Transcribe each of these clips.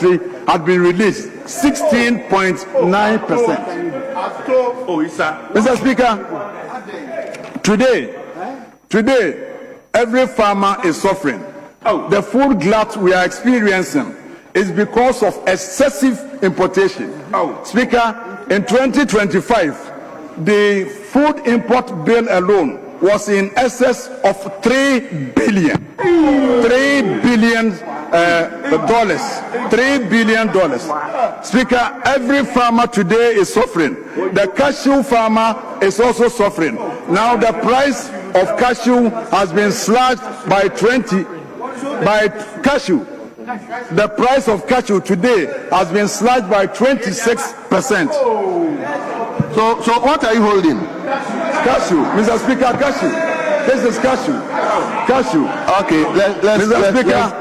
history had been released, 16.9%. Mr. Speaker, today, every farmer is suffering. The food glut we are experiencing is because of excessive importation. Speaker, in 2025, the food import bill alone was in excess of $3 billion. $3 billion. $3 billion. Speaker, every farmer today is suffering. The cashew farmer is also suffering. Now the price of cashew has been slashed by 20. The price of cashew today has been slashed by 26%. So what are you holding? Cashew, Mr. Speaker, cashew. This is cashew. Cashew. Okay,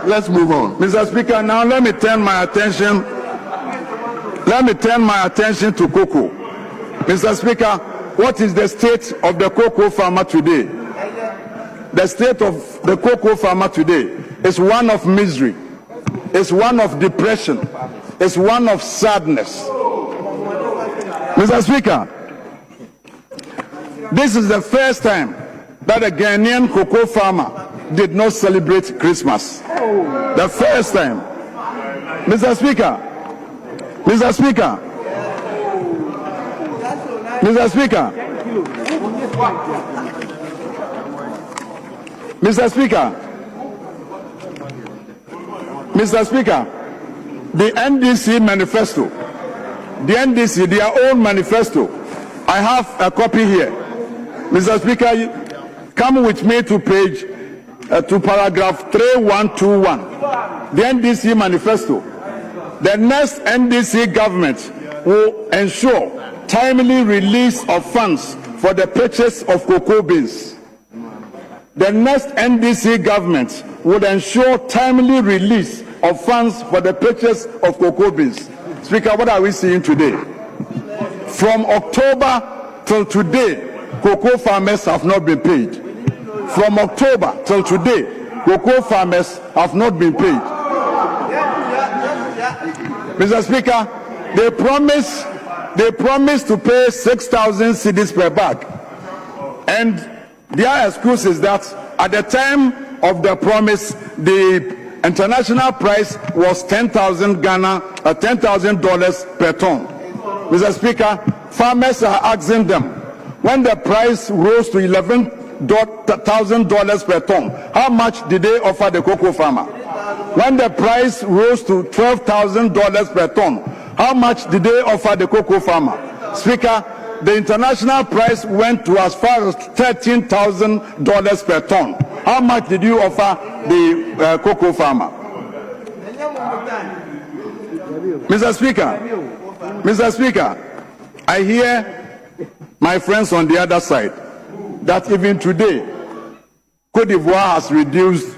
let's move on. Mr. Speaker, now let me turn my attention to cocoa. Mr. Speaker, what is the state of the cocoa farmer today? The state of the cocoa farmer today is one of misery. It's one of depression. It's one of sadness. Mr. Speaker, this is the first time that a Ghanaian cocoa farmer did not celebrate Christmas. The first time. Mr. Speaker, Mr. Speaker, Mr. Speaker, Mr. Speaker, Mr. Speaker, the NDC manifesto, their own manifesto, I have a copy here. Mr. Speaker, come with me to paragraph 3121. The NDC manifesto. The next NDC government will ensure timely release of funds for the purchase of cocoa beans. The next NDC government would ensure timely release of funds for the purchase of cocoa beans. Speaker, what are we seeing today? From October till today, cocoa farmers have not been paid. From October till today, cocoa farmers have not been paid. Mr. Speaker, they promised to pay 6,000 cedis per bag. And their excuse is that at the time of the promise, the international price was $10,000 per ton. Mr. Speaker, farmers are asking them, when the price rose to $11,000 per ton, how much did they offer the cocoa farmer? When the price rose to $12,000 per ton, how much did they offer the cocoa farmer? Speaker, the international price went to as far as $13,000 per ton. How much did you offer the cocoa farmer? Mr. Speaker, I hear my friends on the other side that even today, Cote d'Ivoire has reduced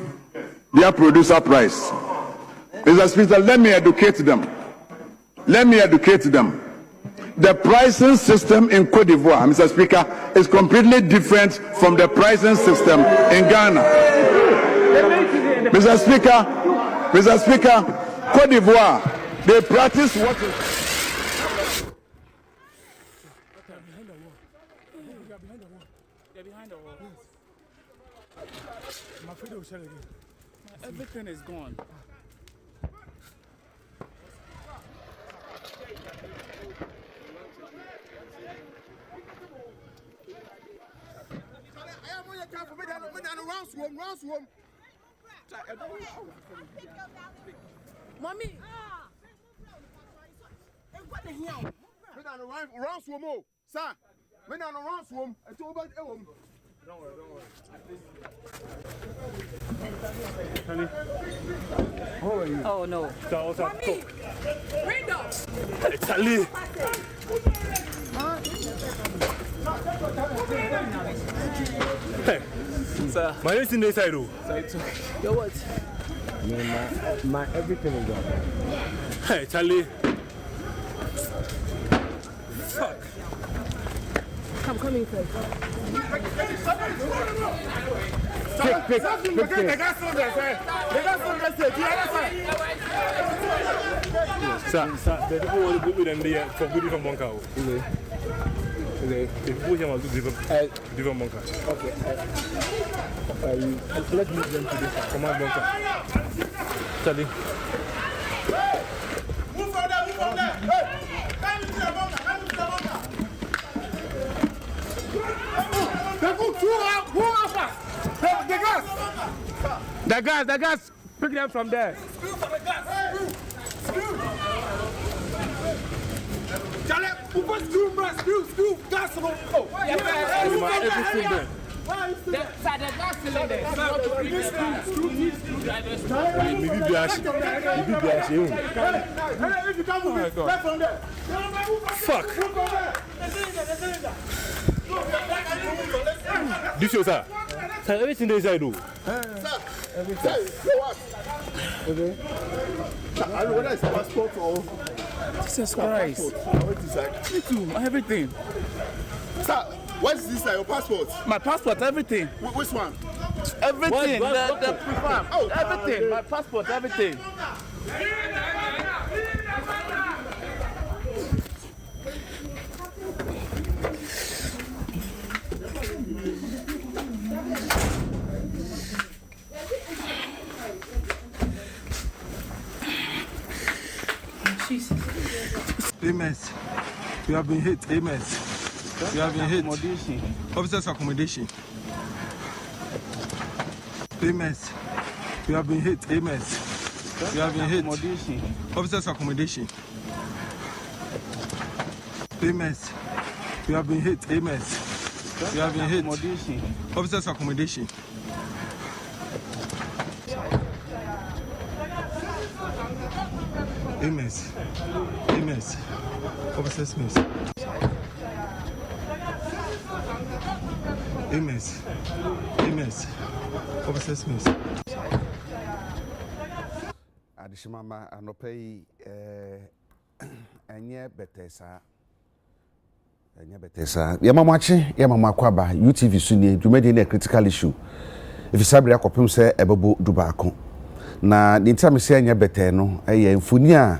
their producer price. Mr. Speaker, let me educate them. The pricing system in Cote d'Ivoire, Mr. Speaker, is completely different from the pricing system in Ghana. Mr. Speaker, Cote d'Ivoire, they practice what is... Everything is gone. Mommy. Don't worry. Honey. How are you? Oh no. Mommy. Windows. Hey, Charlie. Hey. Sir. My name is inside. Your what? My everything is gone. Hey, Charlie. Fuck. I'm coming first. Pick. Sir, the people want to go with them for good from Monka. The people here want to different Monka. Okay. Let me them to this. Command Monka. Charlie. Move on there. Hey! Come into the bunker. They go through the gas. Pick them from there. Screw for the gas. Screw. Charlie, screw. Gas. Oh, everything there. The gas cylinder. Fuck. This is sir. Sir, everything there is I do. Everything. Okay. I don't know whether it's passport or. Jesus Christ. What is that? Me too. Everything. Sir, what is this? Your passport? My passport. Everything. Which one? Everything. What? The proof. Oh, everything. My passport. Everything. Amos, we have been hit. Amos, we have been hit. Officers accommodation. Amos, we have been hit. Amos, we have been hit. Officers accommodation. Amos, we have been hit. Amos, we have been hit. Officers accommodation. Amos, officers miss. Amos, officers miss. Adishimama anopai enye betesa yamama kwaba UTV suni dwumadi na critical issue if sabre akopem se ebebo dubaako na nintam se enye bete no eye mfuni a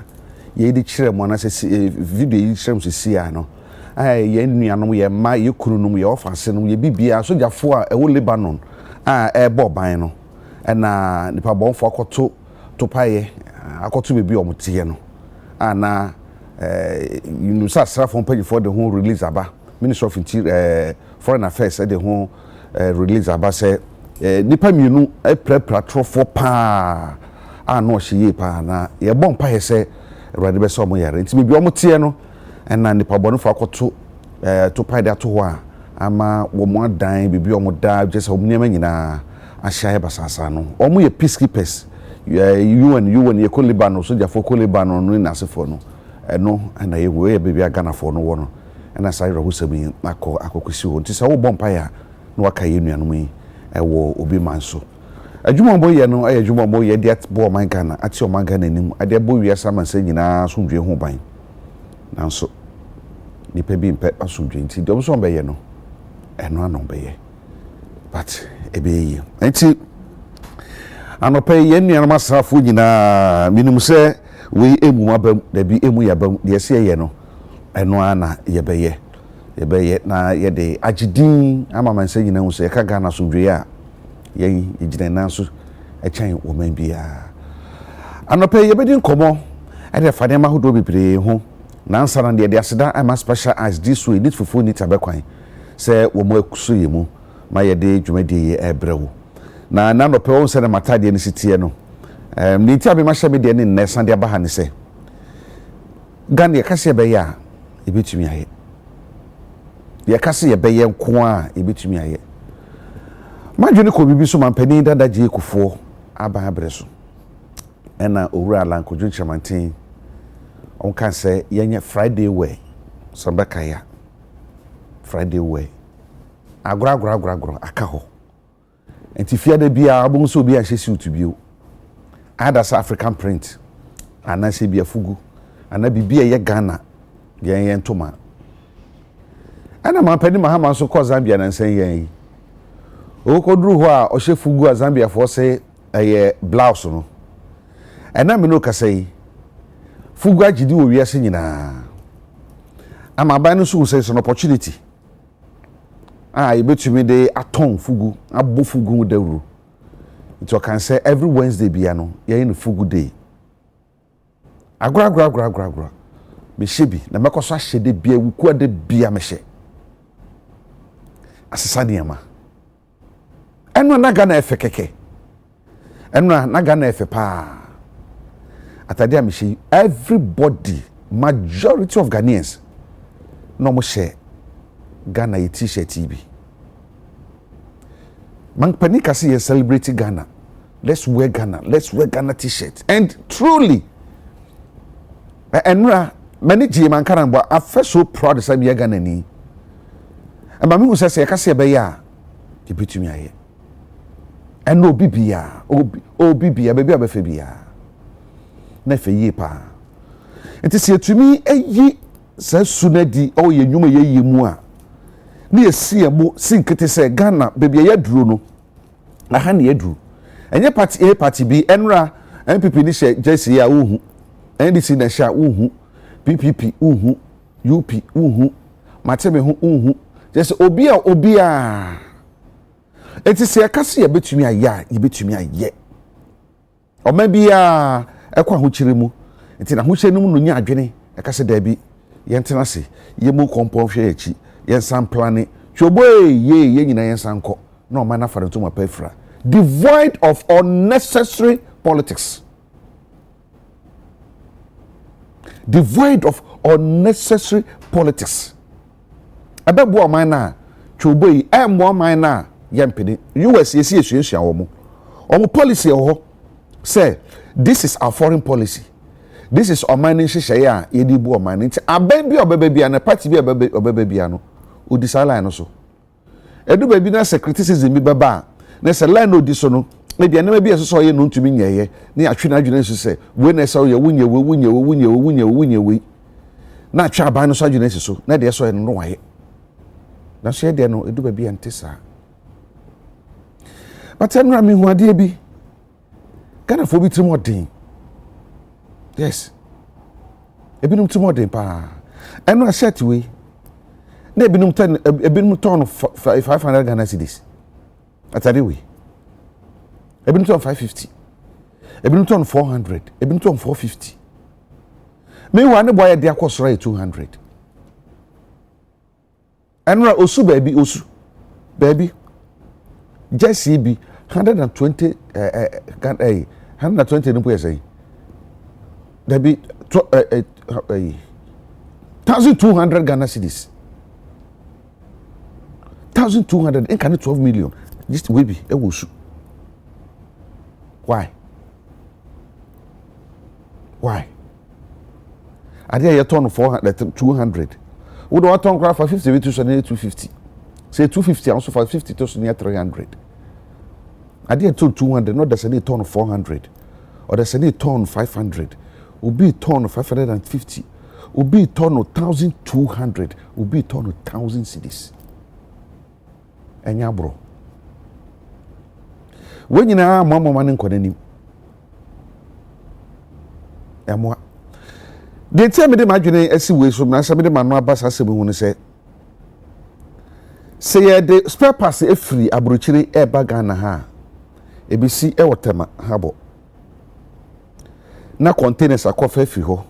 ye di kire mo na se video yi kire mo se ya no ye nuanom ye ma ye kununum ye ofase no ye bibia sojafo a ewo Lebanon a ebo ban no na nipa bonfo akoto topaye akoto bebi omotie no ana you sa from page for the whole release aba Minister of Interior Foreign Affairs the whole release aba say nipa mienu prepara trofo pa no hye pa na ye bon pa say Awurade be so mo yare nti bebi omotie no na nipa bonfo akoto topaye da to ho a ama wo mo dan bebi omoda just omniema nyina ahya basasa no omo ye peacekeepers UN ye ko Lebanon so jafo ko Lebanon no na sefo no eno na ye we bibia Ghana for no wo no na sai rahusami akokosi wo nti se wo bompa ya na waka ye nuanom yi ewo obi manso adwuma boye no adwuma boye de atbo man Ghana ati o man Ghana nim ade bo wiasa man se nyina so ndwe ho ban nanso ni pe bi mpe asundwe nti dom so be ye no eno anon be ye but ebe ye nti anope ye nuanom asrafo nyina minum se we emu abam da bi emu yabam de se ye no eno ana ye beye na ye de agidin ama man se nyina hu se ka Ghana sundwe a ye gina na so e chan wo man bia anope ye bedin komo e de fane ma hodo bibire ho na ansana de aseda ama special as this way need fufu need abekwan se wo mo akuso ye mu ma ye de dwumadi ye ebrewo na anope won se na matade ni sitie no ni ti abi ma hye me de ne nnesan de abaha ne se Ghana ye kase be ya ebetumi aye ye kase ye be ye nko a ebetumi aye madwene ko bibi so mampani dada je ekufo aba abreso ena owura lankodun chamantin on kan se yenye Friday way sambaka ya Friday way agro aka ho enti fiade bia abon so bia hye suit bio Adas African print anase bia fugu ana bibia ye Ghana ye ntoma ana mampani mahama so ko Zambia na nsan yen okoduru ho a ohye fugu a Zambia fo se blouse no ena me no kasai fugu agidi wo wiase nyina ama ban no so say an opportunity you betumi de aton fugu abo fugu dawru it can say every Wednesday bia no ye in fugu day agra me shebi na mekoso ahye bia wuku de bia me hye asesa niama eno na Ghana efe keke eno na Ghana efe pa atade am hye everybody majority of Ghanaians no mo hye Ghana ye t-shirt bi man panika say celebrate Ghana, let's wear Ghana t-shirt and truly enra many G man karamba I feel so proud of say Ghana ni and mama who say ka say be ya ke bitumi aye and no bibia bibia baby abefe bia na fe yi pa enti se tumi eyi sa sunadi o ye nwuma ye mu a ni esi emo sinkete se Ghana baby ya duro no aha na ya duro enye party A party B enra MPP ni she JC ya uhu NDC na sha uhu PPP uhu UP uhu mateme hu uhu just obia eti se akase ya betumi aya ye betumi aye o ma bia ekwa ho kire mu enti na ho hye num no nya adwene akase da bi yentena se ye mu kompon hwe achi yensan plane choboy ye nyina yensan ko na o ma na fara to ma pafra devoid of unnecessary politics. Devoid of unnecessary politics. Abebu amana choboy mo amana yempede US yesi esuesua wo mo policy ho say this is our foreign policy. This is our mining hyehyɛ a yedi bu omani nti aben bi obebe bia na party bi obebe bia no odi sala no so edu ba bi na criticism bi baba na se line odi so no na bia na bi eso ye no ntumi nyeye na atwe na adwene so se we na so ye wunye we na atwa ban no so adwene so na de so ye no waye na so ye de no edu ba bi antesa but enra mi hu ade bi kana fo bi trimo den yes ebinum trimo den pa enra shirt we na ebinum ton 500 Ghana cedis atade we ebinum ton 550 ebinum ton 400 ebinum ton 450 me wa ne boy de akosoro 200 enra osu baby Jesse bi 120 120 no po say there be 1200 Ghana cedis 1200 in can 12 million just we be e wosu why ade ya turn 400 200 we do turn graph for 50 to 250 say 250 also for 50 to near 300 ade ya turn 200 not there's any turn 400 or there's any turn 500 will be turn 550 will be turn 1200 will be turn 1000 cedis enya bro when you na mama man nkonanim emwa de tie me de madwene asi we so na se me de mano abasa se me hu ne se ye de spare parts efri abrochire e ba Ghana ha ebisi e wotema habo na containers akofa efri ho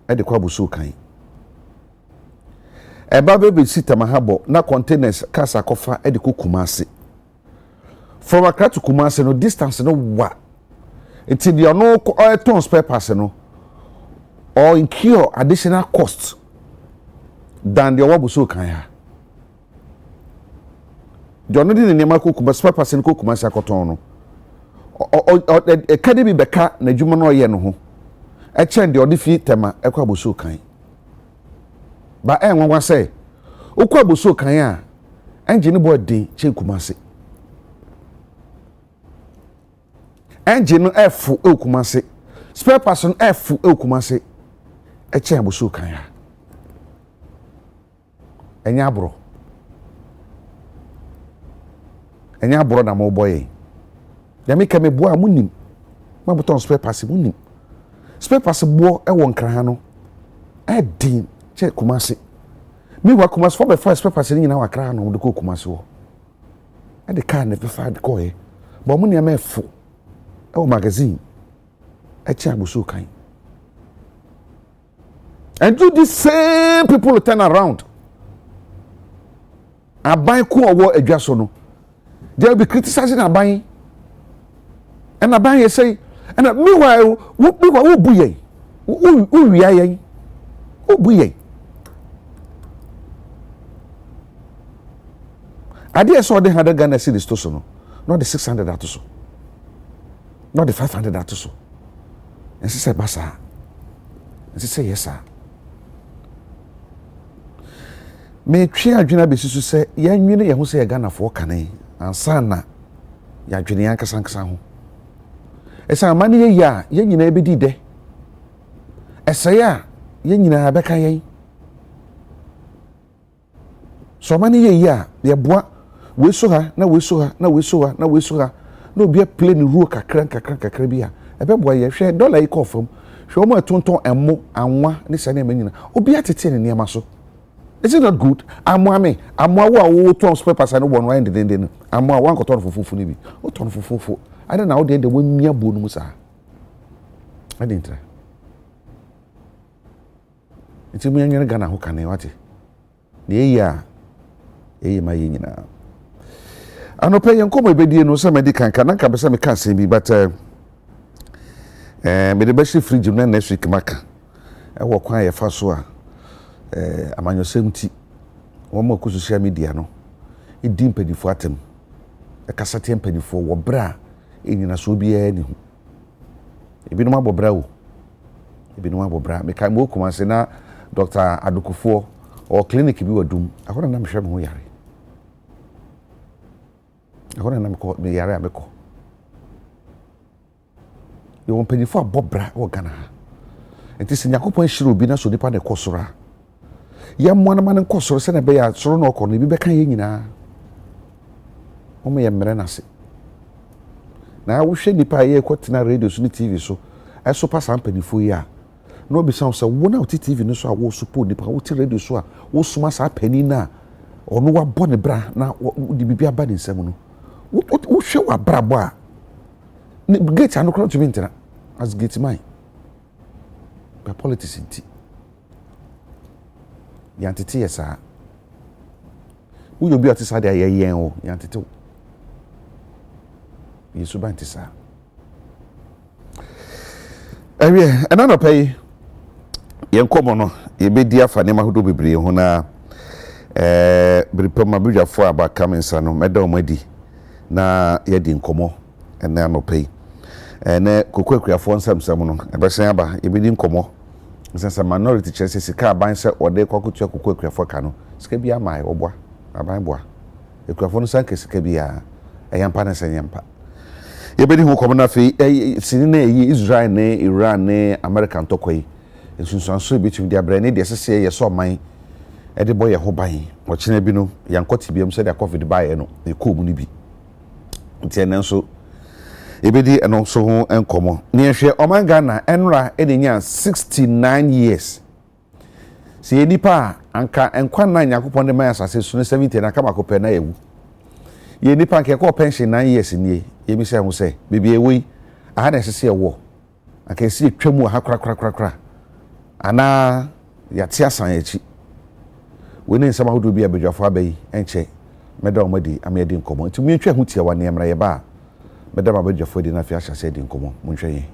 e de kwa busu kan e ba be si tema habo na containers kasa akofa e de Kumasi from Accra to Kumasi no distance no wa until the no ton spare parts no or incur additional cost than the wabuso kan ya John di ne ma ko Kumasi spare parts ko Kumasi akoton no e kade bi beka na dwuma no ye no ho e chen de odi tema e kwa buso kan ba nwanwa say okwa buso kan a engine board din che Kumasi engine F Kumasi spare person F Kumasi e chen buso kan a enya abro na mo boy ya me bo a munim ma buton spare parts munim spare parts bo e won kran no Din che Kumasi. Me wa Kumasi for the first purpose ni na wakra no de ko Kumasi wo. E de car na be fa de ko e. But mo ne ma fo. E wo magazine. E chi abuso kan. And do the same people turn around. Aban ko owo adwa so no. They will be criticizing Aban. And Aban you say, and meanwhile, who buye? Who wiye? Who buye? I did saw the 100 Ghana cedis to so no. Not the 600 at so. Not the 500 at so. And she said, Basa. And she said, yes, sir. Me twi adwena besi so se ya nwene ye ho se ye Ghana fo kane ansa na ya adwene yan kasa ho esa amane ye ya ye nyina ebedi de esa ya ye nyina abeka yen so amane ye ya ye boa we so ha na we so ha na we so ha na we so ha na obi a play ni ruo kakra bi a ebe boa ye hwe dollar yi kofam hwe o ma tonton emo anwa ne sane ma nyina obi atete ne niam so. Is it not good? Amwa wo ton papers and one wine den. Amwa wan ko ton fufu ni bi. O ton fufu. I don't know dey the one mia bo no musa. I didn't try. It's me nyere Ghana ho kan e wate. Na eyi ma yi nyina. Anope yen komo ebedie no se medical kan na ka be se me kan se bi but me de be shi fridge na next week maka. E wo kwan ye fa so a amanyosem ti womo ku social media no edi mpanifo atem e kasate mpanifo wo bra enyina so bia ni hu ebinom abobra me kai mo kuma se na Dr. Adukufo o clinic bi wadum akona na mehwe me ho yare akona na me yare abeko yo mpanifo abobra wo Ghana enti se nyakopon hire obi na so nipa ne kosora ya mwana man nkosoro se na be ya soro na okoro bi beka ye nyina o me ye mere na se na wo hwe nipa ye kwotena radio so ni TV so e so pa sam panifo yi a no bi sam se wo na oti TV no so a wo support nipa wo ti radio so a wo suma sa pani na ono wa bo ne bra na di bibia ba ne nsam no wo hwe wa bra bo a ne gate anokro to me ntena as gate mine by politics inti yantete yesa wo yobi otisa de ayen o yantete yesu bantisa ewe enano pay yen komo no ye bedi afa ne mahodo bebre ho na bripema budwafo aba kamensa no meda o madi na ye di nkomo enano pay ene kokwakriafo nsamsam no ebesen aba ye bedi nkomo sense minority chese sika aban se ode kwakutu kokwakriafo ka no sika bia mai oboa aban boa ekwafo no sanke sika bia eyampa na senyampa ye bedi hu komna fe sini na yi Israel ne Iran ne America ntokoi ensunsanso bi tumi dia brane de sese ye so man e de boye ho ban o kine bi no yankoti biam se de covid bae no e ko mu ni bi ntene nso ebedi eno so ho enkomo ne hwe omanga na enra edenya 69 years si enipa anka enkwa na yakopon de man asase su 70 na kama kopɛ na yewu ye nipa nke ko pension 9 years nie ye bi se ho se bibi ewi aha na sese ewo aka si etwamu ha kra ana yate asan echi woni nsama hodo bi abadwafo abai enche meda o madi amedi nkomo ntumi etwa hu tie wa ne emra ye ba meda abadwafo di na fi ahya se di nkomo munhwe yen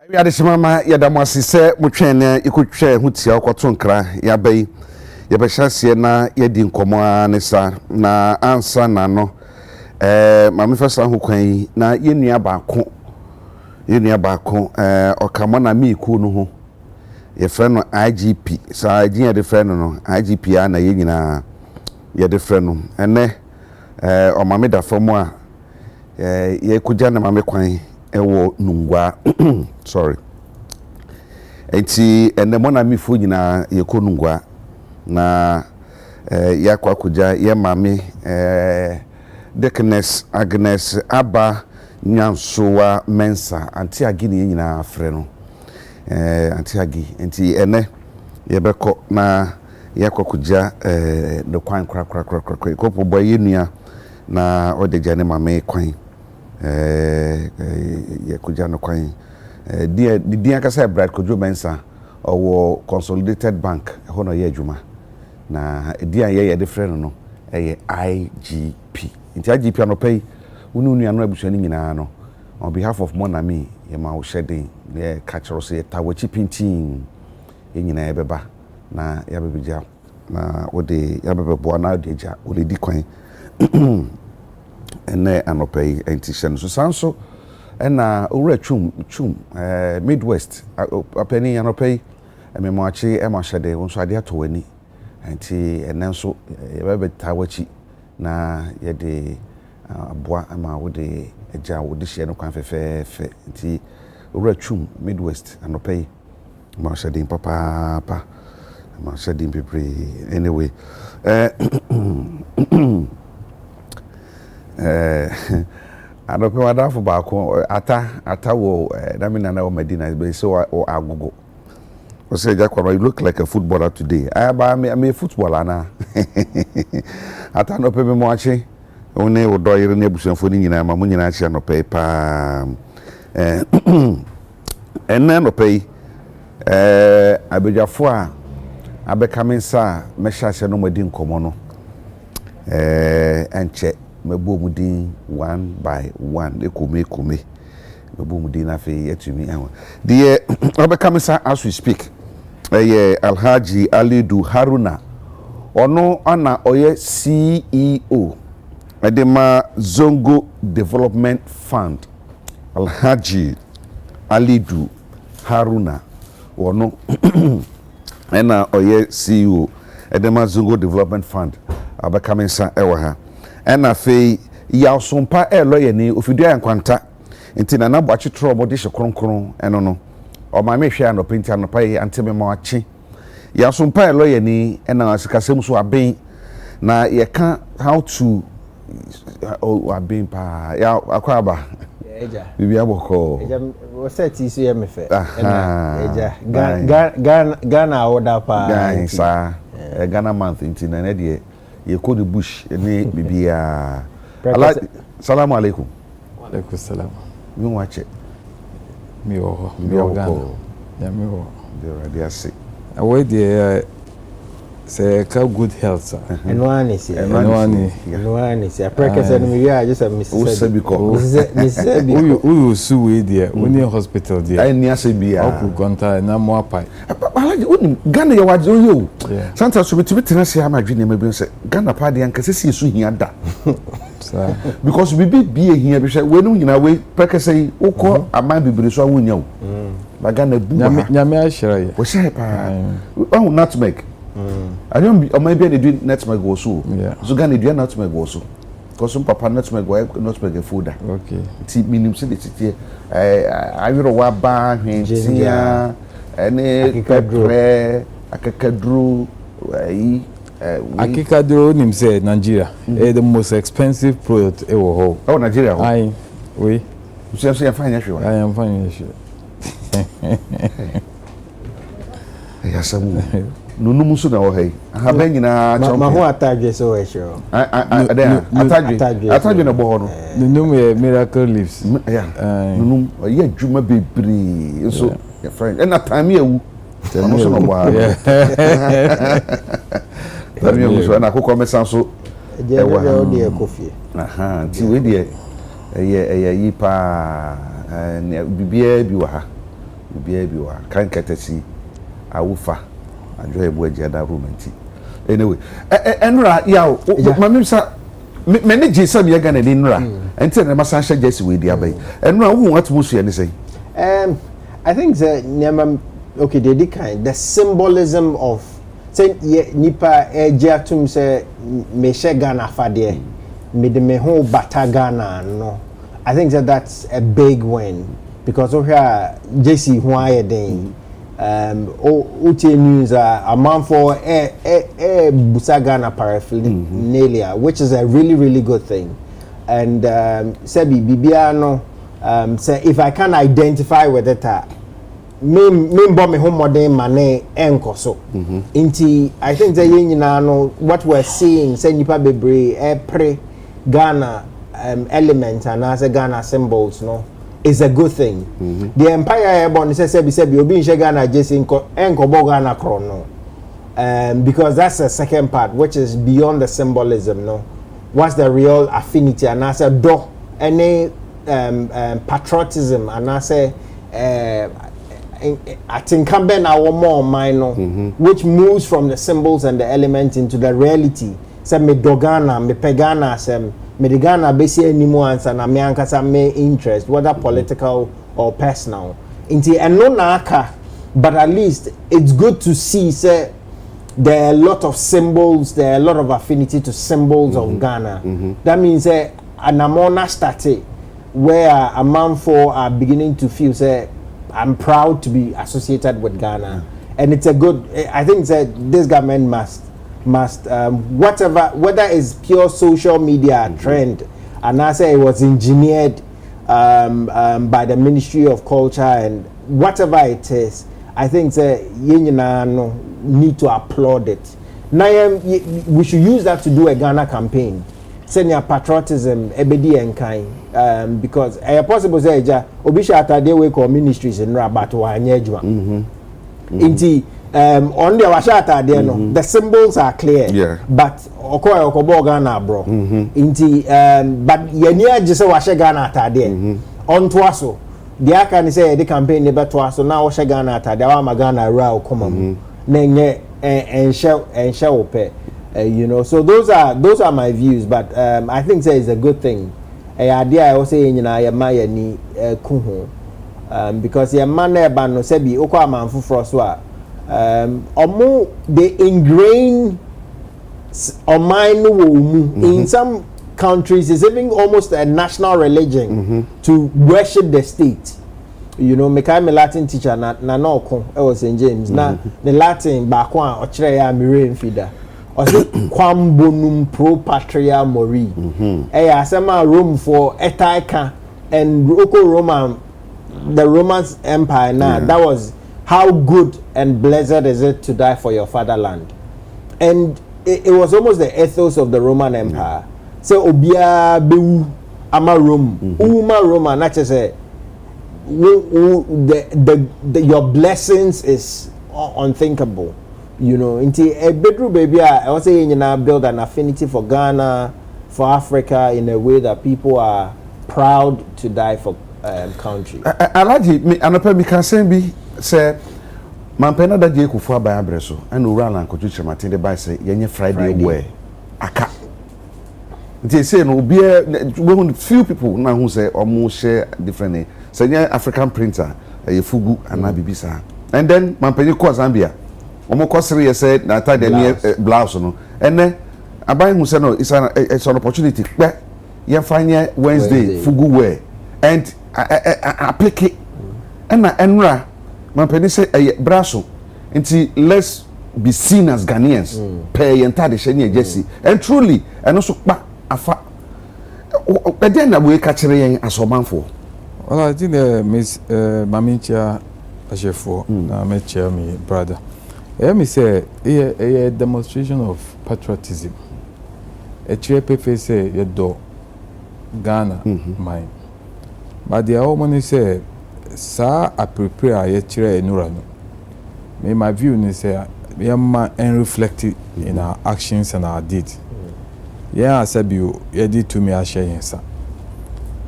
We are the Shimama Yadamasi se Muchene, Ikuche, Hutia, Quatunkra, Yabe, Yabashasiena, Yedin Komoa, Nessa, na answer nano, Mamifasa Hukay, na Yenia Bako, Okamana mi Kuno, your friend IGP, so I did the friend no, IGP, and Yena, Yed friend, and ne, or Mamida from one, ye Kujana Mamequai. Ewo nungwa sorry enti ene mona mi fu nyina yeko nungwa na yakwa kuja ye mame Deaconess Agnes Aba Nyansoa Mensa anti agi ne nyina afre no anti agi enti ene ye beko na yakwa kuja de kwan kra ko boy yenua na odeja ne mame kwan ye kuja no kwan dia ka say Brad Kojo Mensa owo Consolidated Bank ho no ye adwuma na dia ye different no IGP nti IGP no pay unu nua no abusuani nyina no on behalf of Monami ye ma wo shedding ye catcher say tawachi pintin ye nyina ye beba na ya bebeja na ode ya bebebo na ode ja ode di kwan ene anopay entishan so sanso ena owura chum Midwest apeni anopay ememachi emashade wonso ade atowani enti ene nso yebebe tawachi na yede aboa ama wode eja wode hye no kwan fefefe enti owura chum Midwest anopay mashade papa mashade bebre anyway adope wadafu baako ata wo na me nana wo Medina be so agogo o say Agya Kwabena, you look like a footballer today. I'm a footballer na ata no pe me mo achi one wo do yire na ebusuafo ni nyina ma mo nyina achi no pe pa enna no pe abejafo a abekaminsa me hyase no madi nkomo no enche mebo mudin one by one ekome mebo mudin na fe yetumi anwa de obekamisa as we speak Alhaji Alidu Haruna ono ana oye CEO edema Zongo Development Fund. Alhaji Alidu Haruna ono ena oye CEO edema Zongo Development Fund abekamisa ewa ha ena fe ya osompa lawyer ni ofidua yankwanta nti na nabo achi trouble de hekronkron eno no o ma me hwe anọ penti anọ pa anteme ma achi ya osompa lawyer ni ena asikasem so aben na ye kan how to aben pa ya akwaba eja bibi aboko eja wo set isu ye mefe eja Ghana order pa Ghana month nti na ne de ye ko the bush ni bibia salamu alaikum wa alaikum salam mi wache mi ho Ghana ya mi ho de radiasi away the say ka good health sir enwani si aprekese no mi ya just a Mississippi uyu su we there uni hospital there ai ni asebia oku gonta na mo apai alaji uni Ghana ya waje yo santa so bitibitena se amadwe ne mabi se Ghana pa de ankase se su hia da sir because bibi hia bi hwe we no nyina we prekese ukọ aman bibiri so awunya wo ba Ghana bu nyame ahira ye wo hye pa oh nutmeg I don't or maybe they do nutmeg also. So Ghana do nutmeg also. Because some papa nutmeg food. Okay. Ti minim se de titi ayro wa ba hwentia ene pepper akakadru akikadru nim say Nigeria the most expensive product e wo ho. Oh Nigeria ho. Ai we. So you find issue. I am fine issue. Ya samu. Nunu so na wo hey ha ba nyina ma ho atadwe so we sure atadwe na bo ho no nunu miracle leaves yeah nunu ye adwuma bebri so your friend and time ewu no so no bo time ewu so na kokọ mesan so je o de ekofie aha ti we de yi pa bibia bi wa ha bia bi wa kan ketesi awufa adwo ebu agada romanti anyway enra ya mami sa many jisam ye Ghana ni nra enti na masa hye jesi we dia bai enra wo what musu ye ni say I think the okay they kind the symbolism of say nipa ejiatum say me she Ghana fade me de me ho bata Ghana no I think that's a big win because of here JC ho ayeden OT news a man for busa Ghana paraphernalia which is a really good thing and Sebi Bibiano say if I can identify with it me bomb me home modern money enkoso inti I think that no what we're seeing say nipa bebre pre Ghana element and as a Ghana symbols no is a good thing the empire airborne say obi in Ghana just enko Ghana chrono because that's the second part which is beyond the symbolism no what's the real affinity and as a do any patriotism and I say I think can be now more minor which moves from the symbols and the elements into the reality say me dogana me pegana sem me de Ghana besi anymore answer na me ankasa me interest whether political or personal inti eno na aka but at least it's good to see say there are a lot of symbols there are a lot of affinity to symbols of Ghana that means anamona started where a man for are beginning to feel say I'm proud to be associated with Ghana and it's a good I think that this government must whatever whether it's pure social media trend and I say it was engineered by the Ministry of Culture and whatever it is I think that no need to applaud it now we should use that to do a Ghana campaign senior patriotism ebedi and kind because possible say obisha atade we call ministries in rabat wa anyejuma inti on the washata there no the symbols are clear but okobo Ghana bro inti but yeni agise washe Ghana atade on twaso dia kan say the campaign never twaso now washe Ghana atade wa Ghana ra okoma na nye enshe ope you know so those are my views but I think that is a good thing idea I also nyina ya ma ya ni kuhu because ya man na ba no se bi okwa amanfo fro so a omo they ingrain on mine in some countries is even almost a national religion to worship the state you know me Latin teacher na no ko e was St James na the Latin ba ko a o kire ya mirror feeder or say kwambonum pro patria mori asema Rome for etaika and Roman the Roman Empire now that was how good and blessed is it to die for your fatherland and it was almost the ethos of the Roman Empire so obia bewu ama Rome uma Roma na say your blessings is unthinkable you know into a bedroom baby I was saying you know build an affinity for Ghana for Africa in a way that people are proud to die for country alaji me anopa mi kan sen bi say mampena da je kufu aban abreso and owura na nkotu chemate de by say yenye Friday we aka they say no be few people na who say omo share different say African printer fugu and bibisa and then mampeni ko Zambia omo kosiri say na ta de blouse no and then aban who say no it's an opportunity pe ye fanye Wednesday fugu wear and apply and na enra mampeni say braso nti let's be seen as Ghanaians pay entire sheni Jesse and truly and also pa afa then na we catch yen asomanfo well I think Miss Mamincha Ashefo na me chair me brother me say a demonstration of patriotism a chepe say you do Ghana mine but the woman say sa a prepare ye chire enura no me my view ni say we am and reflect it in our actions and our deeds yeah said you did to me a share yensa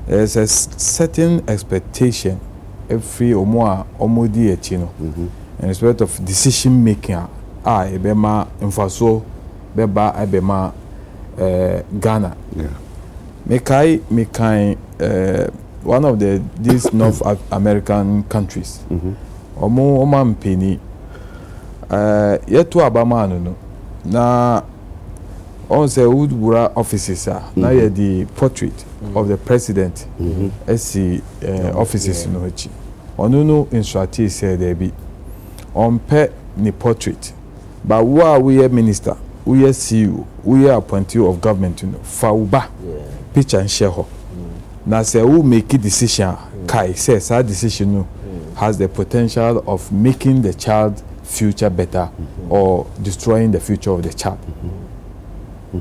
there's a certain expectation every omo di echi no in respect of decision making ebema mfaso beba ebema Ghana. Mekai one of these North American countries. Omo mpeni yetu abama no na on say woodbura offices na ye the portrait of the president esi offices no echi onu no instructive say there be on pe ni portrait but we are minister we are CEO we are appointee of government fauba picture and share ho na say who make a decision kai says that decision no has the potential of making the child future better or destroying the future of the child.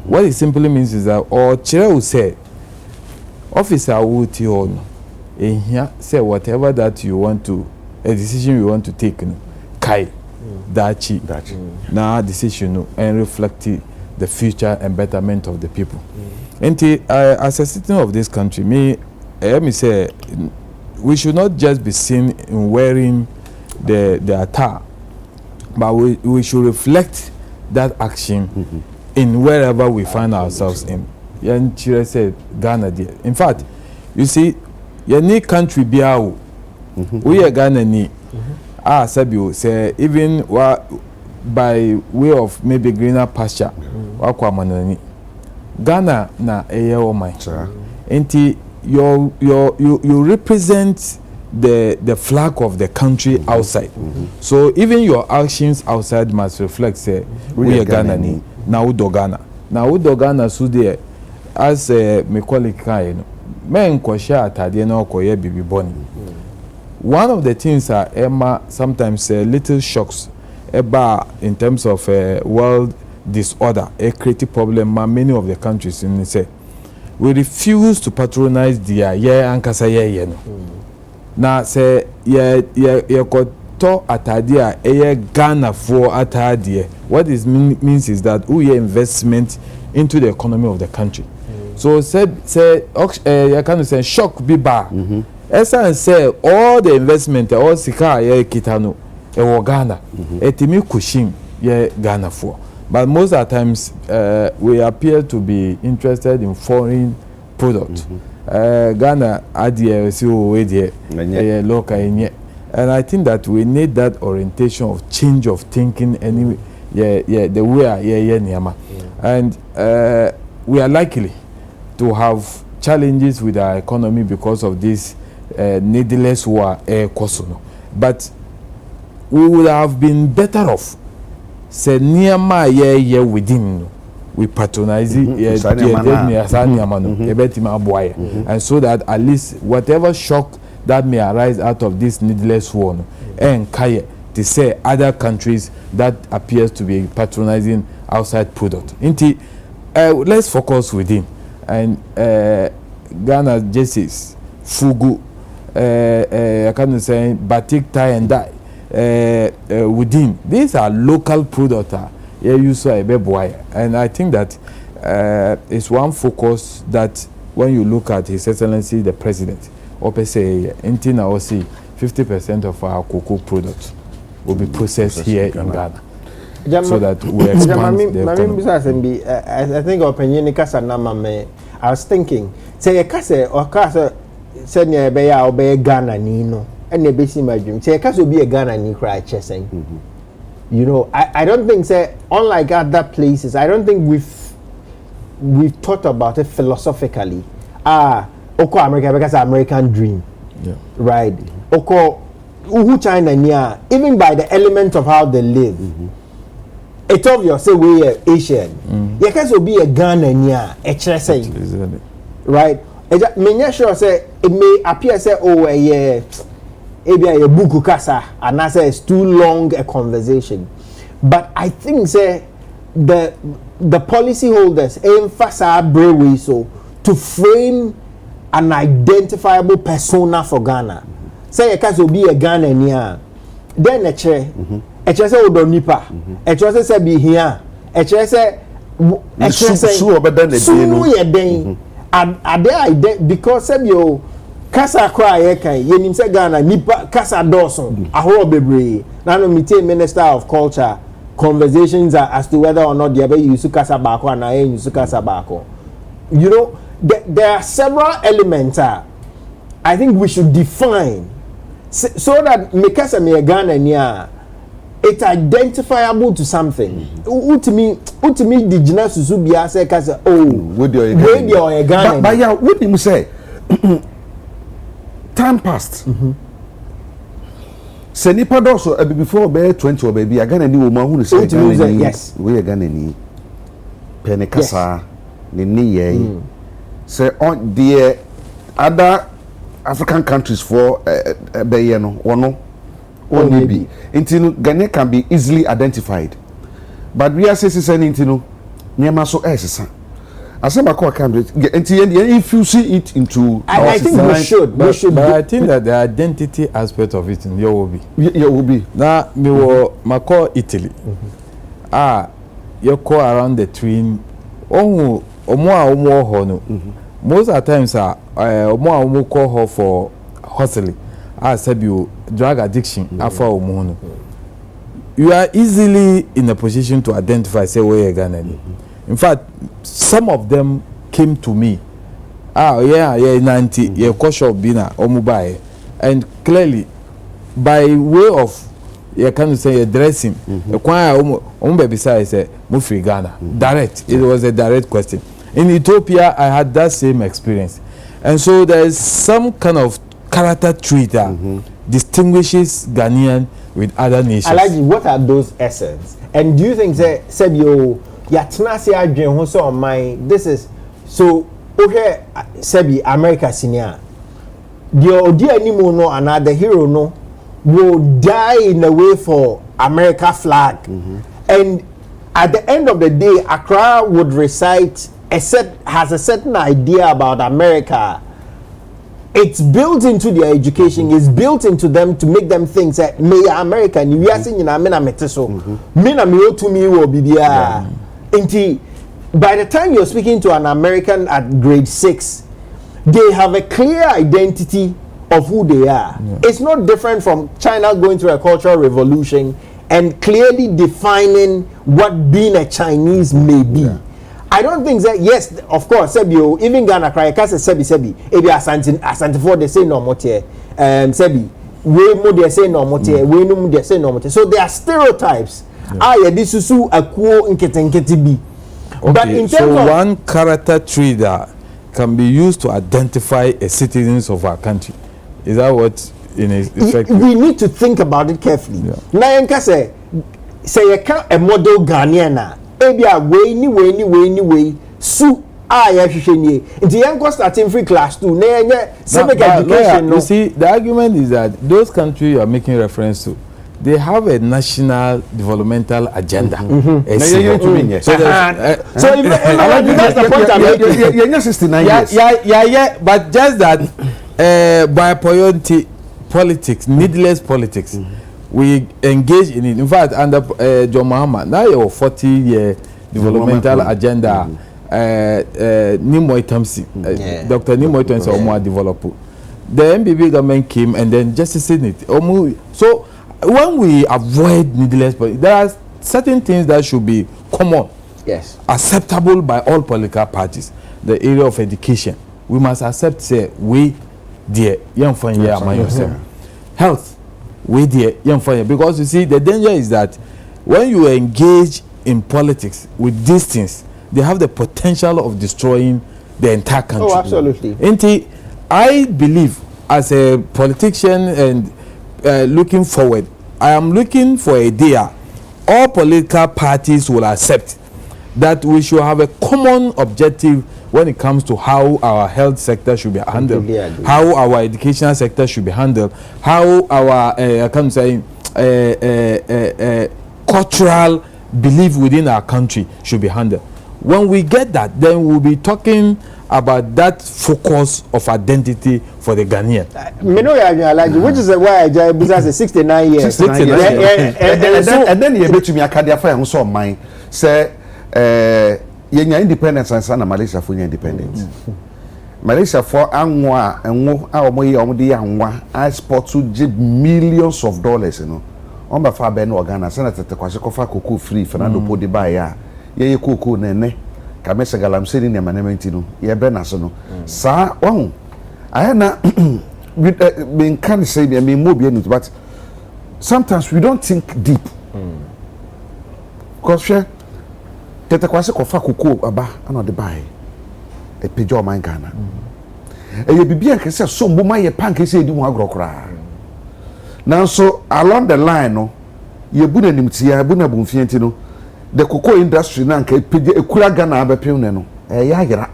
What it simply means is that or children will say officer will tell you in here say whatever that you want to a decision you want to take kai dachi na decision no and reflect the future and betterment of the people. And as a citizen of this country me say we should not just be seen in wearing the attire, but we should reflect that action in wherever we find ourselves in. Yan Chire said Ghana there. In fact, you see, any country biao, we are Ghana ni. Sabi say even by way of maybe greener pasture, wakwa manani. Ghana na eye o mai. Enti you represent the flag of the country outside. So even your actions outside must reflect say we are Ghana ni na udo Ghana so there as me colleague kai no men kwasha atade na okoye bibi boni. One of the things are Emma sometimes little shocks about in terms of world disorder a creative problem many of the countries in say we refuse to patronize their ankasa no na say ye koto atade a Ghana for atade what this means is that we investment into the economy of the country. So say you can say shock be bar esa say all the investment all sika ye kitano e wo Ghana etimi kushin ye Ghana for. But most of the times, we appear to be interested in foreign products. Ghana, local, and I think that we need that orientation of change of thinking. Anyway, the way and we are likely to have challenges with our economy because of this needless war, but we would have been better off. Say niyama ye within we patronize and so that at least whatever shock that may arise out of this needless war and kaya to say other countries that appears to be patronizing outside product. Let's focus within and Ghana justice fugu I can't say batik tie and dye. Within these are local products and I think that it's one focus that when you look at His Excellency the President say 50% of our cocoa products will be processed here in Ghana so that we expand the economy. I think opinion I was thinking say said near Ghana Nino and the basic my dream. Say, because will be a Ghana and cry chessing. You know, I don't think say unlike other places, I don't think we've thought about it philosophically. Oko America because American dream. Yeah. Right. Oko who China near, even by the element of how they live. It's obvious say we are Asian. Yeah, because will be a Ghana near a chessing. Right. Me sure say it may appear say a book kasa and I say it's too long a conversation, but I think say the policy holders emphasize bravery so to frame an identifiable persona for Ghana. Say a case will be a Ghana near then a chair say odonipa a chair say be here a chair say because you kasa kwa ye kan yenim se Ghana nipa kasa dawson ahoro bebre na no meet Minister of Culture conversations as to whether or not they ever use kasa bako and I use kasa bako. You know, there are several elements I think we should define so that mekasa me Ghana nia it's identifiable to something. Ultimately digina susu bia say kasa with your Ghana. But yeah, what do you say? Time passed. Say nipa doso before be 20 or baby Ghana ni woman who say yes. We Ghana ni pene kasa ni ye. Say on the other African countries for be no one maybe until Ghana can be easily identified. But we are saying into niema so esesa. If you see it into I think we should. But I think that the identity aspect of it in will be. Now, me were Mako Italy. You call around the twin. Most of the times, omo call her for hustling. I said you drug addiction. You are easily in a position to identify, say, where you're Ghanaian. In fact, some of them came to me. 90, bina omubai, and clearly, by way of you can say dressing, besides Mufri Ghana. Direct. It was a direct question. In Ethiopia, I had that same experience, and so there is some kind of character trait that distinguishes Ghanaian with other nations. Alaji, what are those essence? And do you think that Sebio Yatnasi Adrian who saw my this is so okay Sebi America senior the idea anymore no another hero no will die in a way for America flag and at the end of the day Accra would recite has a certain idea about America. It's built into their education. It's built into them to make them think that me American. You are saying na me na meteso. Me na me to me will be there. By the time you're speaking to an American at grade 6, they have a clear identity of who they are. It's not different from China going through a cultural revolution and clearly defining what being a Chinese may be. I don't think that, yes, of course, Sebio, even Ghana cry, because Sebi, Ebi Asante for they say no more, Sebi, we more they say no more, we no they say no more. So there are stereotypes. This is a cool nketi bi. But in terms so of one character trait that can be used to identify a citizens of our country. Is that what in effect? We need to think about it carefully. Now, Yanka say you can't a model Ghanaian. Ebia way su ya hwehwenye nti yanko starting free class 2 na yenye civic education no. You see, the argument is that those countries you are making reference to, they have a national developmental agenda. So that's the point I'm making. You're 69 years. Yeah, but just that by priority politics, needless politics. We engage in it. In fact, under John Mahama, now your 40-year developmental agenda, Nimoy Tamsi, Dr. Nimoy Tamsi, Omo develop. The MBB government came and then just said it. So when we avoid needless politics, there are certain things that should be common, acceptable by all political parties. The area of education, we must accept. Say we, dear young fan, yourself, health. Because you see, the danger is that when you engage in politics with these things, they have the potential of destroying the entire country. Oh, absolutely. I believe, as a politician and looking forward, I am looking for a day all political parties will accept that we should have a common objective when it comes to how our health sector should be handled, how our educational sector should be handled, how our cultural belief within our country should be handled. When we get that, then we'll be talking about that focus of identity for the Ghanaian. Which is why I say 69 years. 69 years. And then you bet me a cardia fire and so mine say. Yenya independence and sana Malaysia for independence. Malaysia for anwa enwo a omo ye omo de anwa export to millions of dollars no on ba fa be no Ghana senator kwase kofa koko free Fernando Podi ba ya ye koko na ne ka me segalam se ni ne manamenti no ye bre na so no sa won ayana been can say me mobile no but sometimes we don't think deep because share tete kwase kofa koko aba ana de ba e pejo man Ghana ye bibia ke se so mboma ye pan ke se edi ho agrokra nanso along the line no ye bu nanimtia bu na bonfienti no the cocoa industry na nka peje ekura Ghana abepem ne no ya yera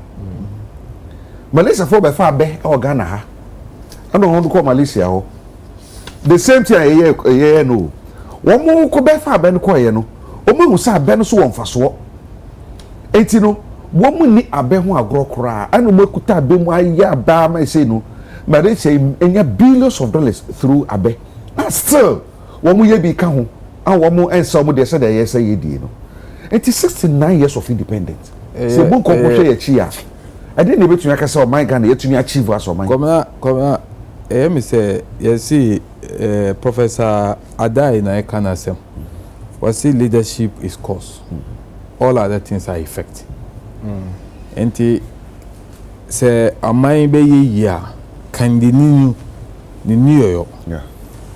Malaysia for be fa be o Ghana ha ana ho ko Malaysia ho the same thing ye no wo mo ko be fa be no ko ye no o mo hu sa be no so won faso enti no wo mu ni abe ho agrokra anu mo kuta abe mu aya ba ma say no but they say enya billions of dollars through abe and still wo mu ye bi ka ho and wo mu ensa mo de say dey say ye di no it is 69 years of independence say bon ko hwe ye chi a I didn't able to say my Ghana ye tumi achieve as o man come me say you see Professor Adai na ekanasem we see leadership is cause all other things are effect enti say amai be ye can the new yo yeah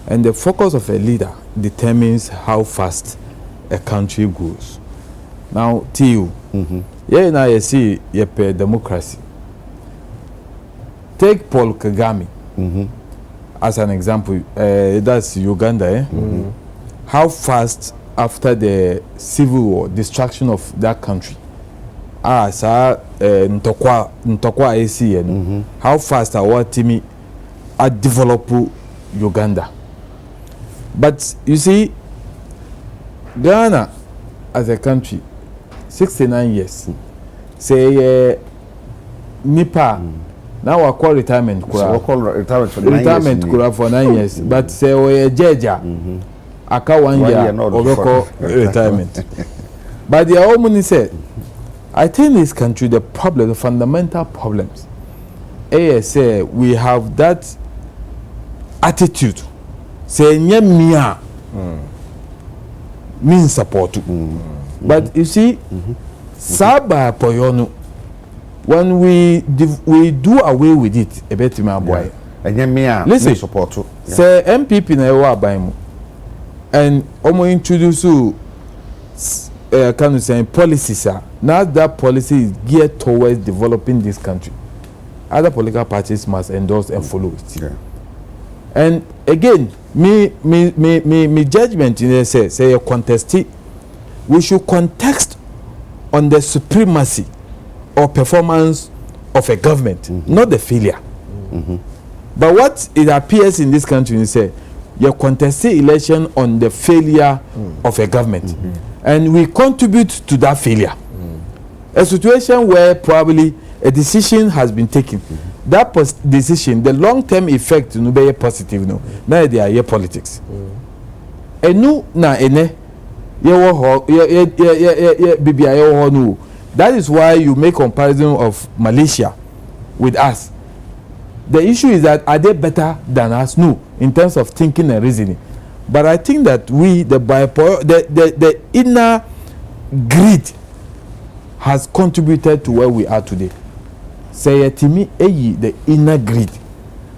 and the focus of a leader determines how fast a country grows. Now till yeah now you see you pay democracy. Take Paul Kagame as an example, that's Uganda how fast after the civil war destruction of that country ntokwa AC how fast our team develop Uganda. But you see Ghana as a country 69 years say nipa now we call retirement so we call retirement for 9 years but say we jeja aka 1 year we call retirement but the woman said I think this country the problem the fundamental problems say we have that attitude say nyamia mean support but you see saba poyono when we do away with it a bit my boy nyamia listen support say MPP na ewa aban mu and omo introduce can you say policies now that policy is geared towards developing this country other political parties must endorse and follow it and again me judgment in there say a contest we should context on the supremacy or performance of a government not the failure but what it appears in this country is say you contest election on the failure of a government and we contribute to that failure a situation where probably a decision has been taken that decision the long-term effect no be positive no na they are politics enu na ene ye wo ho ye bibia ye wo no that is why you make comparison of Malaysia with us the issue is that are they better than us no in terms of thinking and reasoning but I think that we the inner greed has contributed to where we are today. Say to me, the inner greed,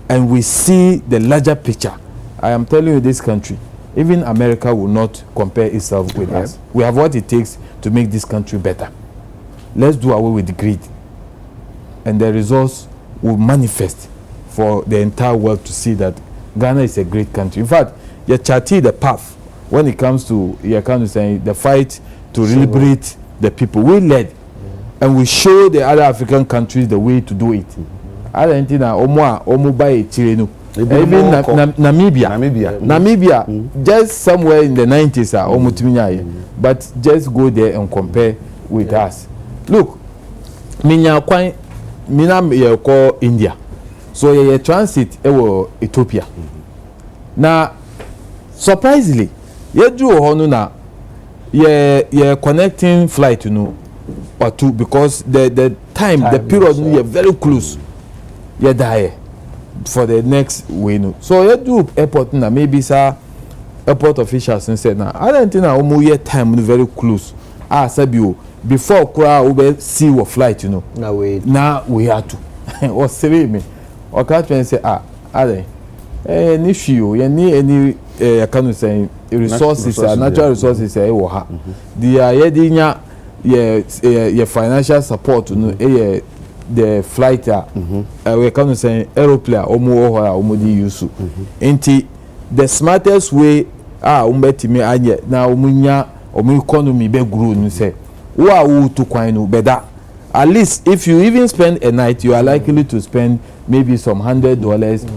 and we see the larger picture. I am telling you, this country, even America will not compare itself with us. We have what it takes to make this country better. Let's do away with the greed, and the results will manifest for the entire world to see that Ghana is a great country. In fact, you charted the path when it comes to the fight to liberate the people. We led. And we show the other African countries the way to do it. Argentina, Omo by Chireno, even Namibia, just somewhere in the 90s, but just go there and compare with us. Look, Mina call India, so you transit Ethiopia. Now, surprisingly, you do honor you're connecting flight or two because the time the period we are very close you die for the next way no. So you do airport na maybe sir airport officials and said na I don't think na omo year time very close. Sabi o before kura we see your flight you know. Now we had to. O sere me. O ka twen say ade ni fio ye ni any can say resources natural resources wo ha. The ye di nya ye financial support no the flight we can say aeroplane omo di use. Enti the smartest way umbetimi anye na omunya omu economy be grow no say wo to kwan no better. At least if you even spend a night, you are likely to spend maybe some $100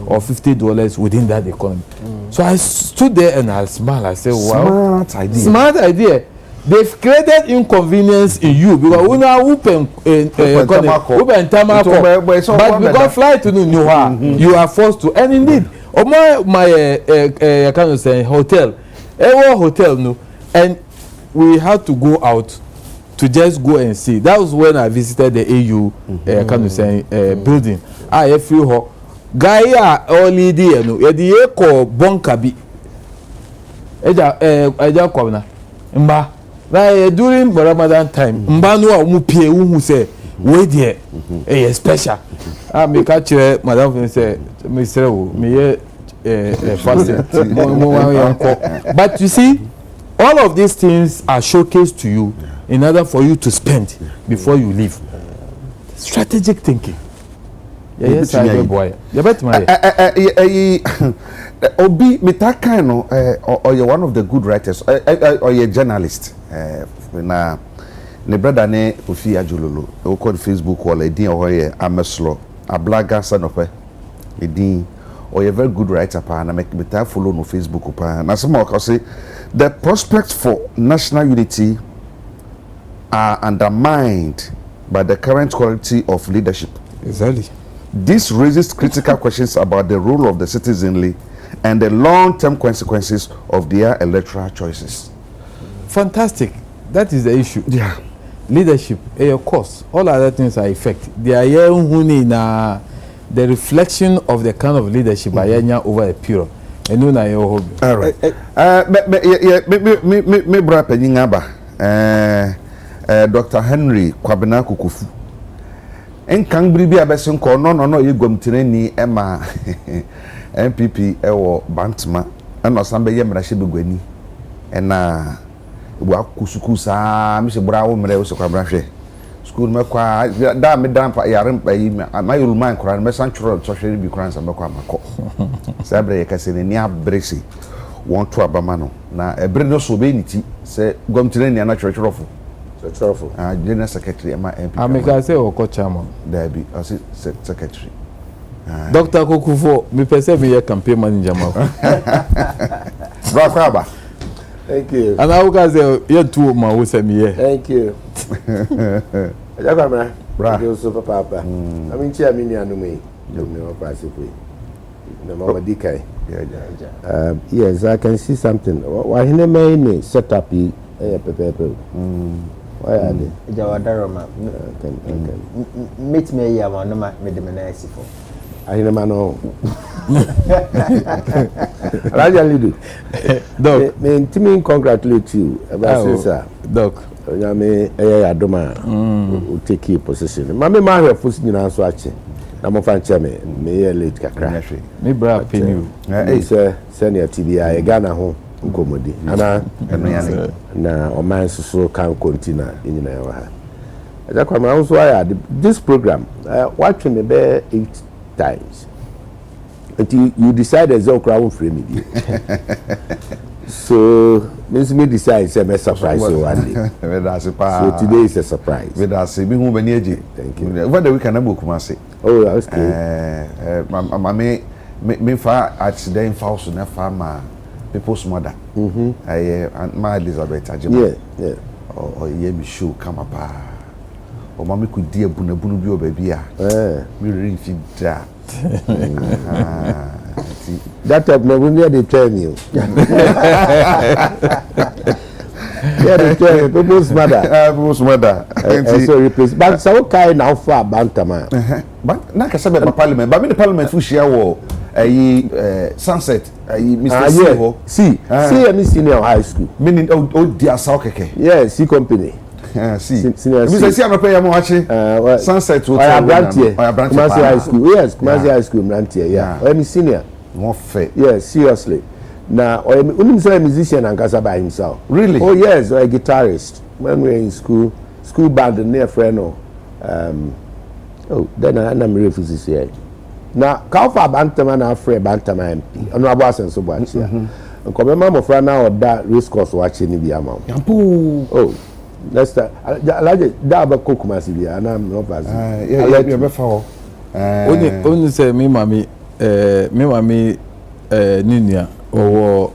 or $50 within that economy. So I stood there and I smiled. I said, wow. Smart idea. Smart idea. They've created inconvenience in you because we now open tamako. But because flight to New York, you are forced to. And indeed, my kind of say hotel, hotel no, and we had to go out to just go and see. That was when I visited the AU kind of say building. I feel ho guy only there no. The eco bunker bi. Agya Kwabena. Mba. Na during Ramadan time, mba no a mu pie wu say we there special. Me catch madam say me say me fasting. But you see, all of these things are showcased to you in order for you to spend before you leave. Strategic thinking. Yes, I boy. You bet my. Obi mitaka no or you one of the good writers or you journalist na ne brother ne Ofi Ajulolo o call Facebook wall edin o here ameslo ablaga sanope edin or you very good writer pa na make meta follow no Facebook pa na some o say the prospects for national unity are undermined by the current quality of leadership. Exactly. This raises critical questions about the role of the citizenry and the long-term consequences of their electoral choices. Fantastic. That is the issue. Yeah. Leadership, of course, all other things are effect. They are here the reflection of the kind of leadership over a period. And you know, all right. Me bra penyingaba. Dr. Henry Kwabena Kukufu. En kan bribi abesin ko no ye gwamtireni ema MPP ewo Bantama eno sambe ye mrahye begwani ena ebu akusuku saa mi se bra wo mre wo se kwabra hwe school me kwa da me dan pa yare mpa yi ma yulman kora me san churo to hwe bi kora san be kwa makọ sabre ye kase ni abresi won to abama no na ebre no so be niti se gwamtireni ana churchurofo General Secretary MPP. Ameka say oko chairman. There be secretary. Dr. Kokufo, me pese me ye campaign manager ma. Brother. Thank you. And I will say you two ma wo say me here. Thank you. Agya Kwabena. Bra. You super papa. I mean chair me ni anu me. You know pass it. Na mama dikai. Yeah. Yes, I can see something. Why he may set up pepe. Why are they? Jawadaroma. Meet me here, no me de menasi for. I hear man no. Raja Lidu. Doc. Me intimi congratulate you about sir. Doc. Ya me adoma. We take key position. Mama ma hwe fusi nyina so ache. Na mo fan che me late kakra. Me bra pin you. Eh senior TBI e Ghana ho. Nkomodi ana na oman so kan kontina nyina ya ha Agya Kwabena also this program watch me be 8 times until you decide as okra won frame me so means me decide say me surprise you one day so today is a surprise we da say bi hu bani eje thank you over the weekend na bokuma say oh that's good mama me fa accident fa so na fa ma people's mother. My Elizabeth Ajima. Yeah. Or ye me show come up. Or mommy could dear Bunu bio baby. Me really feed that. That type no when they train you. the people's mother. People's mother. So replace. But so kind now for Bantama. But na kasa be parliament. But me the parliament fu share wo sunset Mr. Seho. See me senior high school. Meaning oh dia saw keke. Yeah, C company. See. Senior C. Mr. C am pay am wachi. Sunset hotel. I branch Kumasi High School. Yes, Kumasi High School branch here. Yeah. I am senior. More fair. Yes, seriously. Now, only a musician and Kasa by himself. Really? Oh yes, or a guitarist. When we were in school band near friend. Then I'm refused here. Now, Kaufa Bantama and Fred Bantama MP. And I wasn't so much here. And come my friend now of that race course watching the amount. Oh, that's that. I like it. That about cook massively, and I'm not passing. Yeah, before. Only say me, mommy, Ninia, or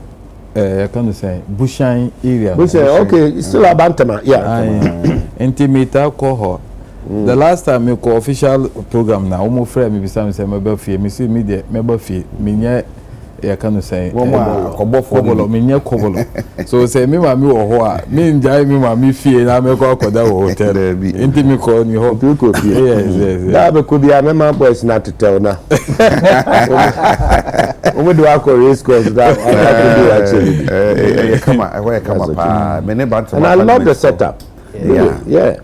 I can't say Bushine area. Okay, it's still a Bantama. Yeah. Intimate alcohol. The last time you call official program now, almost friend me beside me say my birthday, me see me there, my birthday, me I can't say kobolo, me near kobolo. So say me mami or hoa, me enjoy me mami fee, and I make a koda hotel. Intimate call me home. Yes. That could be a member boys not to tell now. We do our race course that actually. Come on, where come up? And I love the setup. Yeah. Yes.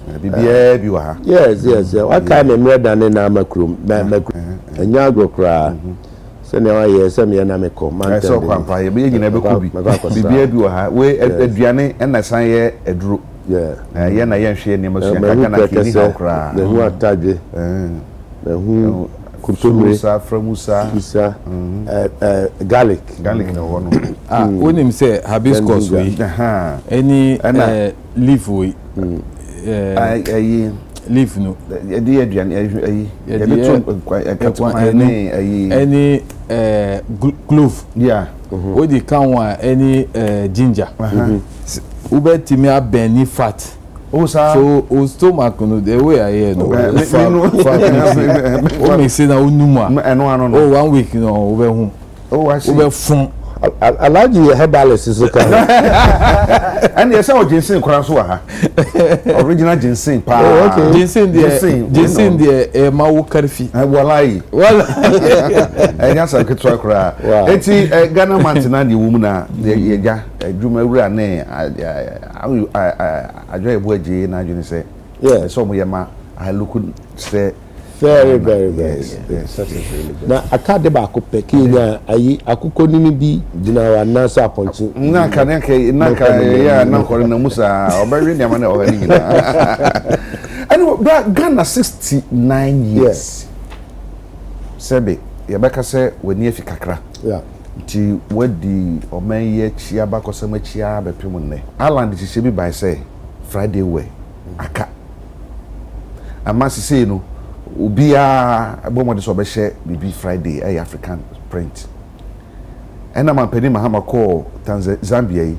What kind of murder in our macroom? And Yago cry. So now I hear some Yanamico. I saw Quampa, be in every copy. Be a way at Diane and I say a drew. Yeah, Yana Yanshi and Yamasa cry. The who are Taji, the who Kutusa from Musa, garlic, no one. When him say hibiscus, any leaf we. Leaf no. Any clove. Yeah. What the can any ginger. Ube timia benny fat. Oh, so o stomach no the way I hear no. O me say na unuma. Oh 1 week no ube home. Oh I see. Ube fun. I like your herbalist is okay. And yes, our ginseng crosswa. Original ginseng. Oh, okay. Ginseng the mawu karfi. Walai. And yes, I could try cry. Eti Ghana Mantina the woman the ya Juma ne I joy boy J na you say. Yeah, so yama I look say very yes. Such a really good. Now, I can't deba akupe Kenya. Ayi akuko nini bi dina wa nasa aponchi. Naka ya na kore na Musa. Obere ni amane ohani gina. Anyway, Ghana 69 years. Sebe, yabeka se weni efi kakra. Yeah. Ti wedi omenye chia ba kosema chia bepemu ne. Aland ti shebi by say Friday way. Aka. Amasi say no. Ubia abomode so be share bibi Friday ay African print. Ena man peni mahama call Zambia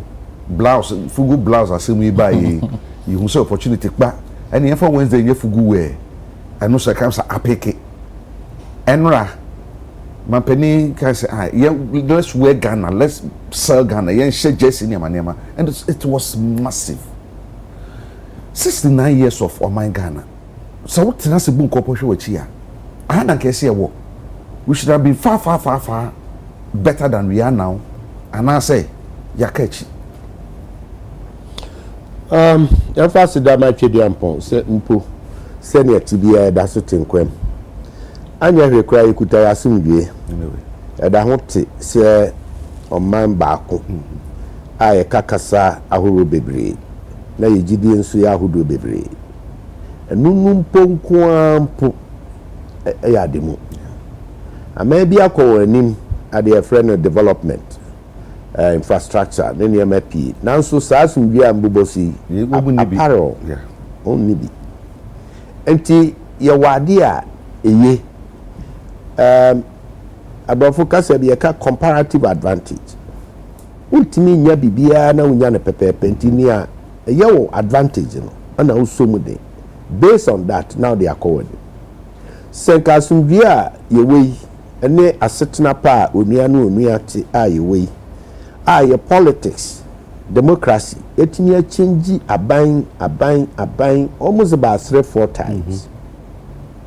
blouse fugu blouse asemu iba yi you hu say opportunity ba ene yefo Wednesday ye fugu we anu so kam sa apeke enra man peni can say let's wear Ghana, let's sell Ghana, yen share jersey ni manema, and it was massive. 69 years of Oman Ghana. So what tenase bu nkopo hwe wachi ya ana nke se wo we should have been far better than we are now, and I say yakachi ya fast da ma twedi ampon se mpo se ne tibia da so tenkwam anya hwe kra ikuta ya simdue da ho te se oman baako aye kakasa ahoro bebre na yegidi nso ya ahodo bebre enunum ponkuampo ya demu amabi akọ anim at the friend of development infrastructure nene mapi nanso saasum bia mbobosi apparel onni bi enti ye wade a eye abafo kasa bi ka comparative advantage ultimi nya bibia na unya ne pepepe enti ni a ye advantage no ana usomu de. Based on that, now they are called. Senkasumvia ye way, ene asetna pa onuanu onuati a ye way. Your politics democracy etimi change aban almost about 3-4 times.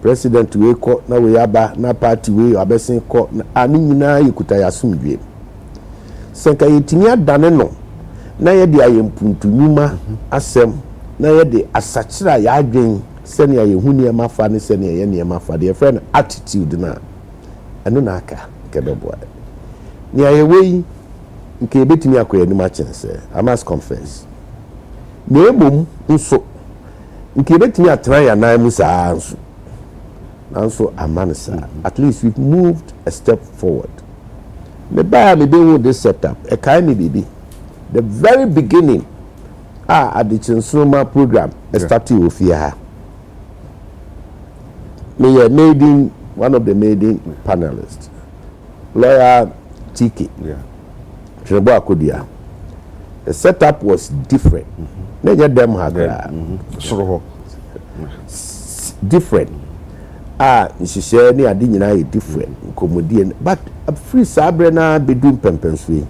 President we ko na we aba na party we abesen ko ani nyina yekuta yasumdwe senka yetimi adane no na ye de ayempuntu nyuma asem na ye de asachira ya adwen sene ya yehuni ya mafa ne sene ya ne mafa de friend attitude na eno na aka kedebo ni ayewei nke betimi akoya ni ma chense I must confess na emom nso nke betimi atra ya na mu saa nso also amanisa. At least we've moved a step forward. Me buy me be with this setup. A kind baby. The very beginning, at the Chinsuma program, started with here. Me maiden, one of the maiden panelists, lawyer Tiki. Trebo Akodia. The setup was different. Many of them had different. She said, "Ni adi nyina ye different comedian, but free sabre na bedum pempenswe."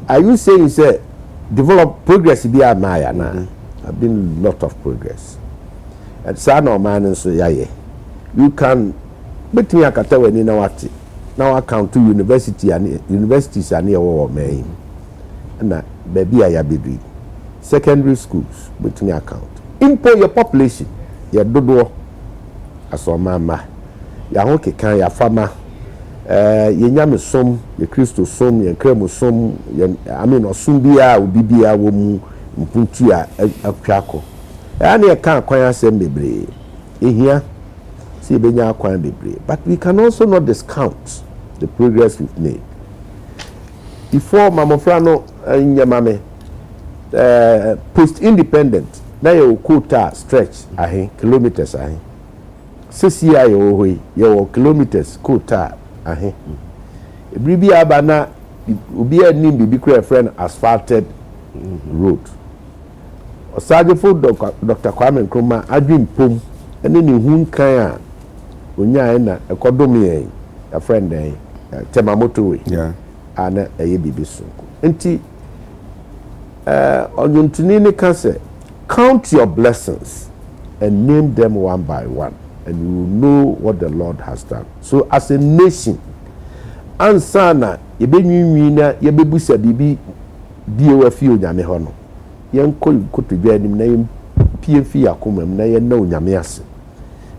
Are you saying say develop progress be amaya na? I've been lot of progress. At sana man so yaye. You can betimi akata wani na wati. Now account to universities and here wo me. Na baby aya bedri. Secondary schools betimi account. Import your population. Ya dodo asomama ya ho kekan ya fama ye nyame som ye Kristo som ye kremo som ye amen osum bia obibia wo mu mpuntu a atwako ya na ye kan kwan asem bebre ehia si benya kwan bebre, but we can also not discount the progress we've made. Before mamofrano nyamame post independent na ye quota stretch ahe kilometers ahe 6 years away, your kilometers quota ahe. Bribi abana ubi nim bibi kra friend asphalted road. Osaje for Dr. Kwame Nkrumah adwin pom ene ni hun kan a onya na ekodomi en a friend en temamoto we. Yeah. Ana eye bibi so. Enti onyontuni ne kan say count your blessings and name them one by one, and you will know what the Lord has done. So as a nation, ansana yebenwinwina yebebusa bibi biewa fi onyame ho no yenko kotodwa nim na yempiefi akomam na yenna onyame ase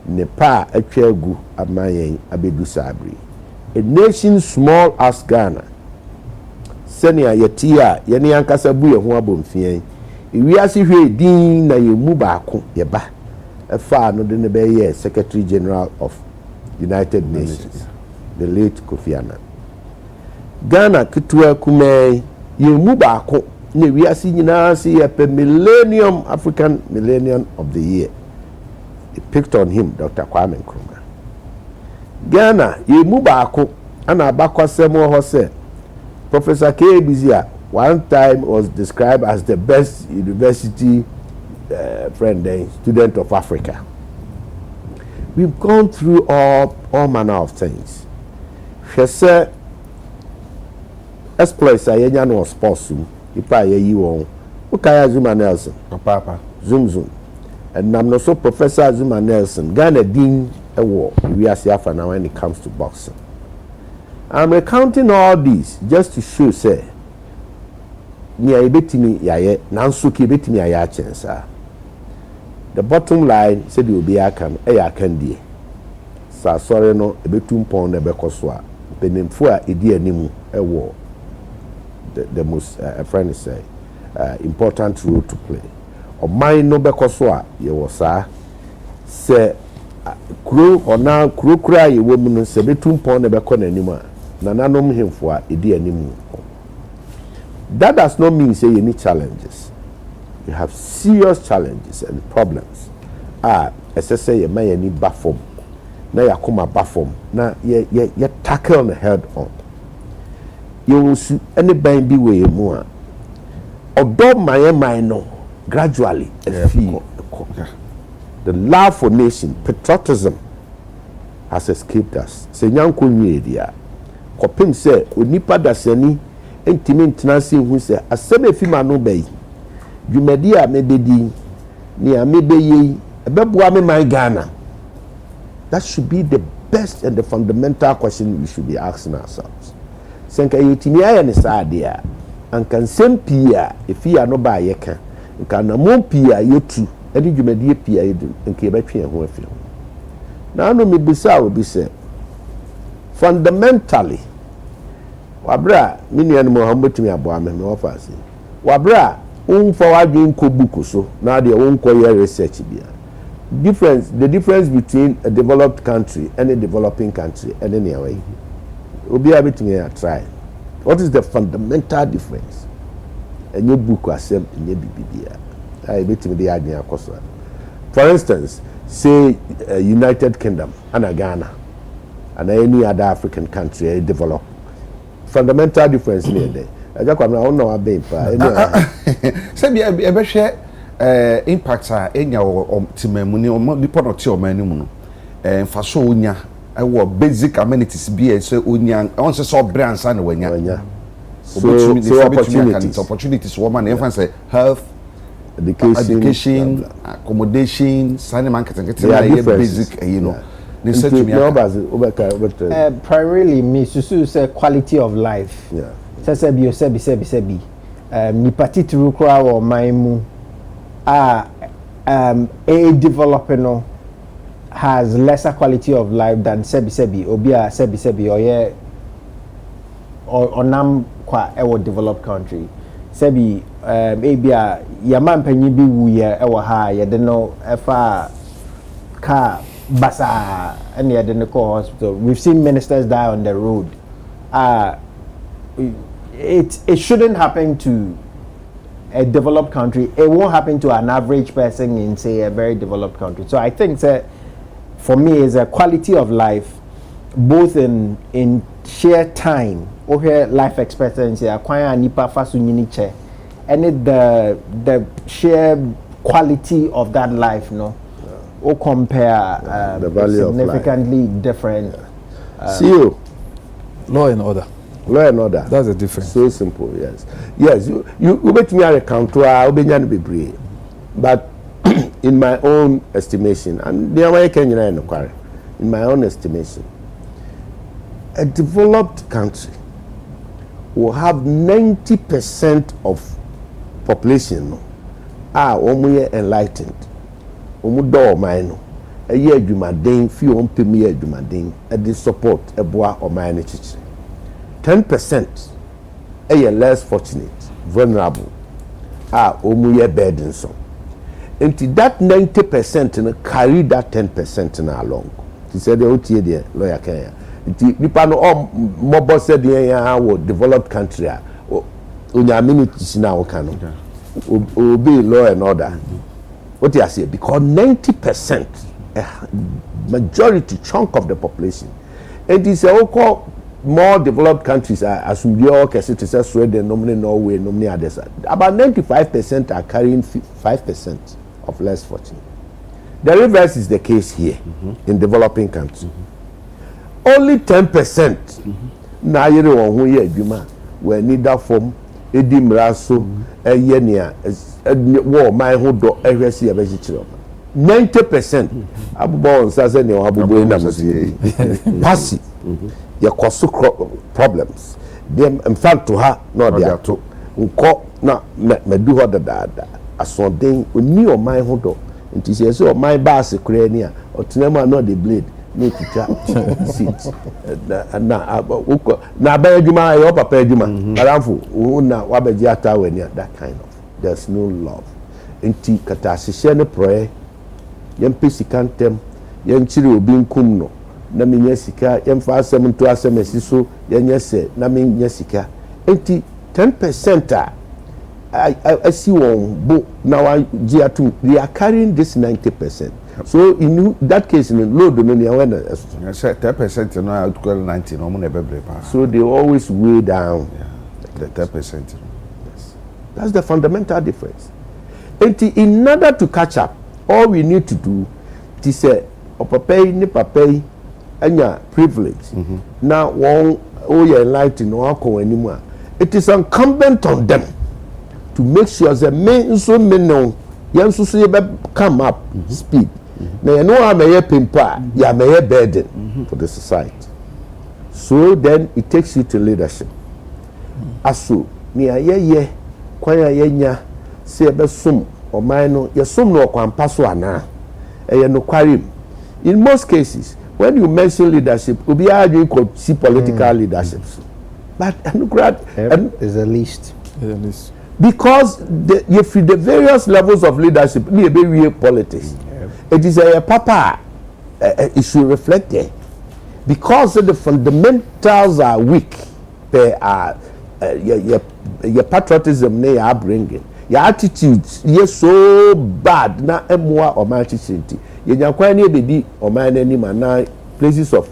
ne pa atwa agu amayen abedusa abri. A nation small as Ghana, senia yetia yene yankasa bu ye ho abomfie ewiase hwe din na yemu baako yeba efa no de ne be Secretary General of United Nations, the late Kofi Annan. Ghana kitwa kume yemu baako na ewiase nyina se ye pe millennium, African Millennium of the Year. They picked on him, Dr. Kwame Nkrumah. Ghana yemu baako ana abakwasem ho se Professor K. Bizia one time was described as the best university student of Africa. We've gone through all manner of things. She said, exploits are yenya no sports ipa ye won. Ukaya Zuma Nelson. Papa. Zoom. And I'm not so Professor Zuma Nelson. Ghana Dean Award. We are safe now when it comes to boxing. I'm recounting all these just to show, say, near betimi yaye, nansuki betimi ya chensa. The bottom line said you be a can die. Sa sorry no, a betum pon the becoswa, penimfua idia nimu, a war. The most, a friend is say, important role to play. Or mine no becoswa, ye was, say, crew or now crew cry, a woman, say, betum pon the becon anymore. Nananom him for idi animu. That does not mean say any challenges. You have serious challenges and problems. Say you may any bafom. Na ya kuma bafom. Na ye tackle on the head on. You will see any bang be way more. Although my no gradually feel the love for nation, patriotism has escaped us. Say nyanko nyedia. Kopim se onipa dasani ntimi ntena se hu se asebe fi ma no bai dwumadi a mebedi ni a mebeye ebeboa me man Ghana. That should be the best and the fundamental question we should be asking ourselves. Senka yetimi aya ne saade anka nsem pia efi ya no ba yeka nka na mo pia yetu edi dwumadi pia yedu nka yebetwe ho afi ho. Na no mebisa obi se fundamentally wabra mini anu Muhammad timi aboa me ofasi wabra unfa wadwin ko buku so na de unko ye research bia the difference between a developed country and a developing country and any way obi abetimi try what is the fundamental difference enye buku asem enye bibibia ai betimi de adwen akoso for instance say United Kingdom and Ghana and any other African country develop fundamental difference near there. Agya Kwabena I know abem pa say be hwe impact a enya timemu ni nipo no ti o manimu no mfaso onya ewo basic amenities be say onya on say brands and wanya so opportunities woman even say health education accommodation sign marketing basic you know primarily me susu say quality of life. Yeah. Sebi ni patitru kra wo maimu a developing has lesser quality of life than sebi obia sebi oye onam kwa ewo developed country sebi ebia yaman panyi bi wuye ewo ha ye de no efa ka basa and ye de no hospital. We've seen ministers die on the road. It shouldn't happen to a developed country. It won't happen to an average person in, say, a very developed country. So I think that for me is a quality of life, both in sheer time or life expectancy, acquire nipa fasu nyiniche, and the sheer quality of that life, no, or compare the value significantly of life. Different. See you. Law and order. Law and order. That's the difference. So simple, yes. Yes, you bet me a count to but in my own estimation, and the American in my own estimation, a developed country will have 90% of population are enlightened. Do mine a year jumadin, few on premier jumadin, and the support a bois or mine. 10% are less fortunate, vulnerable, are omuye burdensome. And that 90% carry that 10% along. He said the OTA there, lawyer Kenya. Nipa no all mobile said the developed country unyamini now can be law and order. What do I say? Because 90%, a majority chunk of the population, and it's all more developed countries as we all can see to Sweden, normally Norway, normally others. About 95% are carrying 5% of less fortune. The reverse is the case here in developing countries. Only 10% na yere won ho ye adwuma we neither form edi mraso eye nia wo man ho do ehwese ye be chikiro 90% abubo on sase ne abubo na musie pasi ye koso problems dem in fact to her no they are to nko na medu ho dada asoden oni o man ho do nti se so man ba se kura ni a otenema no the blade no teacher seat na ba adwuma ye papa adwuma aramfo na wabeji atawe ni that kind of there's no love nti kata sese ne proye yem pesikantem yem chiri obi nkum no na menya sika yem fa asem nto asem asiso yenya se na menya sika nti 10% I see one book now I they are carrying this 90%. So in that case in low dominion when 10% no equal 90 no mo so they always weigh down the 10%. Yes. That's the fundamental difference. And in order to catch up, all we need to do is say opapay ni papay anya privilege. Now one oh you enlightened no ko animu it is incumbent on them to make sure that men so no young so come up speed. Now you know I may pimpa, you may burden for the society. So then it takes you to leadership. Aso ni ayeye kwan ayenya se be sum o man no ye sum no kwampa so ana eye no kwarim. In most cases when you mention leadership obi you could see political leadership, but is the least. because the various levels of leadership ni be real politics. It is a papa it should reflect there because the fundamentals are weak. They are your patriotism ne ya bringing your attitudes yes so bad na emwa o man chisinti ye nyankwan ne bedi o man nani na places of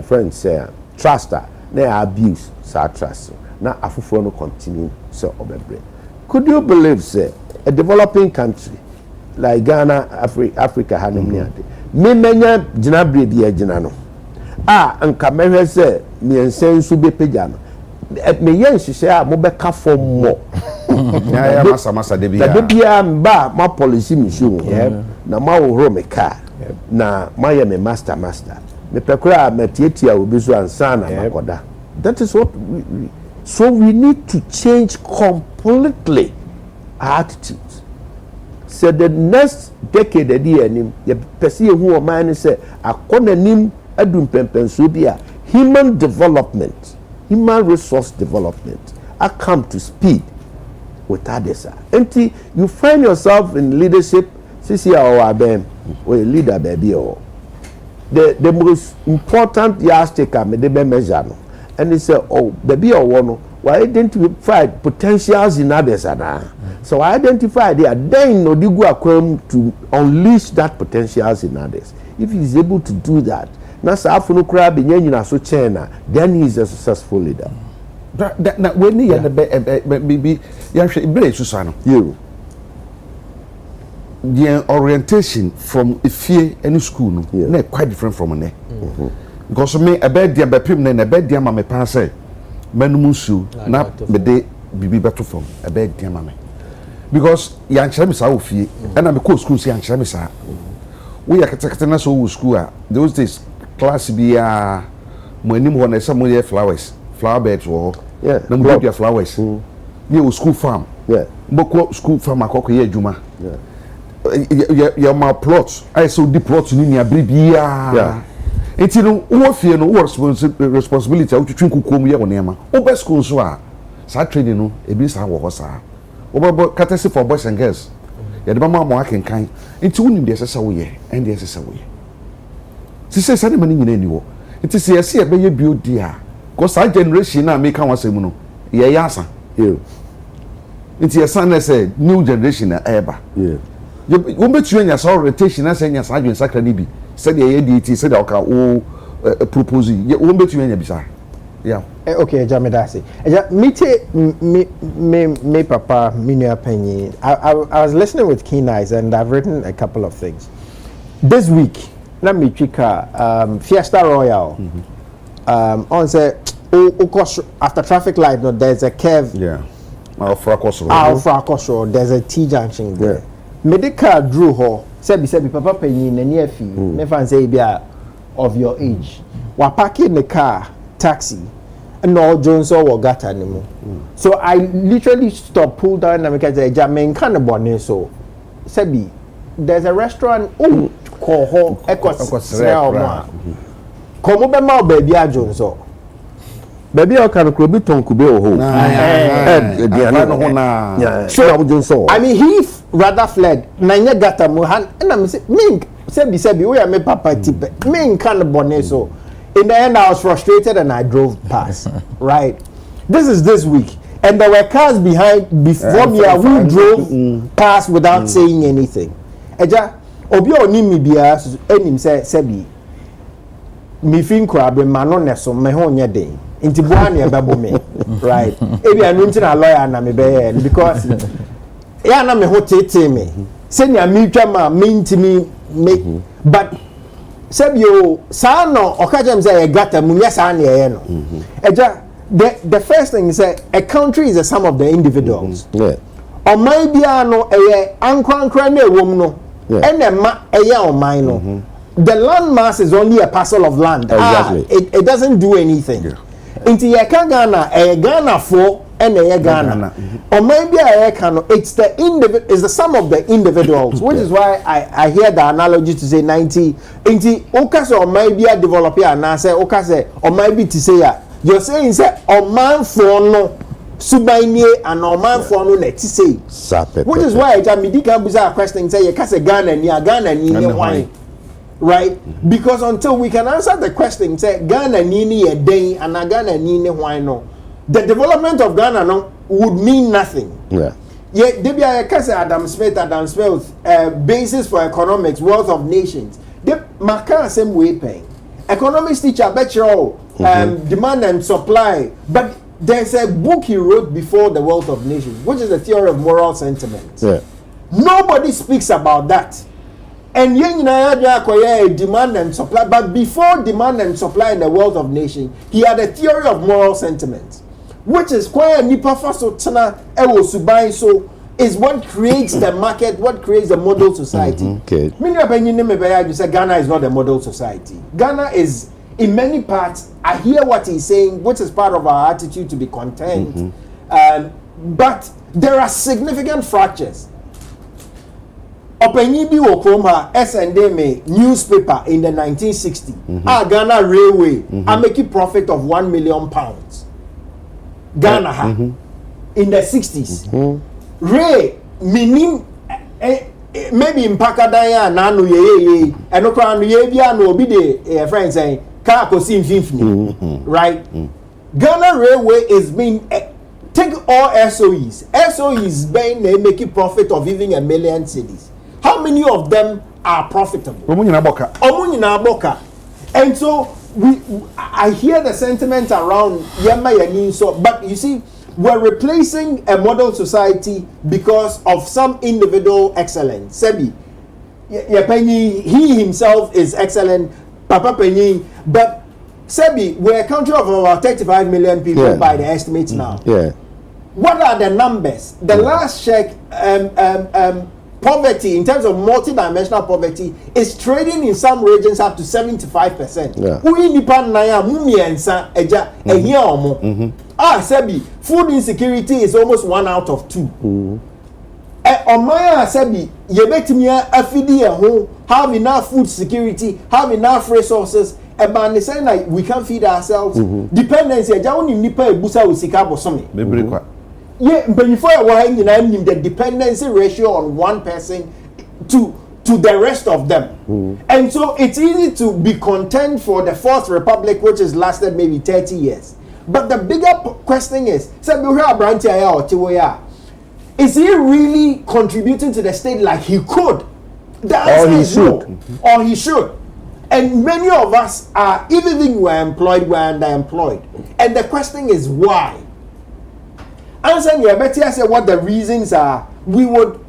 friends say trust na abuse sa trust na afufo no continue so obebre. Could you believe say a developing country like Ghana, Africa hanim ni ade me menya gina bre bi agina no anka mehwe say me ensen su be pagya no me yen hihye a mo beka fom mo ya masa de bia da bia mba ma policy mission na ma wo me car na ma ye me master me pekura matietia obi so ansa na makoda. That is what so we need to change completely our attitudes. So the next decade anim ye pese hu o man say akonanim adum pempenso bia human development, human resource development, I come to speed with others. Until you find yourself in leadership, or a leader baby or the most important yardstick I made measure. And he said, oh, baby or one, why identify potentials in others. So I identify there, then no you go to unleash that potentials in others. If he is able to do that, then he is a successful leader. When you the orientation from a fear any school no quite different from there. Because me a bed dear bepim and a bed dear mamma pass menumusu na me de bibi better from a bed dear mamma. Because yan chamisa ofi and I'm a cool school yan chamisa. We are cateching so school those days class be when you want some flowers, flower beds or no your flowers. You school farm. Yeah. Boko school farm akoko ye juma. Your my plots. I saw the plots in your baby. Yeah. It's no fear no responsibility to train kukum ye onema. Obe school so a sa training no e bi sa wo sa. Obe courtesy for boys and girls. Ya de mama mo akenkan. Nti wonim de sesa wo ye, and de sesa wo ye. Si se sa de mani nyina ni wo. Nti se yesi e be ye bio dia. Cause our generation na make kan wasem no. Ye yasa. Yeah. Nti yesa na say new generation na eba. Yeah. You bet you nya so rotation na say nya sa adwen sakra ni bi. Said ye DT said oka o propose. You bet you nya bisa. Yeah. Okay, Jamedasi. Me papa, me new penny. I was listening with keen eyes and I've written a couple of things. This week, let me chika Fiesta Royal. On say after traffic light, no, there's a curve. Yeah. Alpha there's a T junction there. Medical drew her. Sebi papa penny in the near fee. Me fan say be of your age. Wa parking the car, taxi. No Jones or Gata anymore. So I literally stopped, pulled down, and I said, "Jamen kind of bonnet." So, Sebi, there's a restaurant. Oh, call home. Come over, my baby, Jones. Baby, I can be tongue so I mean, he rather fled. Nanya Gata Mohan, and I'm saying, Mink, Sebi, we are my papa tip. Mink kind of bonnet so. In the end, I was frustrated and I drove past. Right, this is this week, and there were cars before me who drove past without saying anything. Eja, obi oni mi bia enim say sebi. Mi fin crab mano neso me ho nye den. Inti bua na ebebo me. Right. Ebi anu nti na lawyer na me be because ya na me ho tete me. Senya mi twa ma me ntimi me but Sebio, Sano, or Kajem say a gata, Munya Sani, Eja, the first thing is a country is a sum of the individuals. Yeah. Or maybe no ankwankra na ewom no. Enema no. The land mass is only a parcel of land. Exactly. It doesn't do anything. Into Ghana, Ghana for and Ghana. Or maybe it's the sum of the individuals, which is why I hear the analogy to say 90 into Okase or maybe a developer and I say Okase or maybe to say you're saying say or man for no Subaini and or man for no let say. Which is why Jamidika Buza question say you Kase Ghana ni why. Right? Because until we can answer the question, say Ghana nini a day and a Ghana nini why no, the development of Ghana no would mean nothing. Yeah. Yet Debia Kase Adam Smith basis for economics, wealth of nations. The Maka same way paying. Economics teacher bet you all demand and supply, but there's a book he wrote before the wealth of nations, which is the theory of moral sentiments. Yeah. Nobody speaks about that. And demand and supply, but before demand and supply in the world of nations, he had a theory of moral sentiments, which is quite a nipa faso tana ewo subai so is what creates the market, what creates the model society. Okay. You say Ghana is not a model society. Ghana is in many parts. I hear what he's saying, which is part of our attitude to be content. But there are significant fractures. Openyibi Okroma S&M newspaper in the 1960s. Ghana Railway, I make a profit of £1 million. Ghana in the 60s. Ray meaning maybe in Pakadaya nanu ye and okra ye bia no obi de friend saying car ko sin finfini. Right? Ghana Railway is being take all SOEs. SOEs being they make a profit of even $1 million cities. How many of them are profitable? And so I hear the sentiment around Yema Yanin so, but you see, we're replacing a model society because of some individual excellence. Sebi, he himself is excellent, Papa Penny, but Sebi, we're a country of about 35 million people by the estimates now. Yeah. What are the numbers? The last check, poverty, in terms of multi-dimensional poverty, is trading in some regions up to 75%. Sebi, food insecurity is almost 1 out of 2. Omaya Sebi, Yebetimia Afidi have enough food security, have enough resources, and they say like we can feed ourselves. Dependency, nipa ebusa usika bosomi. Yeah, but before the dependency ratio on one person to the rest of them. And so it's easy to be content for the Fourth Republic, which has lasted maybe 30 years. But the bigger question is he really contributing to the state like he could? The answer is no. Or he should. And many of us are, even if we're employed, we're underemployed. And the question is why? Answer me, I bet you say what the reasons are. We would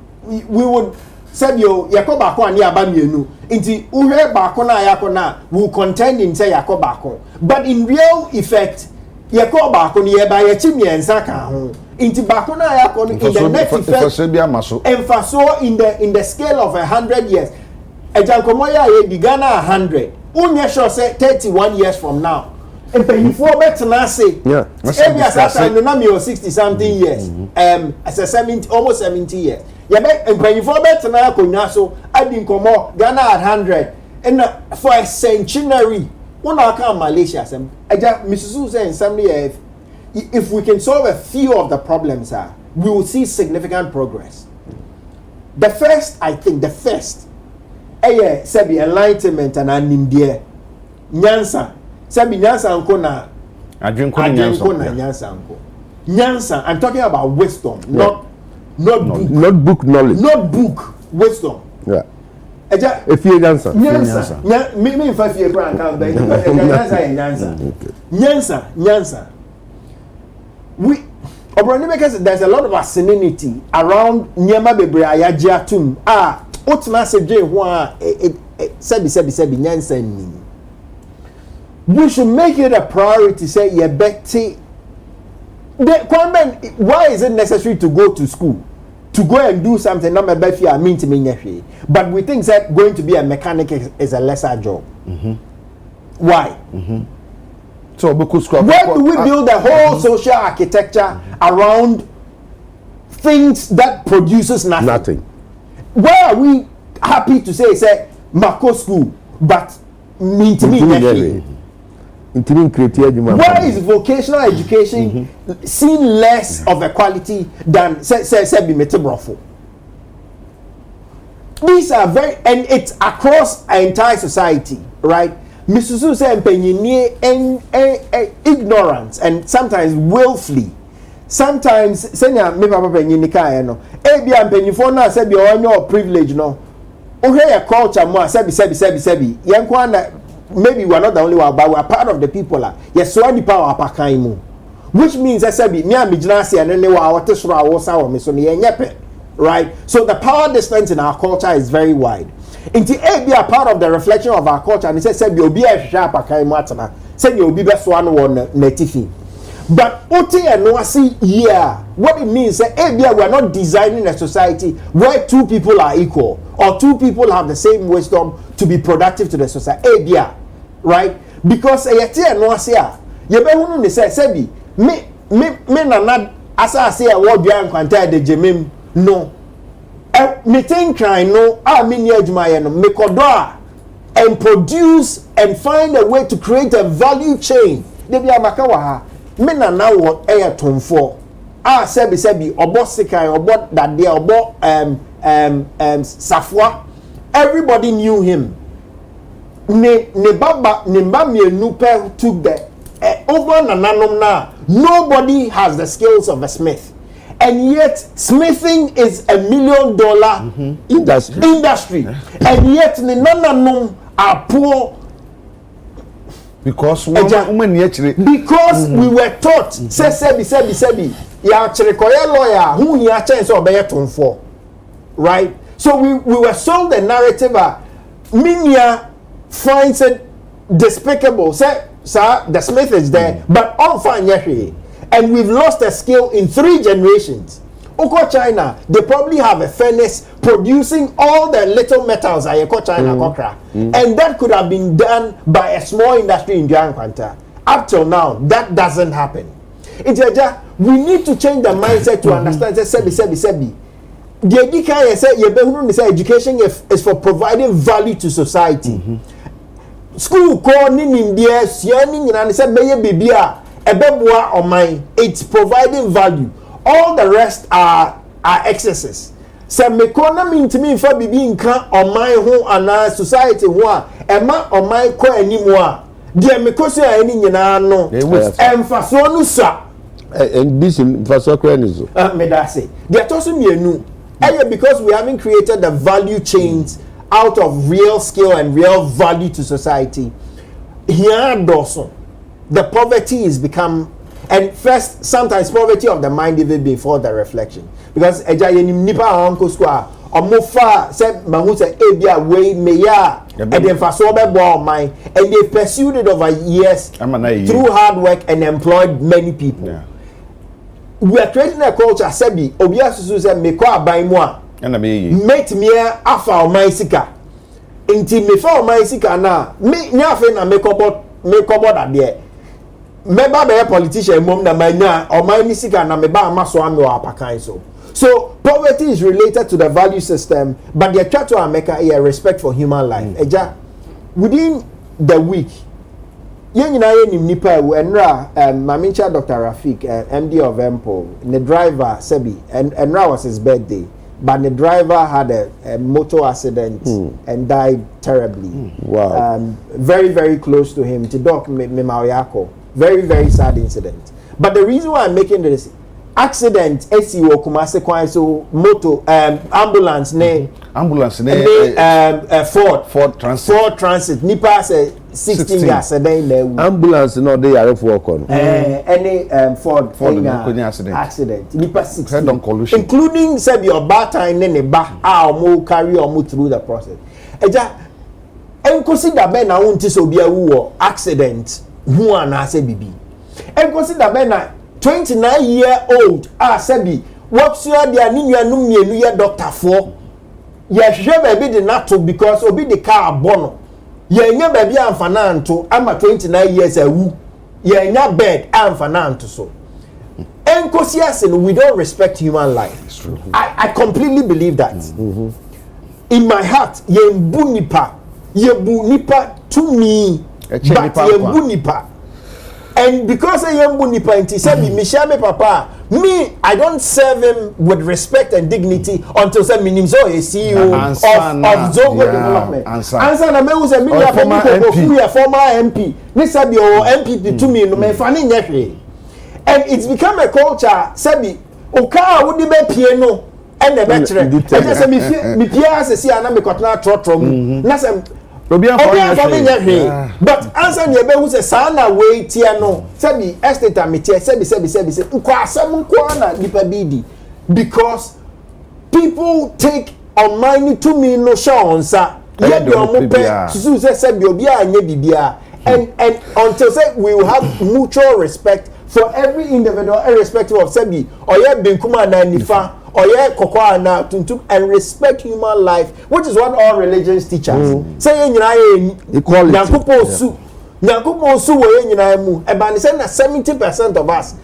say you Yakoba and Yabamienu. Inti Ure Bakona Yakona will contend in say Yakobako. But in real effect, Yakoba by a chimney and Saka. Inti Bakona Yakon in the net effect and Faso in the scale of 100 years. A Jankomoya Ghana 100. Unya sure say 31 years from now. And before better now say, every as 60 something years, as a 70, almost 70 years. Yeah, and before better now, so I didn't come out Ghana at 100, and for a centenary, one I come Malaysia. Mrs. Su saying somebody, if we can solve a few of the problems, we will see significant progress. The first, I think, Sebi enlightenment and India, Nyansa. Sabi Nyansa anko na Nyansa anko. Nyansa, I'm talking about wisdom, not book knowledge. Not book wisdom. Yeah. If you Nyansa. Me in 5 years grand can be Nyansa. We because there's a lot of vicinity around Nyama Bebre Ayajia Tum. Utna seje ho sebi Nyansa ni. We should make it a priority say ye better Why is it necessary to go to school? To go and do something, not but we think that going to be a mechanic is a lesser job. Why? So where do we build the whole social architecture around things that produces nothing? Why are we happy to say Mako school, but why is vocational education seen less of a quality than say Metebrofo? These are and it's across our entire society, right? Misusu say ignorance and sometimes willfully. Sometimes senya me papa penyini kai no e bia mpenyifo na say bia onyo privilege no ohwe your culture mo sebi yenkwa na maybe we are not the only one but we are part of the people yes so any power apakan mu, which means sebi me amigina se ene wa wotesoro awosa wo me so ne yenyepe, right? So the power distance in our culture is very wide. Inti e bia part of the reflection of our culture and say bi obi ahwehwe apakan mu atana say bi obi beso anu wo na tifi. But Oti and Noasi, yeah, what it means is that we are not designing a society where two people are equal or two people have the same wisdom to be productive to the society. Right? Because Eti and Noasi, you be who ni say Sebi, me na asa say a word behind quanta de Jemim no. Me think I know me near Jumayano me kodoa and produce and find a way to create a value chain. They be a makawaha. Mena na wo tonfo sebi obo sikai obo dade obo safwa. Everybody knew him. Ne baba ne mienu pe took the over nananom na nobody has the skills of a smith, and yet smithing is $1 million industry. And yet ne nananom are poor. Because we were taught say sebi ya chirikoye lawyer who ya chance obey tonfo, right? So we were sold the narrative Minya finds it despicable say sir the smith is there but all fine and we've lost a skill in 3 generations. Oko China, they probably have a furnace producing all the little metals Ayeko China kokra. And that could have been done by a small industry in Kwanta. Up till now, that doesn't happen. We need to change the mindset to understand that sebi. The education say education is for providing value to society. School ko ni nimbia siani nyina say beye bibia ebeboa omai. It's providing value. All the rest are excesses. Se economy ntimi fa bibi nka oman ho ana society ho a ema oman ko animu a de mekoso a ani nyina no emfaso no sa and this emfaso ko ani so me da say de atoso mienu because we haven't created the value chains out of real skill and real value to society. Here doso the poverty is become. And first, sometimes poverty of the mind even before the reflection. Because nipa uncle square or mofa said mahu say ebia way meya and then for so mind and they pursued it over years through hard work and employed many people. Yeah. We are creating a culture sebi obia susu say me kwa buy more mate me afa o my sika inti me fa o my sika na me nyafe na me kobot that there. Meba be politician mom na manya or my nisika na meba amaso ame wa apakan so. So poverty is related to the value system, but the try to make a respect for human life. Within the week, yenina yenim nipa enra mamincha Dr. Rafik MD of Empo, the driver Sebi and enra was his birthday, but the driver had a motor accident and died terribly. Wow. Very very close to him to doc Memaoyako. Very, very sad incident. But the reason why I'm making this accident, SEO Kumase Kwaiso moto ambulance Ford Transit. Nipa say 16 years a day ambulance no they are for work any Ford accident. Nipa 16. Including say your bata in ne ba mo carry or through the process. Eja consider ben na won't so be a accident. Who are na say bibi and consider ben na 29-year-old sebi wɔksua de ani nuanum mienu yɛ doctor for yɛhwehwɛ baabi de nato because obi de car abɔ no yɛnya baabi amfa na nto ama 29 years awu yɛnya bed amfa na nto so enkosi ase no we don't respect human life. It's true. I completely believe that. In my heart yɛmbu nipa to me but yɛmbu nipa and because yɛmbu nipa nti sɛ bi mehyia me papa me I don't serve him with respect and dignity until say minim so a CEO of Zongo Development answer na me who say me na former MP me say bi o MPP to me no me fa ne nyehwe and it's become a culture say bi oka wo di be pie no and the betre and say me pie asesi ana me kotna trotro mu na say obi afọ me nyehwe but answer ne be who say sana we tie no say bi estate amete say bi nko asem nko na nipa bidi because people take on money to me no show onsa ye bi omo pe susu say bi obi anye bibia and until say we will have mutual respect for every individual irrespective of sebi oye benkuma na nifa oye kokwa na tuntum and respect human life which is what all religions teach us say ye nyina ye equality nyankopon su wo ye nyina mu e ba ne say na 70% of us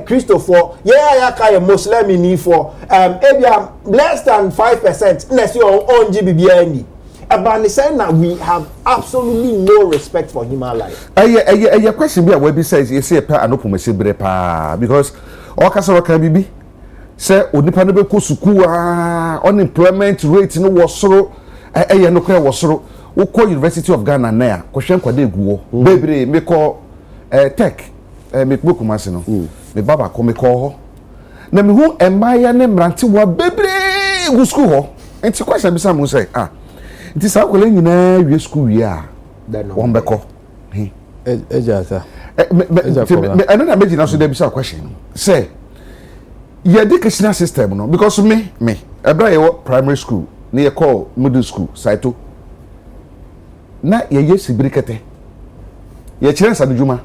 Christopher yeah ka Muslim ni for ebia less than 5% na see on gbia ni about the saying that we have absolutely no respect for human life. A question be we be says you say pa anopomase bere pa because o kasa waka bibi say onipa no be ko suku unemployment rate no wosoro no kwa wosoro wo ko University of Ghana na ya ko hwe nkwade eguwo bebre me ko tech me bokumase no me baba ko me ko ho na me hu emaya ne mrante wa bebre gu school ho enti question bi sa mo say nti sa kwele nyina wie school wie a won beko ejata eno na meji na so da bi sa question say your educational system no because me ebra ye primary school na ye call middle school saito na ye sibirikete ye kire sadujuma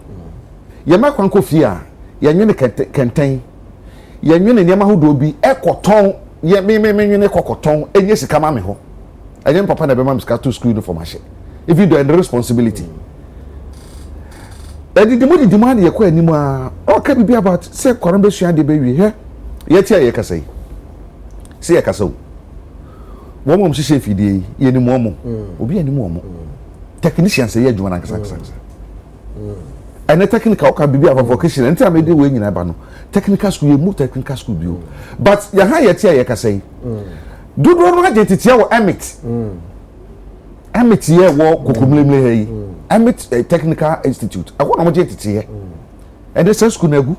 ye makwan kofi a ye nwene kenten ye nwene niam ahodo bi ekoton ye me nwene kokoton enye sika ma me ho enye papa na be mam sika to school uniform ahye if you do the responsibility the demand ye ko animu a o ka bibi about say koron be sua de be wi he ye tia ye kasai say ye kasau wo mom hye fidie ye ni mo obi ani mo technician say ye adwuma na kasa and the technical can be a vocation and tell me the way in Abano. Technical school, you move technical school, you. But your higher tier, you can say, do not identity or Amit. Amit here, walk, Kukumle, Amit Technical Institute. I want to get here. And the same school, Nebu.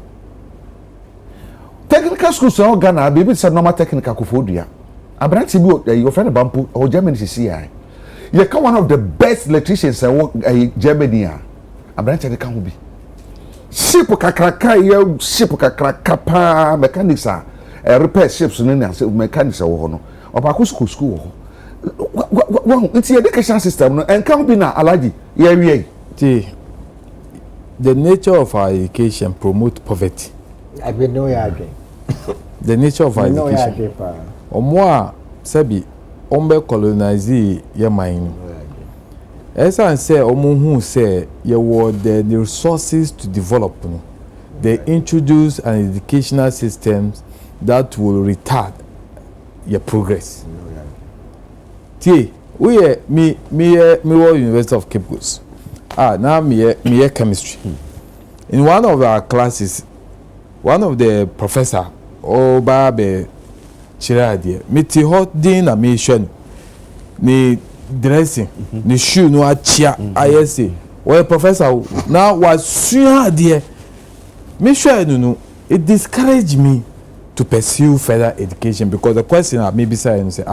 Technical schools are Ghana, baby, it's a normal technical Kufodia. I brought your friend Bampu or Germany CCI. You're one of the best electricians in Germany. Abranche de kan ho bi ship kakraka ye ship kakraka pa mechanics repair ships no na mechanics wo ho no oba ko school wo ho it's education system no en kan bi na alaji ye wie the nature of our education promote poverty. I be know ya again. The nature of our education omo a sabi ombe colonize ye mind. As I say, Omuhu say, you were the resources to develop. They introduce an educational system that will retard your progress. T. We me University of Cape Coast. Now me chemistry. In one of our classes, one of the professor, Babe Chiradi, me ti hot din a mission. Ni dressing the shoe no achia ISA well professor now was sure there me sure no it discouraged me to pursue further education because the question I maybe say and say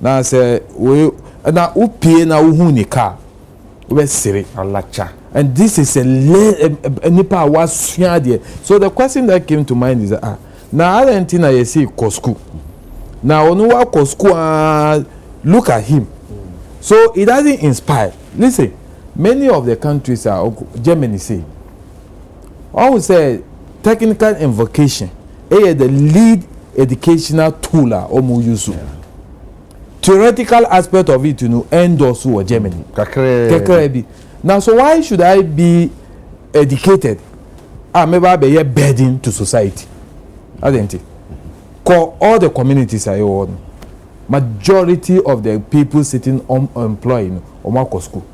now say we na upie na uhu ni car we sere alacha and this is a nipa was sure there so the question that came to mind is now Argentina you see school now onu wa school look at him. So it doesn't inspire. Listen, many of the countries are Germany say. I would say technical and vocation the lead educational tool omo use. Theoretical aspect of it endorse or Germany. Now so why should I be educated? Maybe be a burden to society. I think call all the communities I own. Majority of the people sitting unemployed or more school.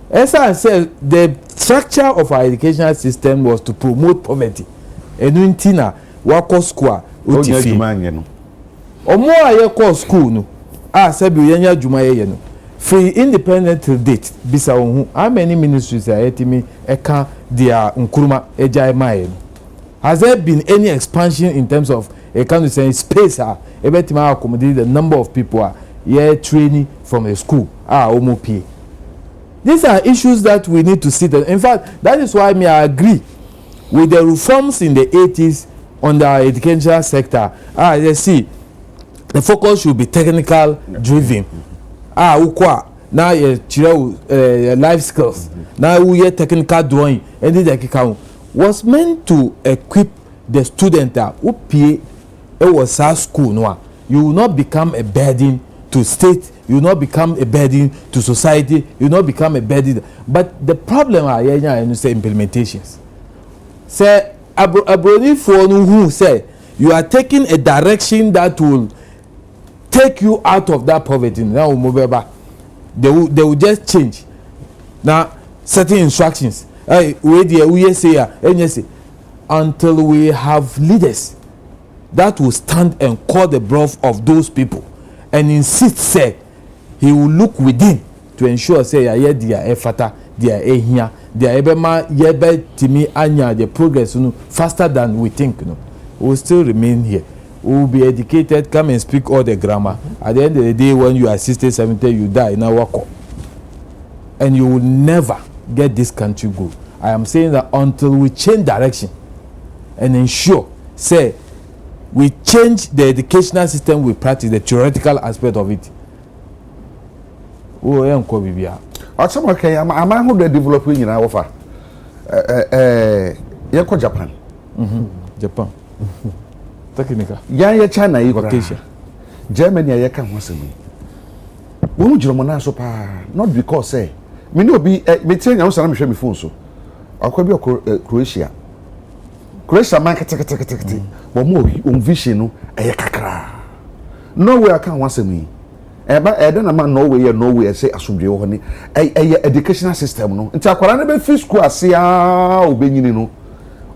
As I said, the structure of our educational system was to promote poverty. And in Tina, work school, UTF. Or more I call school, no. Said Yanya Jumaye, no. Free independent date, Bisa, how many ministries are at me, Eka, dia Nkuruma, Ejai Mayen? Has there been any expansion in terms of a country saying space? Every time I accommodate the number of people training from a school, OMOP. These are issues that we need to sit. In fact, that is why I agree with the reforms in the 80s on the educational sector. You see, the focus should be technical driven. Now life skills. Now we have technical drawing. And this was meant to equip the student who pay. It was our school. No, you will not become a burden to state. You will not become a burden to society. You will not become a burden. But the problem is implementations. Say, Abroni for who say you are taking a direction that will take you out of that poverty. Now they will just change. Now certain instructions. We say until we have leaders that will stand and call the bluff of those people and insist say he will look within to ensure say dia efata dia ehia dia ebema yebe timi anya the progress faster than we think. We will still remain here. We will be educated, come and speak all the grammar. At the end of the day, when you are 60, 70, you die in our court. And you will never get this country good. I am saying that until we change direction and ensure, say, we change the educational system we practice, the theoretical aspect of it. Oh, I am Kwabena. I'm going to develop in our offer. Yako Japan. Japan. Technical. Yeah, China, vacation. Germany, I can't want to me. Won't you not because say, me no be telling you, I'm sure before so. I'll call you Croatia. Croatia, man, but more vision, a kakra. Nowhere I can't want to me. But I don't know nowhere say assume you honey. A educational system no. Until I never feel school as no.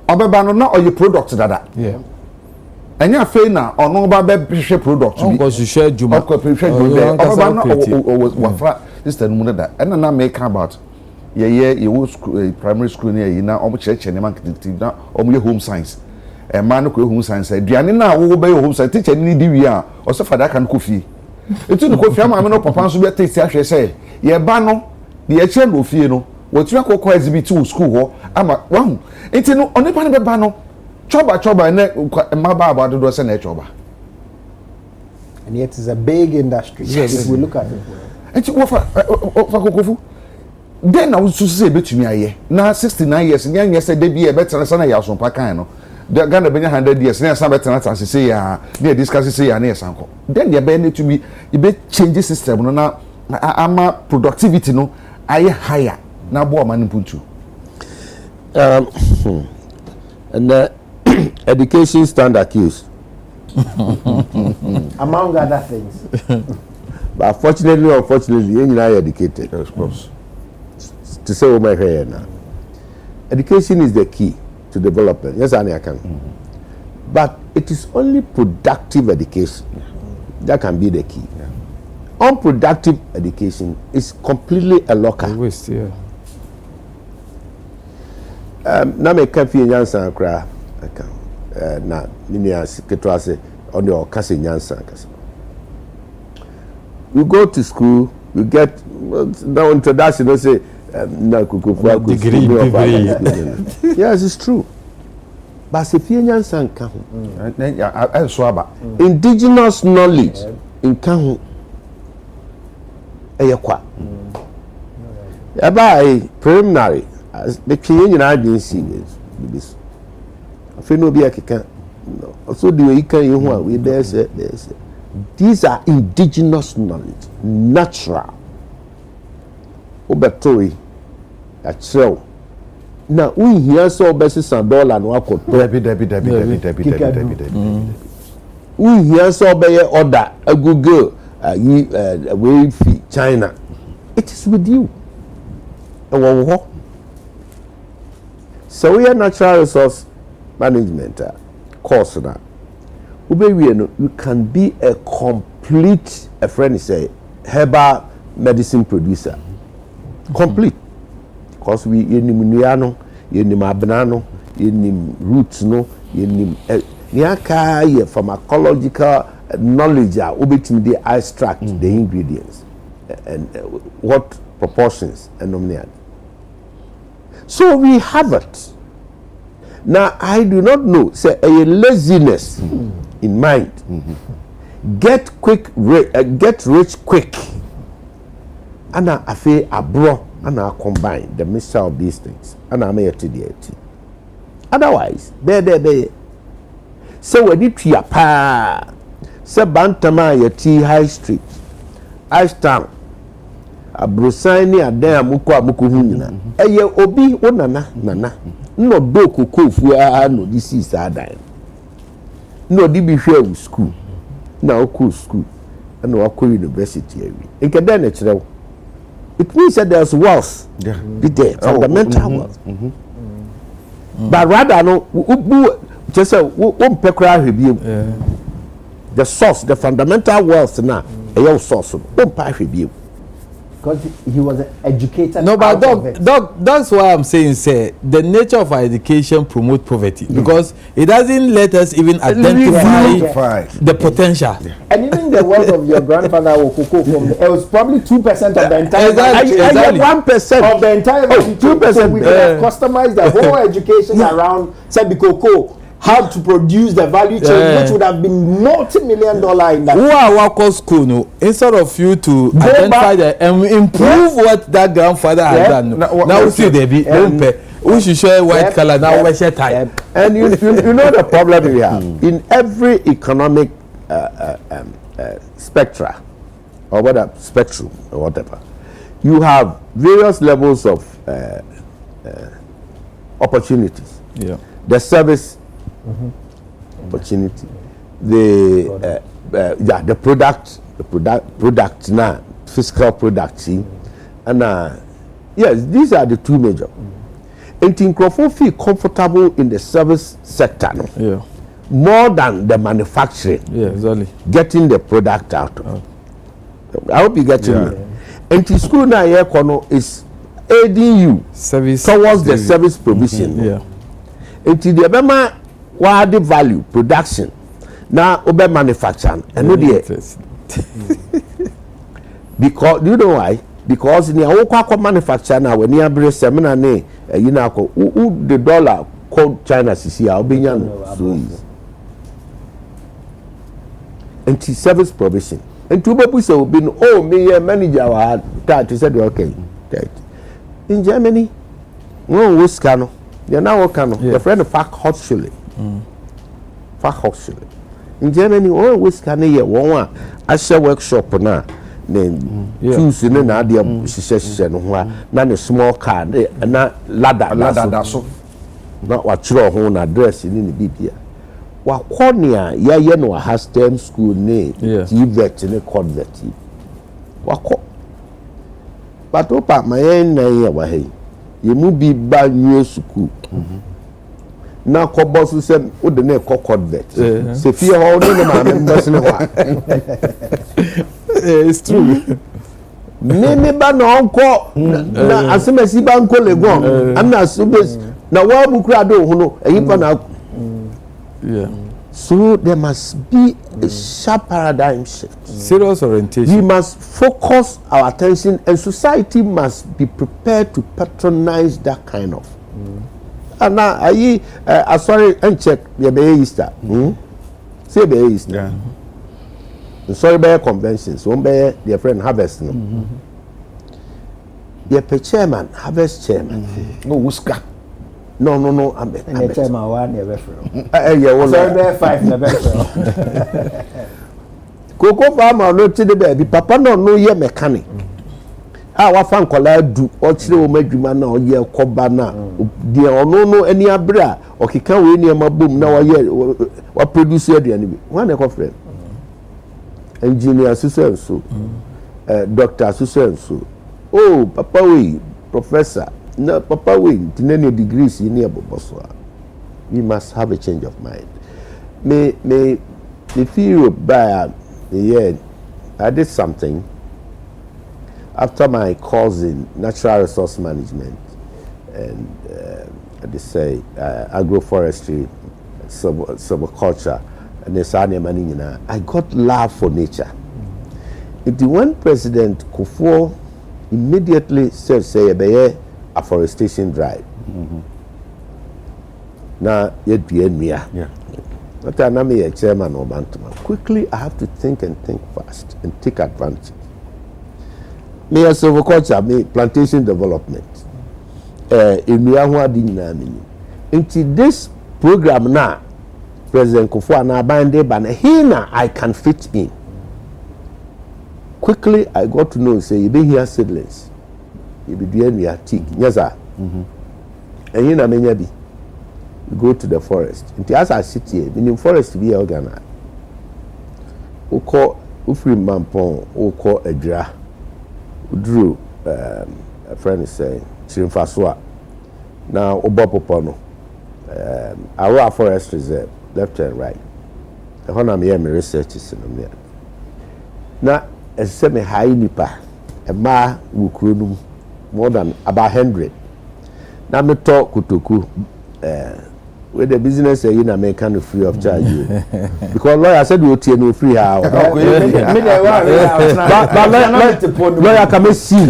Obebano na or your product dada. Yeah. And you fail now or no share product to be. Because you share Juma. Obebano this the money that. And now make about you primary school near you now almost church and man na your home science. A man who home science said, Diana now will be home science teacher need DVR or so for that can coffee. It's in the coffee. I'm no papa so be taste actually say. Ye bano the HM of you know. What you call exhibit to school ama wow enti no oni pa ne beba no choba na maba about do say na choba and yet it's a big industry. Yes. If we look at it enti wo fa kokofu then na so say betumi aye na 69 years nya say de bi e better say na ya so pa kan no the Ghana benya 100 years na say better na say ya na discuss say ya na sanko then the be need to be e be change system no na ama productivity no aye higher. Na bo man puntu and education stand accused among other things. But fortunately or unfortunately you are educated, of course, to say my hair now. Education is the key to development. Yes, I can. But it is only productive education that can be the key. Unproductive education is completely a locker. Waste, yeah. Na me kafi nyansa kra aka na ninia siketwa se on your kase nyansa kase. You go to school, you get no introduction, you say na kukufu degree. Yes, it's true. But se fie nyansa nka ho I so aba indigenous knowledge nka ho eyekwa aba preliminary the change in agency this afi no be akeka so the way can you we there's these are indigenous knowledge, natural. Obetori achrew na unhia so obesi $1 no akoto debi unhia so obeye order Google we fi China, it is with you. So we are natural resource management course now. You can be a complete, a friend say, herbal medicine producer. Complete. Because we yenim abnano, yenim roots no, yenim niaka ye pharmacological knowledge obetim dey extract the ingredients and what proportions and nominate. So we have it. Now I do not know, say a laziness in mind. Get rich quick. And I feel abroad and I combine the mixture of these things. And I may it. Otherwise, there. So when it ya pa, say Bantama yeti High Street, Ashtown, a Brusani a there muku hunina. Eye obi nana. No do kuku fu no this is dying. No di be share school. Now school. And no university. In Kedane, it means that there's wealth. Yeah. Be there, fundamental wealth. But rather no just say the source, the fundamental wealth now, a source. Because he was an educated. No, but that's why I'm saying, say, the nature of our education promote poverty because it doesn't let us even identify the potential. And even the wealth of your grandfather it was probably 2% of the entire. Exactly. 1% of the entire. 2%. So we could have customized the whole education around Sebikoko. How to produce the value chain, which would have been multi-million-dollar in that. Who are workers school no? Instead of you to identify and improve what that grandfather has done. Now we see they be we should show white color now we share tie. And you know the problem we have in every economic spectra or whatever spectrum or whatever. You have various levels of opportunities. Yeah. The service opportunity, the product now, fiscal product, and yes, these are the two major. And Tinkrofo feel comfortable in the service sector, no? More than the manufacturing. Yeah, exactly. Getting the product out. I hope you get me. And the school now here is aiding you towards the service provision. Yeah. And the Bema what the value production now obe manufacturing and no there because do you know why? Because in the manufacture now when you bring seminar ne you know who the dollar called China CC so easy and the service provision and two people say been me manager that said okay in Germany no we scan they now work the friend of Hochschule Fachhochschule. In Germany, always can hear one a workshop now. Then choose in another a small car, and not ladder. So not what your own address in the BPA. What cornea, no has term school name, vet in a convert. What but opa my end, you move be bad new school. Now, Cobos said, "Would the name convert?" So, fear all it's true. Name ban uncle. Now, as soon as he ban Legon, I'm not so best. Now, what Bukrado, who know, yeah. So, there must be a sharp paradigm shift. Serious orientation. We must focus our attention, and society must be prepared to patronize that kind of. And now, sorry, and check the Bay Easter. Say Bay Easter. Sorry, Bay conventions. One Bay, their friend Harvest. Your chairman, Harvest chairman. No, Wuska. no and the chairman one never from yeah well so 5 never from cocoa farmer no to the baby papa no ye mechanic wa fan kola du o kire o madwuma na o ye koba na de ono no ani abra o keka we ni ma bom na o ye wa produce aduane bi one e friend engineer so doctor so oh papa we professor no papa we tinene degrees in aboboso we must have a change of mind me feel by yeah I did something after my course in natural resource management and they say agroforestry, silviculture, and the I got love for nature. The one President Kufuor immediately said, say, a afforestation drive. Now, yeah. Not a chairman or bantama. Quickly, I have to think and think fast and take advantage. Me as silviculture, me plantation development. Into this program now, President Kufuor na bande ban here I can fit in. Quickly, I got to know say you be here seedlings, you be doing your teak, yes sir. And you na menya bi. You go to the forest. Into as I sit here, in the forest be organized. Oko ufri mampon, oko edra. Drew, a friend is saying, Chirimfaswa. Now, Obopopono, our forest reserve, left and right. The Honam Yemi research is in the now, a semi high nipa, a ma wukrunum, more than about 100. Now, me talk kutuku, with the business in American free of charge. Because lawyer said we'll take no free hour. But lawyer come see.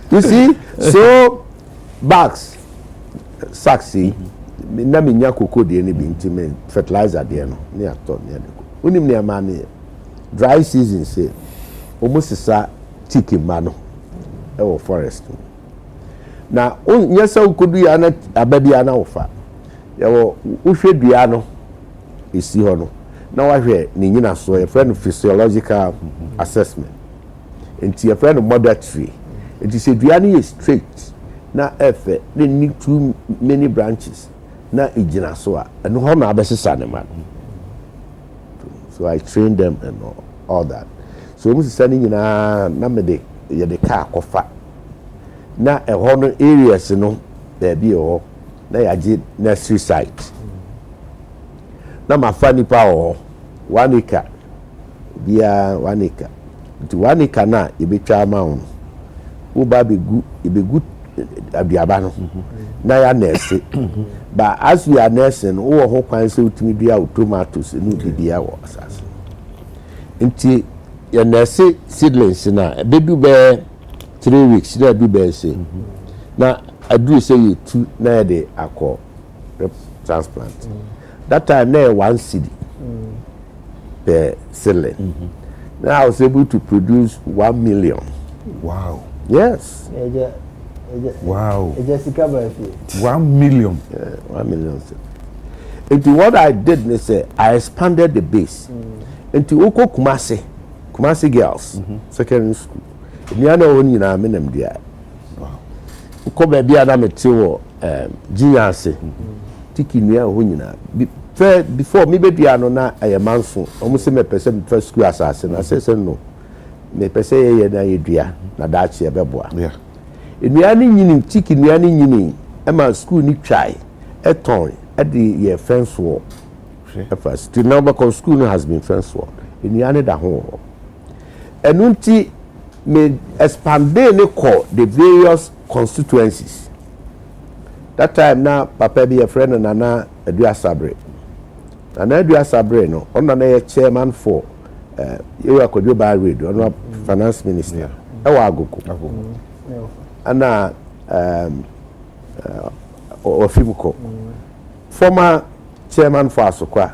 You see, so bags, saxi, na minya cocoa de any binti fertilizer de no. Near to near the. Unim near money. Dry season say, almost a tiki mano, or forest. Now, yes, so could be a baby an offer. You should be ano is see hono. Now I hear Nina so a friend of physiological assessment. And see a friend of mother tree. It is a Diani is straight. Now, effort, they need too many branches. Now, Ijinasoa and Hona Bessis animal. So I trained them and all that. So, Mrs. Sending in a number the car offer. Na a honor areas no there be or na yaje nursery site na mafani pa o 1 acre bia 1 acre to 1 acre na e be twa ma ho wo ba be gu abiaba no na ya nurse but as you are nursing wo ho kwan se utimi bia tomatoes no bibia wo asase nti ya nurse seedlings na be du be 3 weeks that do be say now I do say you two na dey akọ transplant that time na 1 cedi per seedling now I was able to produce 1 million. Wow. Yes. Wow. 1 million. 1 million. Into what I did, they say I expanded the base into Oko Kumasi girls secondary school. Niana woni na menem dia. Ko ba bia na mete wo ginyase. Tiki nua ho nyina. Before me be bia no na ayemanso. Omo se me pese me first school asase na se no. Me pese ye na yedua na daachi ebeboa. Yeah. Nua ni nyini tiki nua ni nyini. E ma school ni twai. E ton e de ye fence wall. First the number of school has been fence wall. Nua ni da ho. Enunti me expanding the various constituencies. That time now, Papa be a friend and Nana Agya Kwabena. Nana Agya Kwabena no, on na chairman for Agya Kwabena radio, on finance minister. Ewa agoko. Ana Ofimuko. Former chairman for Asokwa.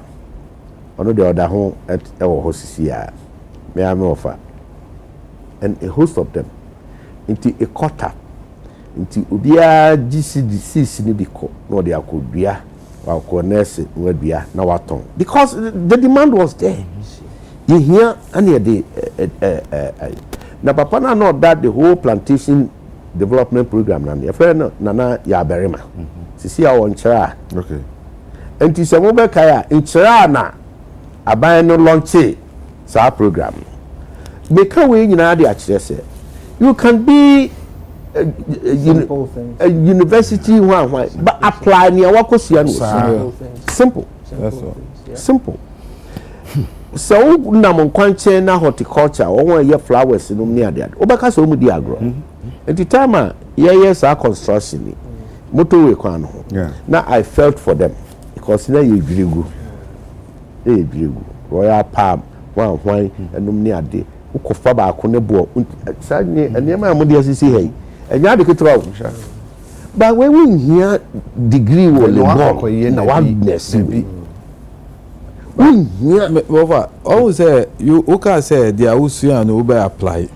Ono de oda ho ewo hosisi ya. Me am offer. And a host of them into a quarter. nti obiara GCDC ni biko no de akodua wa nurse wadua na waton because the demand was there. You hear and the na papa na know that the whole plantation development program na your friend Nana ya berima sisi a won chira okay enti se mo be kaya in chira na aban no launch sa program make we nyina de a kire se you can be a university one but apply near wakosia no simple That's all. simple so na mon kwanche na horticulture won ye flowers no ni ade obeka so mu di agro enti time yes our construction motorway kwan no na I felt for them because na ye dwiregu royal palm wan enum ni ade ukofa ba ko ne bo sa ni enema amode asisi hey enya de ketra o but when we hear degree wo le mo na wadness over always say you can say the ausu and over apply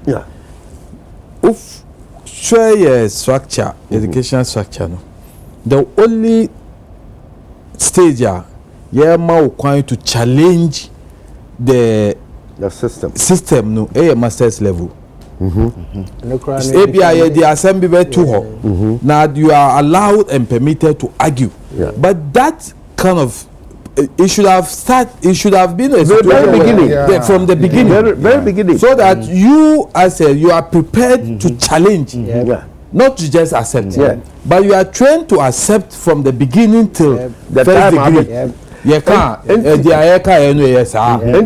if share your structure education structure no the only stage yeah ma going to challenge the system no master's level API the assembly be too now you are allowed and permitted to argue but that kind of it should have been a very beginning from the beginning very beginning so that you as you are prepared to challenge not to just accept but you are trained to accept from the beginning till the first degree and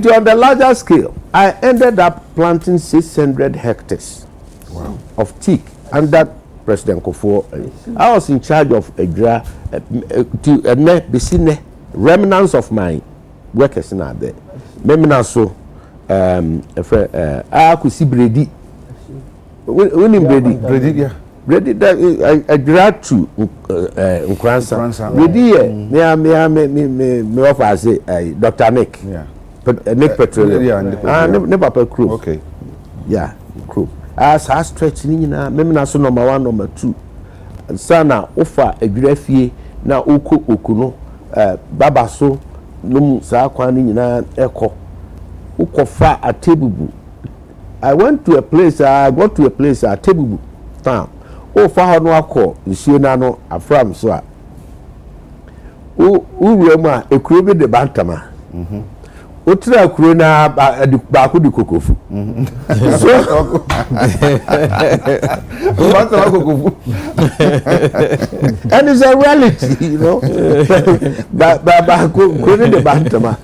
on the larger scale I ended up planting 600 hectares of teak under President Kufuor. I was in charge of remnants of my workers in there. Memina so I could see Brady. Winning Brady that I grad to Nkransa. Brady me offer say Dr. Nick. Nick Petroleum. Never per crew. Okay. Yeah, crew. As I stretch na memina so number 1 number 2. Sana offer a grafie na okuno baba so num sa kwan ni nyina eko ukofa atebubu I got to a place atebubu town o fa ho no akọ nsuo na no afram so a uwura mu a ekuro bi de bantama o tira kuro na ba ko di kokofu so bantama kokofu and it's a reality, you know. Ba ko de bantama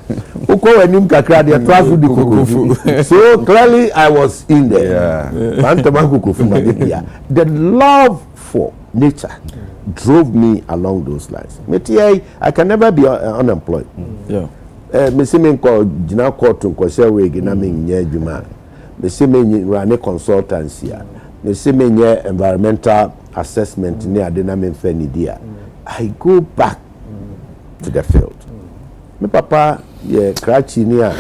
uko wanim kakra de travel di kokofu so clearly I was in there bantama kokofu na dia the love for nature drove me along those lines. I can never be unemployed. Me see me ko jina court ko share we gina me nya adwuma me see me run consultancy me see me nya environmental assessment ni ade na me mfa ni dia I go back to the field. Me papa ye krachi ni a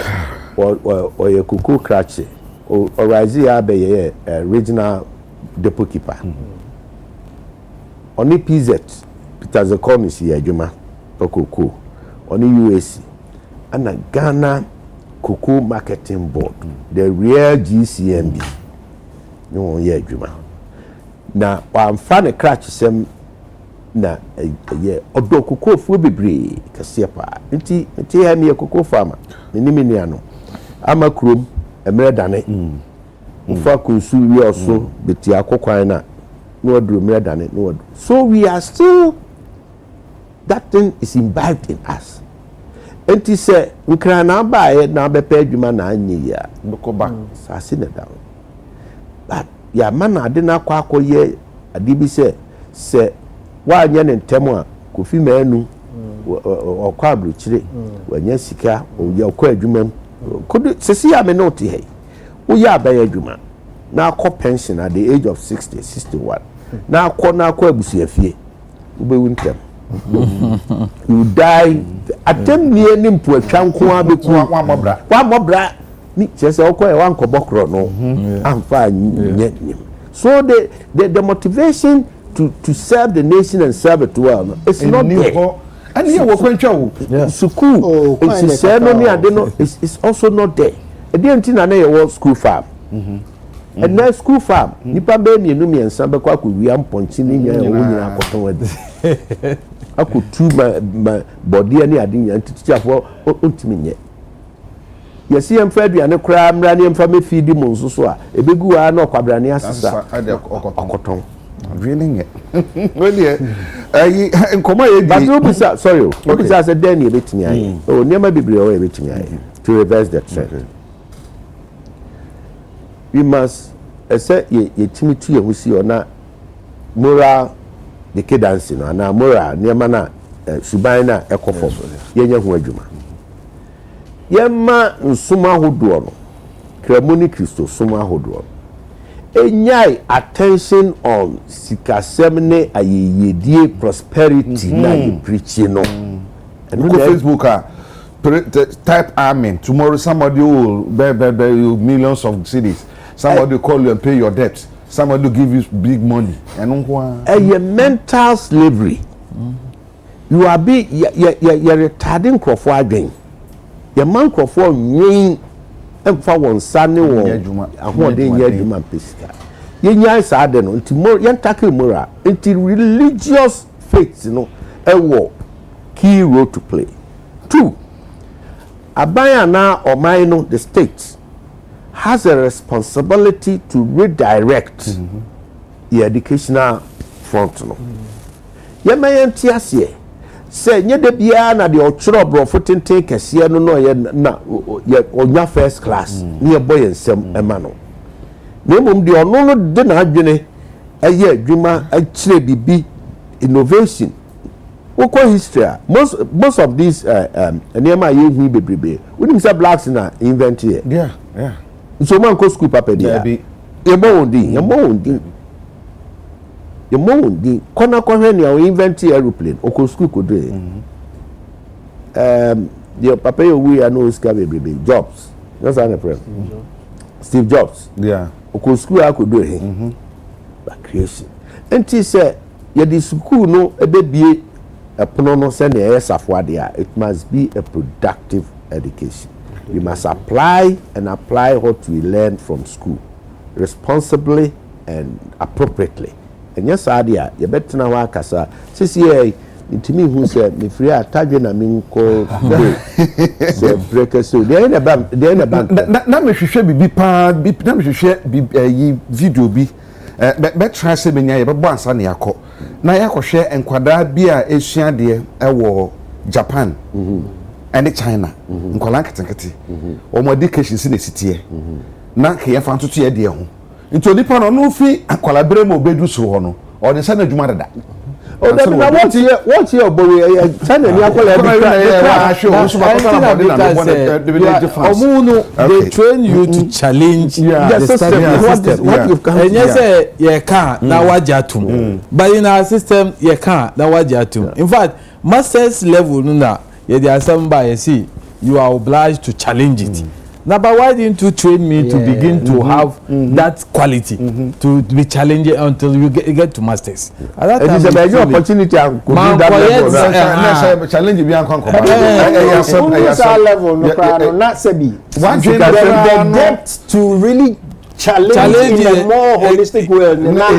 o ye kuku krachi o rise ya be ye regional depot keeper oni PZ Peter Zekomi si adwuma okuku oni UAC and a Ghana Cocoa Marketing Board, the real GCMB. No, yeah, Juma. Now, I'm fan a crash some na yeah, although cocoa will be brave, Cassiapa. Inti me a cocoa farmer, Minimiano. I'm a crew, a meredane. Ufa kunsu we also, Betia Coquina, no do meredane, no. So we are still, that thing is imbibed in us. Enti se nkra na ba na be pa adwuma na anyi ya Bukoba sase na down but ya man ade na akoye ade bi se wa anya ne ntemu a kofi manu okwa abrochire wanya sika oye okwa adwuma could sesi ya me not he wo ya ba adwuma na akọ pension at the age of 60 61 na akọ abusuafie wo be wuntem you die atem nie ni mpu atwa nko abeku wa mobra ni chese okọ e wa nkobokro no amfa nye so the motivation to serve the nation and serve it well. No, it's not there. And here we can School. It's also not there. I didn't think I know school farm. And now school farm. Nipa be me no me ensa be kwa we am pontini nya wo nyina akoton wadi. Akotu my body ani ade nya teacher for ontimi nye. Yesi em fa aduane kra mra ne em fa me feed mu nso so a ebegu a na okwabrane asesa akoton. Really nye. Well nkoma ye but no bisa sorry o bisa say den e betimi aye. Oh niam bebre o e betimi aye to reverse that trend. We must say ye timi tu ye husi ona moral decadence no na moral niam na suban na ekofo ye nya hu adwuma ye ma nsuma hodo no kramoni Kristo suma hodo enyai attention on sikasemne ayeyedie prosperity na ye preach no and go Facebook type amen tomorrow somebody will buy you millions of cities. Somebody will call you and pay your debts. Somebody will give you big money. And a mental slavery. You are you're retarding Crawford again. Your man Crawford yin and for one sunny one. And what they hear you man pesca. Yen sad until more yan tackle mura until religious faith, a war key role to play. 2. Abayana or Mino, the state, has a responsibility to redirect the educational front. Ye may say nye de bia na de ochro brofo tenten kese no ye na onya first class ne boy ensem ema no na mum de ono no de na adwene eye adwuma akire bibi innovation. Woko history most of these enema ye hu bebrebe we say blacks na invent here. Yeah. So man go school papa dia. Ye mo ndi kona kwa ni o invent aeroplane o ko school ko do. The papa yo we are no ska bebrebe Jobs. That's an friend. Steve Jobs. Yeah. O ko school a ko do he. Ba creation. Enti say ye di school no ebebie epono no say na esafo ade a it must be a productive education. We must apply what we learn from school responsibly and appropriately. And yes, idea, you better now work as a CCA. To me, who said, me free attaching a minko, so breakers. So they're in a bank. Now, me should be part, now me should be video be. But try to be near, but once on Yako. Now, Yako share and quadra be a Asian dear, Japan. And China, Nkolankati, or more education in the city. Now, he found to see a dear. Into the pan on no fee, and collaborate more bedroom so or the son of Jumada. Oh, that's what's your boy? They train you to challenge the system. What you can. And yes, you can't now wajatum. But in our system, you can't now wajatum. In fact, master's level, no. Yeah, there are some by see you are obliged to challenge it. Now, but why didn't you train me to begin to have that quality to be challenging until you get to masters? It is a major opportunity to challenge you. Level, not Sebi. The depth to really challenge in a more holistic way. Now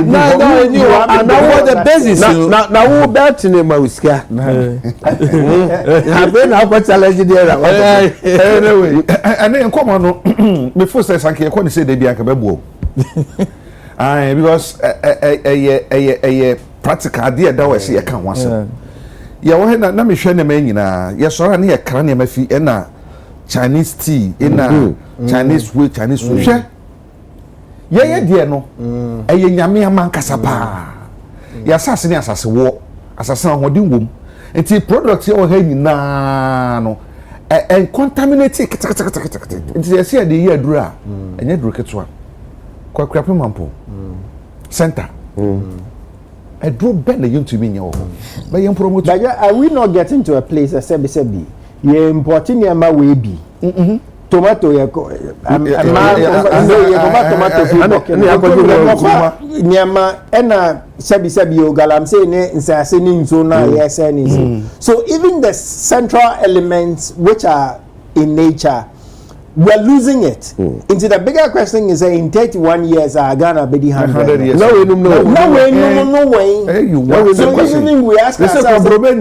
the basis. Now who bet in him with scare? I've been out for challenge there. Anyway, and then come on. Before say something, I can't say they be a kebabo. Because a practical idea that was here can once. Yeah, well, na me share na me nyina. Yes, so na ye kran na mafi e na Chinese tea, e na Chinese way, Chinese way. Ye die no eye nyame amankasa pa ya asase ni asase wo asase na hodin wom enti product o ha nyina no contaminate enti ye see de ye aduru a enye duru ketwa kwakura pemampo center aduru ben na yintumi nya wo ba ye promote. Are we not getting to a place sebi ye importing yama we bi tomato ye ko niama ena sabi o galamse ne nsase ni nzo na yes any so even the central elements which are in nature we are losing it. Into the bigger question is in 31 years Ghana be the 100 years. No way. Hey, so even we ask ourselves when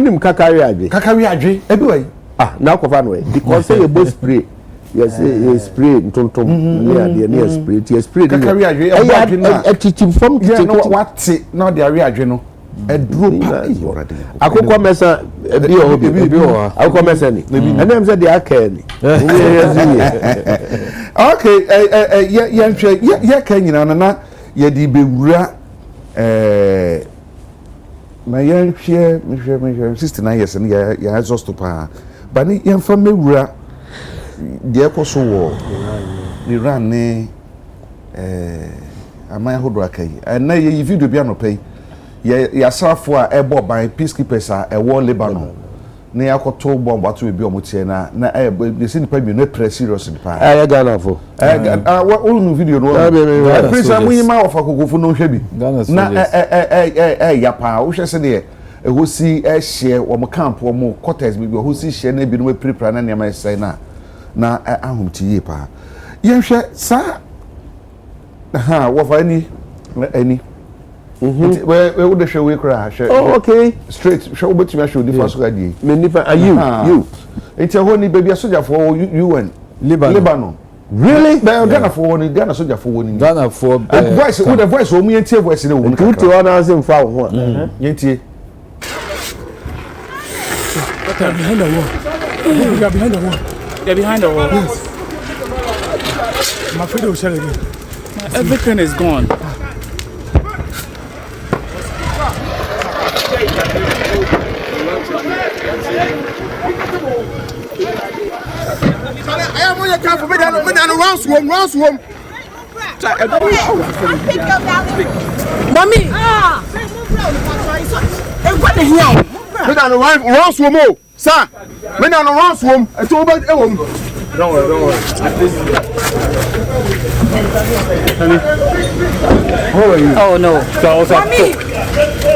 him kakari adwe everywhere now cover no because say you both spray yes you spray tontom near spray you spray kakari adwe e teaching from kitchen what now the adwe no eduro pa akoko mesa ebi o akoko mesa ni and them say they are carry okay ya kan nyina na ye di bewura na ye hwe me 69 years ni ya exhaust pa ba ni ye fa mewura de ekoso wo Iran ne amaya hodo akai na ye video bia no pay ya safo a ebo ban peacekeepers a ewo Lebanon na yakoto bomb ato ebi omotie na they see nipa bi no press serious pa ya Ghana fo unu video no prince amuyima of akokofo no hwe bi na ya pa wo hwe se de ehosi ehye wo mo camp wo mo quarters bi ehosi hye na bi no prepare na nema sai na ahomtiye pa yenhwe sa wo fa ani we would the show we crash. Oh, okay. Straight show but you show the first guy. You. It's a honey baby soldier for UN. Lebanon. Really? Ghana for one, Ghana soldier for one. Ghana for voice with the voice of me and tear voice in the woman. Good to honor him for one. Yeti. Behind the wall. You are behind the wall. They're behind the wall. Yes. I'm afraid we'll share again. Everything is gone. I am on your car for me down round swim. Mommy! What the hell? Me down round swim, sir. Me down round swim. I told about Don't worry. How are you? Oh no. Mommy!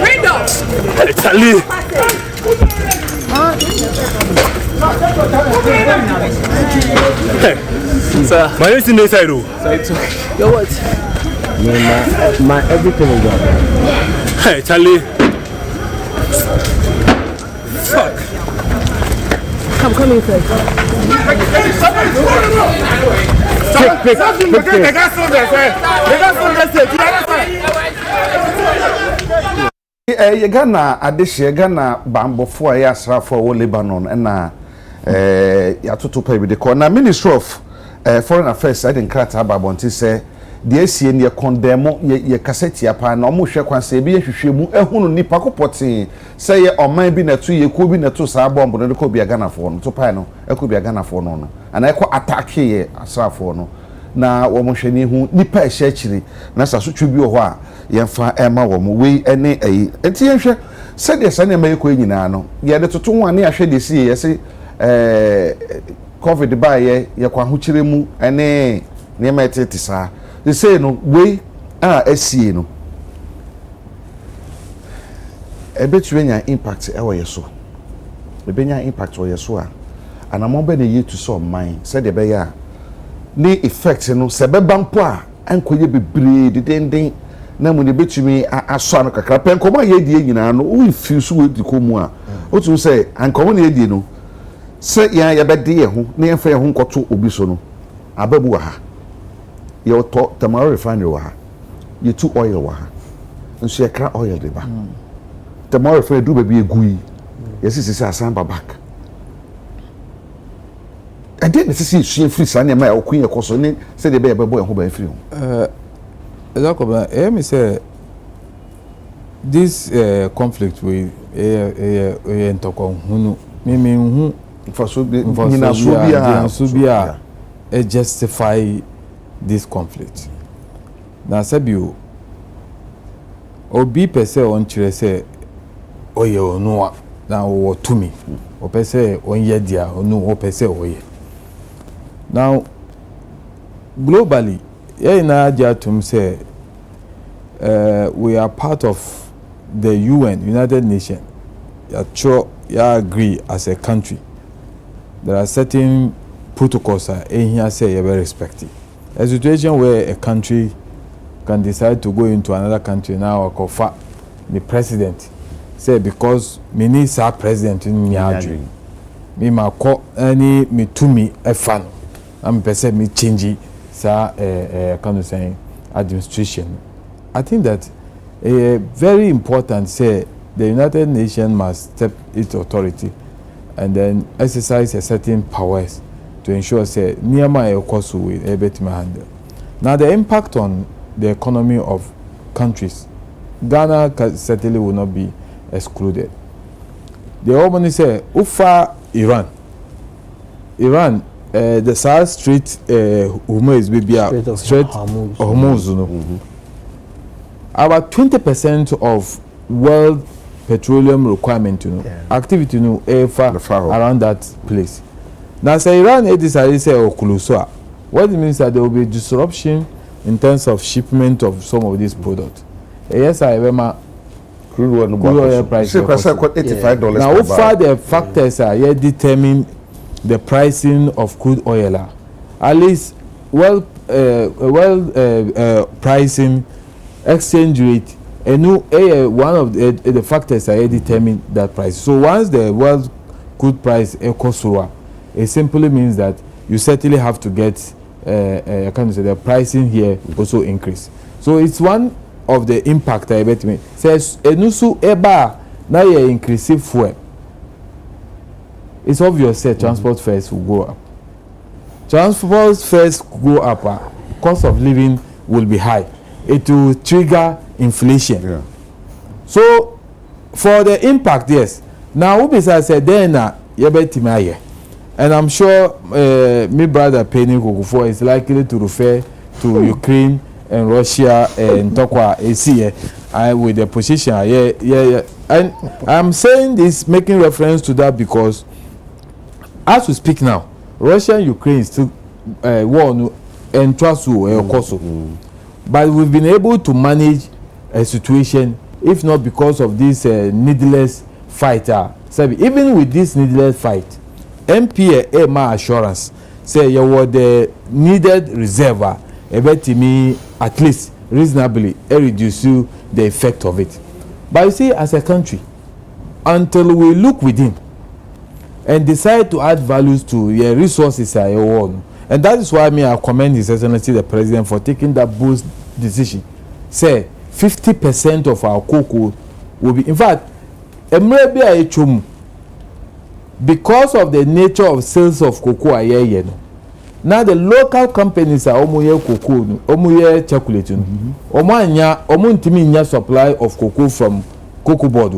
Window! Charlie! Hey, Sir. my name is inside. Yo, what? My everything is gone. Hey, Charlie. Fuck. I'm coming first. Ghana adehye Ghana bambofo a ya asrafo wo Lebanon na ya toto pa bi de ko na Ministry of Foreign Affairs I think krata babonti say de asie ne condemn ye kaseti apa na omo hwe kwanse bi hwehwemu ehunu nipa kopoti say ye oman bi na tu ye ko bi na tu sa bomb no ko bi Ghana fo no to pa no ko bi Ghana fo no ana ko attack ye asrafo no na wo mo hwani hu nipa ehye akiri na sa so twu bi ho a yemfa ema wo mo we ene ayi enti yenhwe se de sa ne ma yeko nyina no ye de toto ho ane ahwe de si ye se covid ba ye kwa ho kire mu ene ne ma tete sa they say no we asie no ebetwenya impact e wo yeso ebenya impact wo yeso a anamo be ne yetu so man se de be ya ni effect no se be bampo a ankoye bebre deden na mu ne betumi aso ano kakra pen komo ye die nyina no wo fisu we dikomu a otu se ankomo ne die no se ya be de ye ho na ye fa ye ho nkoto obi so no ababu wa ha ye to tamaro refinery wa ha ye tu oil wa ha nso ye kra oil de ba tamaro refinery du ba bi egui ye sisi asan babak and then the see free san ya ma ya okun ye koso ni se de be ye bebo ye ho ba free ho Agya Kwabena, me say this conflict with ntoko hunu me hu faso bi hina so bia justify this conflict. Na sabio obi pese on kire say oye onuwa now or to me or per se on ye dia or no or per se oye. Now globally, Agya to say we are part of the UN, United Nations. You agree as a country. There are certain protocols that here say you very respected. A situation where a country can decide to go into another country now or confer the president say because me need our president in me me ma call any me to me a fan I'm person me change sa kind of saying administration. I think that very important say the United Nations must step its authority and then exercise a certain powers to ensure say nearby a course with a better handle. Now the impact on the economy of countries, Ghana certainly will not be excluded. The woman say ufa Iran, the South Street Hormuz be Strait Hormuz. About 20% of world petroleum requirement, activity, around that place. Now, say Iran, it is I say Okuluswa. What it means that there will be disruption in terms of shipment of some of these products. Yes, I remember crude oil price. $85. Now, how far the factors are here determine the pricing of crude oil? At least, pricing, exchange rate, and one of the factors are determine that price. So once the world crude price equals it simply means that you certainly have to get I can't say the pricing here also increase. So it's one of the impact I bet me says enusu eba na ye increase fuel. It's obvious that transport fares will go up. Transport fares go up, cost of living will be high. It will trigger inflation. Yeah. So for the impact, yes. Now who besides said then you bet me. And I'm sure my brother Penny Kokufo is likely to refer to Ukraine and Russia and Tokwa AC with the position. Yeah. And I'm saying this, making reference to that because as we speak now, Russia and Ukraine is still war and trust but we've been able to manage a situation, if not because of this needless fight. Even with this needless fight, MPA my assurance say you were the needed reserve at least reasonably reduce the effect of it. But you see, as a country, until we look within and decide to add values to your resources and that is why I commend His Excellency the President for taking that bold decision. Say 50% of our cocoa will be, in fact, because of the nature of sales of cocoa now the local companies are cocoa, chocolate, supply of cocoa from cocoa board,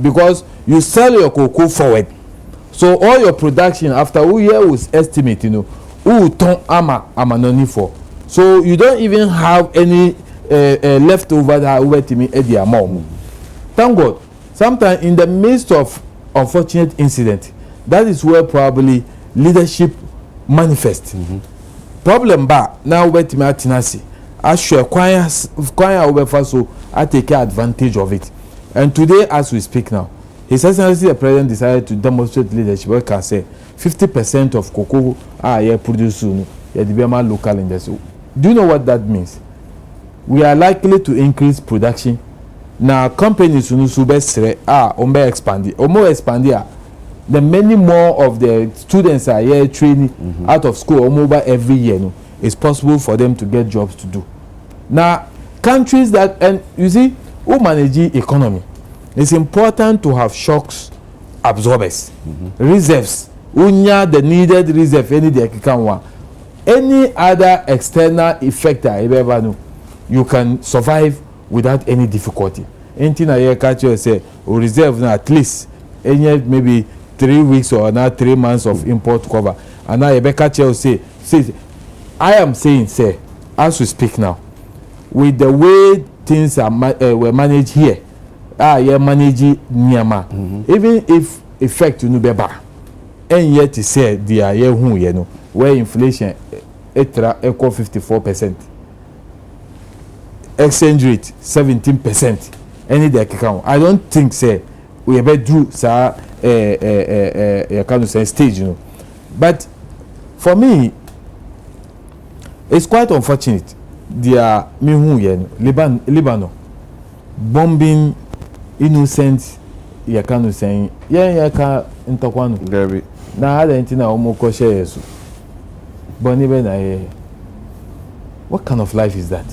because you sell your cocoa forward. So all your production after a year was estimate, for. So you don't even have any leftover that over to me at the amount. Thank God. Sometimes in the midst of unfortunate incident, that is where probably leadership manifests. Problem ba now wait me atinasi. I sure choir over so I take advantage of it. And today as we speak now, His Excellency the President decided to demonstrate leadership. We can say 50% of cocoa are here produced soon. Local industry. Do you know what that means? We are likely to increase production. Now companies who expand. The many more of the students are here training out of school every year. It's possible for them to get jobs to do. Now countries that, and you see, who manage economy, it's important to have shocks absorbers, reserves. Unya the needed reserve any other external effect you can survive without any difficulty. Anything I catch you say reserve at least any maybe 3 weeks or now 3 months of import cover. And now you catch you say I am saying say as we speak now, with the way things are were managed here, yeah manage nyama even if effect no be ba and yet to say the year who you know where inflation extra equal 54%, exchange rate 17%, any day account. I don't think say we ever do sa kind of say stage, you know. But for me, it's quite unfortunate. They are me who you know, Lebanon bombing innocent. You kind of saying yeah can interquano. Very. Na ada nti na omo ko share yesu but ni be na what kind of life is that?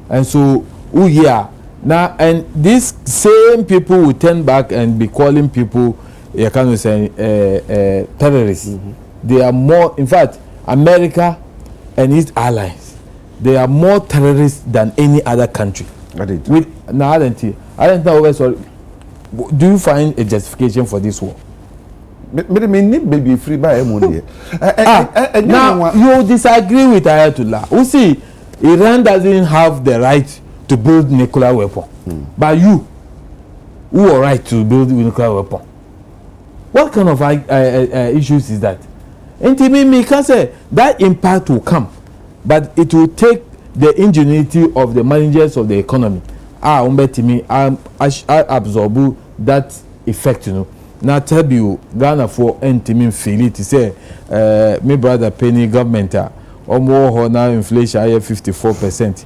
And so who here now, and these same people will turn back and be calling people you can say terrorists. They are more, in fact, America and its allies, they are more terrorists than any other country. With now I don't know. Sorry, do you find a justification for this war? Baby free by money. Now you disagree with Ayatollah. We see Iran doesn't have the right to build nuclear weapon, but you who are right to build nuclear weapon. What kind of issues is that? And to me can say that impact will come, but it will take the ingenuity of the managers of the economy. I absorb that effect, you know. Now tell you Ghana for intimate feel it say my brother penny government or more now inflation 54%,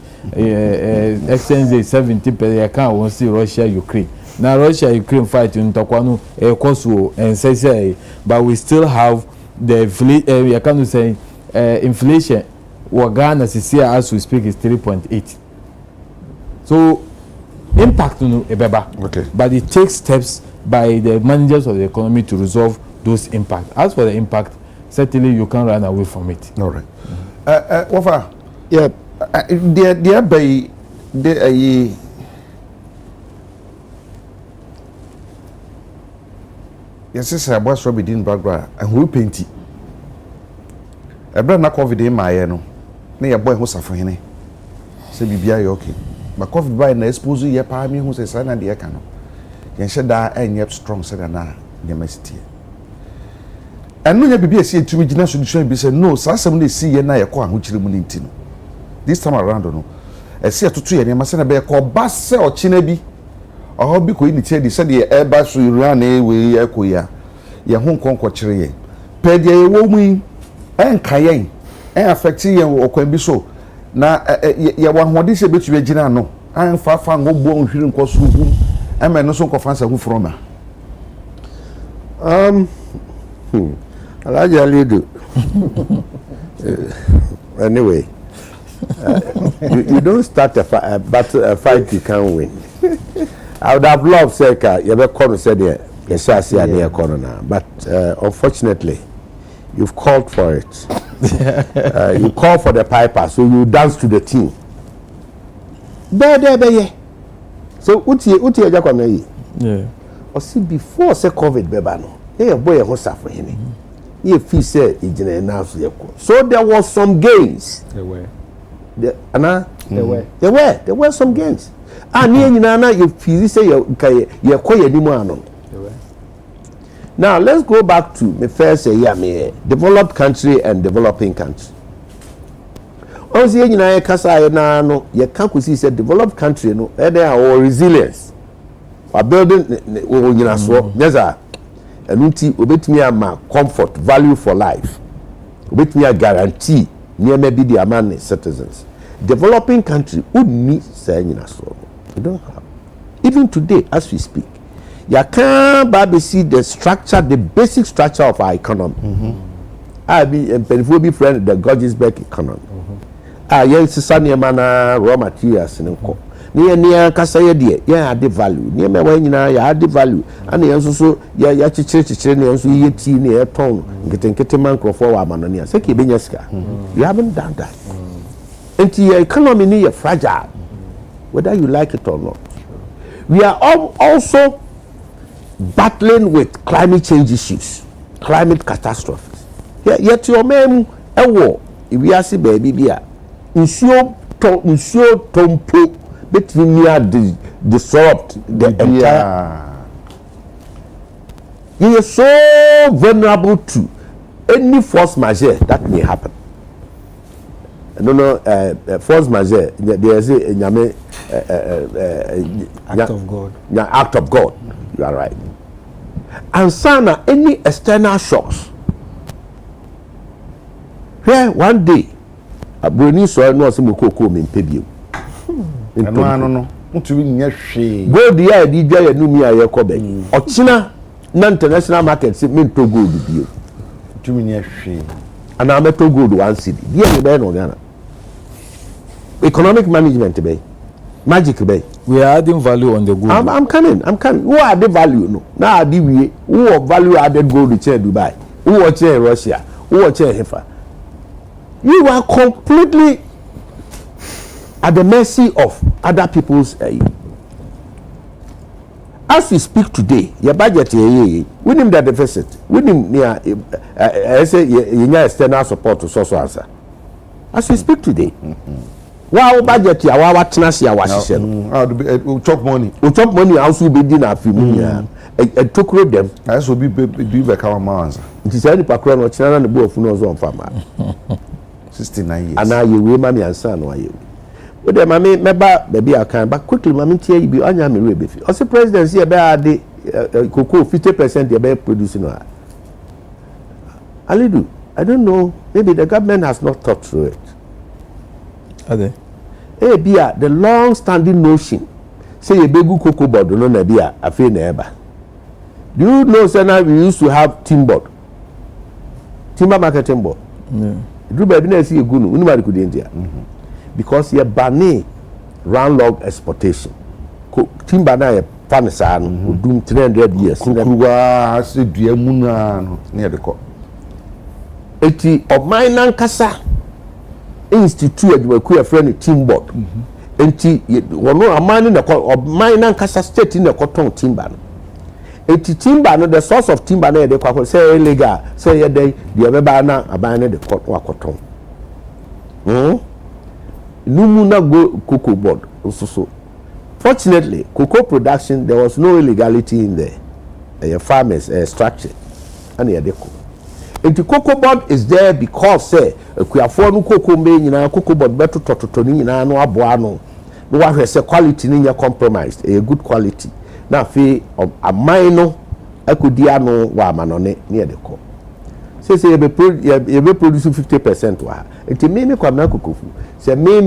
exchange rate 70%. I can't want to see Russia Ukraine. Now Russia Ukraine fight in Tokwano Kosovo and say but we still have the I can't say inflation what Ghana is here as we speak is 3.8. So impact no ebeba. Okay. But it takes steps by the managers of the economy to resolve those impacts. As for the impact, certainly you can't run away from it. All right. Wafa. Yeah. There by the yes, sir. I was Robbie Dean background and who painty. A brand na COVID in my no. Na your boy who suffer hene. Say bibia you okay. But COVID by na expose you pa me who say sana de ka no. Yenhye da enyep strong say na nyamasti. Enu nya bibia see tumi gina solution bi say no sa asem na see ye na ye ko ahokyire mu nti no. This time around no. E see atoto ye nyama say na be ko ba se o china bi. Oho bi ko ni tie di say de e ba so Iran e we ye ko ya. Ye ho nkonko kyere ye. Pe de ye wo mu enka yen en affect ye okwan bi so na ye wa hode se betu agina no an fa ngo bo nhwiri nkoso hu eme no so nkofansa hu froma Alaja Lidu. Anyway, you don't start a fight you can't win. I would have loved Seka, you have called said but unfortunately, you've called for it. You call for the piper, so you dance to the tune. There. So, Uti Agya Kwabena. Yeah. Or see before say COVID bebano. Hey, boy, who suffer him. Ye fee say so there was some gains. There were. There were some gains. And you feel say you acquire the now let's go back to me first say developed country and developing country. Also you kasa na no you can't say developed country no there are resilience. We building so yes and obetimi ama comfort value for life. Obetimi guarantee near maybe the among citizens. Developing country would need say so. We don't have. Even today as we speak. You can't see the structure, the basic structure of our economy. I be a friend the Georgesburg economy. Yes, sunny mana raw materials in co. Near Casaya dear, yeah, the value. Near me when you add the value. And the also, yeah, church, you tea near town, getting Ketaman for our manania. Seki Benyaska. You haven't done that. And your economy near fragile, whether you like it or not. We are also battling with climate change issues, climate catastrophes. Yet your man a war. If we are see baby beer, ensure tompo between me disrupt the entire. You are so vulnerable to any force majeure that may happen. Force majeure. They say act of God. Act of God. You are right. And sana any external shocks. Here one day, a brony so no some cocoa in pebble. No. Mutumi nya hwe. Gold ya di dwa ya numi aye kobe. Ochina na international market se me to gold bio. Mutumi nya hwe. Ana me to gold one city. Dia me be no Ghana. Economic management be. Magic be. We are adding value on the gold. I'm coming. Who are the value no? Now the we who value added gold to Dubai. Who watch Russia? Who watch Hefa? You are completely at the mercy of other people's as we speak today, your budget we need the deficit. We need I say you external support to social answer. As we speak today. Wow budget ya wa tenase ya wahihye we chop money. We chop money also be din afimu ya. Tokuro dem. I so be come answer. It is any pakro no china na bo afu no zo mfama. 69 years. Ana ye we ma me ansa no aye. We dem mama meba baby akan but quickly mama tie bi anya me we be fi. O say presidency e be ade cocoa 50% e be producing no. Alidu, I don't know, maybe the government has not thought through it. Are they? Bia the long standing notion say you begu cocoa board no na bia afi na eba. Do you know say now we used to have timber marketing board? Yeah. Do baby na see egunu unima could India. Because you ban round log exportation. Timber na ye fanisa no dum 300 years. Kuwa se dua mu na no na de ko. Eti oman nan kasa institute adwaku a friend team board. Enti wono amani na oman nan kasa state na koton timber no. Eti timber no the source of timber na ye de kwakọ say illegal say ye dey the beba na aban na de koton. Numu na go cocoa board so. Fortunately, cocoa production there was no illegality in there. Farmers structure and ye deco. And the cocoa board is there because say we are for no cocoa me nyina cocoa board beto tototo ni nyina no aboa no no wa say quality ni nya compromised a good quality na fe amai no akodi ano wa amanone ne de ko say be produce 50% wa enti me kwa na kokofu say me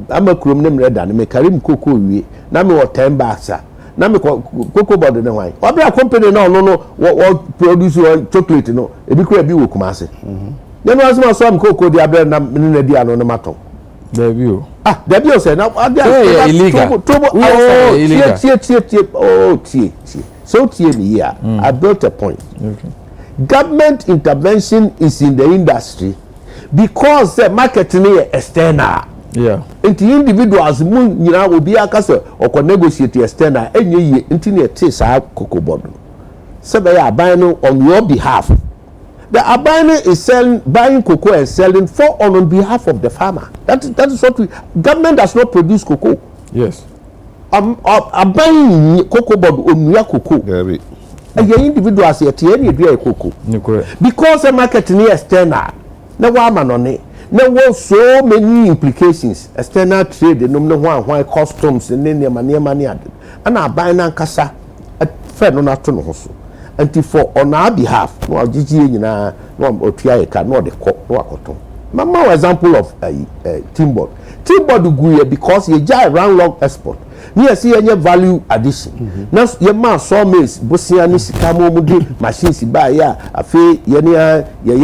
amakrom ne mreda ne me karim cocoa wie na me wo 10 bags na me cocoa board ne wan obi a company no produce chocolate no ebi ko ebi wo kumase then was my son cocoa di abre na ne di ano ne maton Debi o. Debi o say na illegal. Tie. So tie me here. I built a point. Okay. Government intervention is in the industry because the marketing is external. Yeah. Inti individuals mu nyina obi aka say o negotiate external enye ye inti na te sa cocoa board. So they are buying on your behalf. The Abane is buying cocoa and selling on behalf of the farmer. That is what government does not produce cocoa. Yes. Buying cocoa board on your cocoa. Very. And your individuals here to cocoa. Because the market is external. No woman on it. There were so many implications. External trade, the number one, customs, and then money added. And I buy na kasa at fair no also. And for on our behalf, no GG nyina no otua eka no de ko no akoton. Mama example of timber. Timber do go because you jai round log export. Near see any value addition. Now your man sawmills, bosia ni sika mo mudi machines buy ya afi ye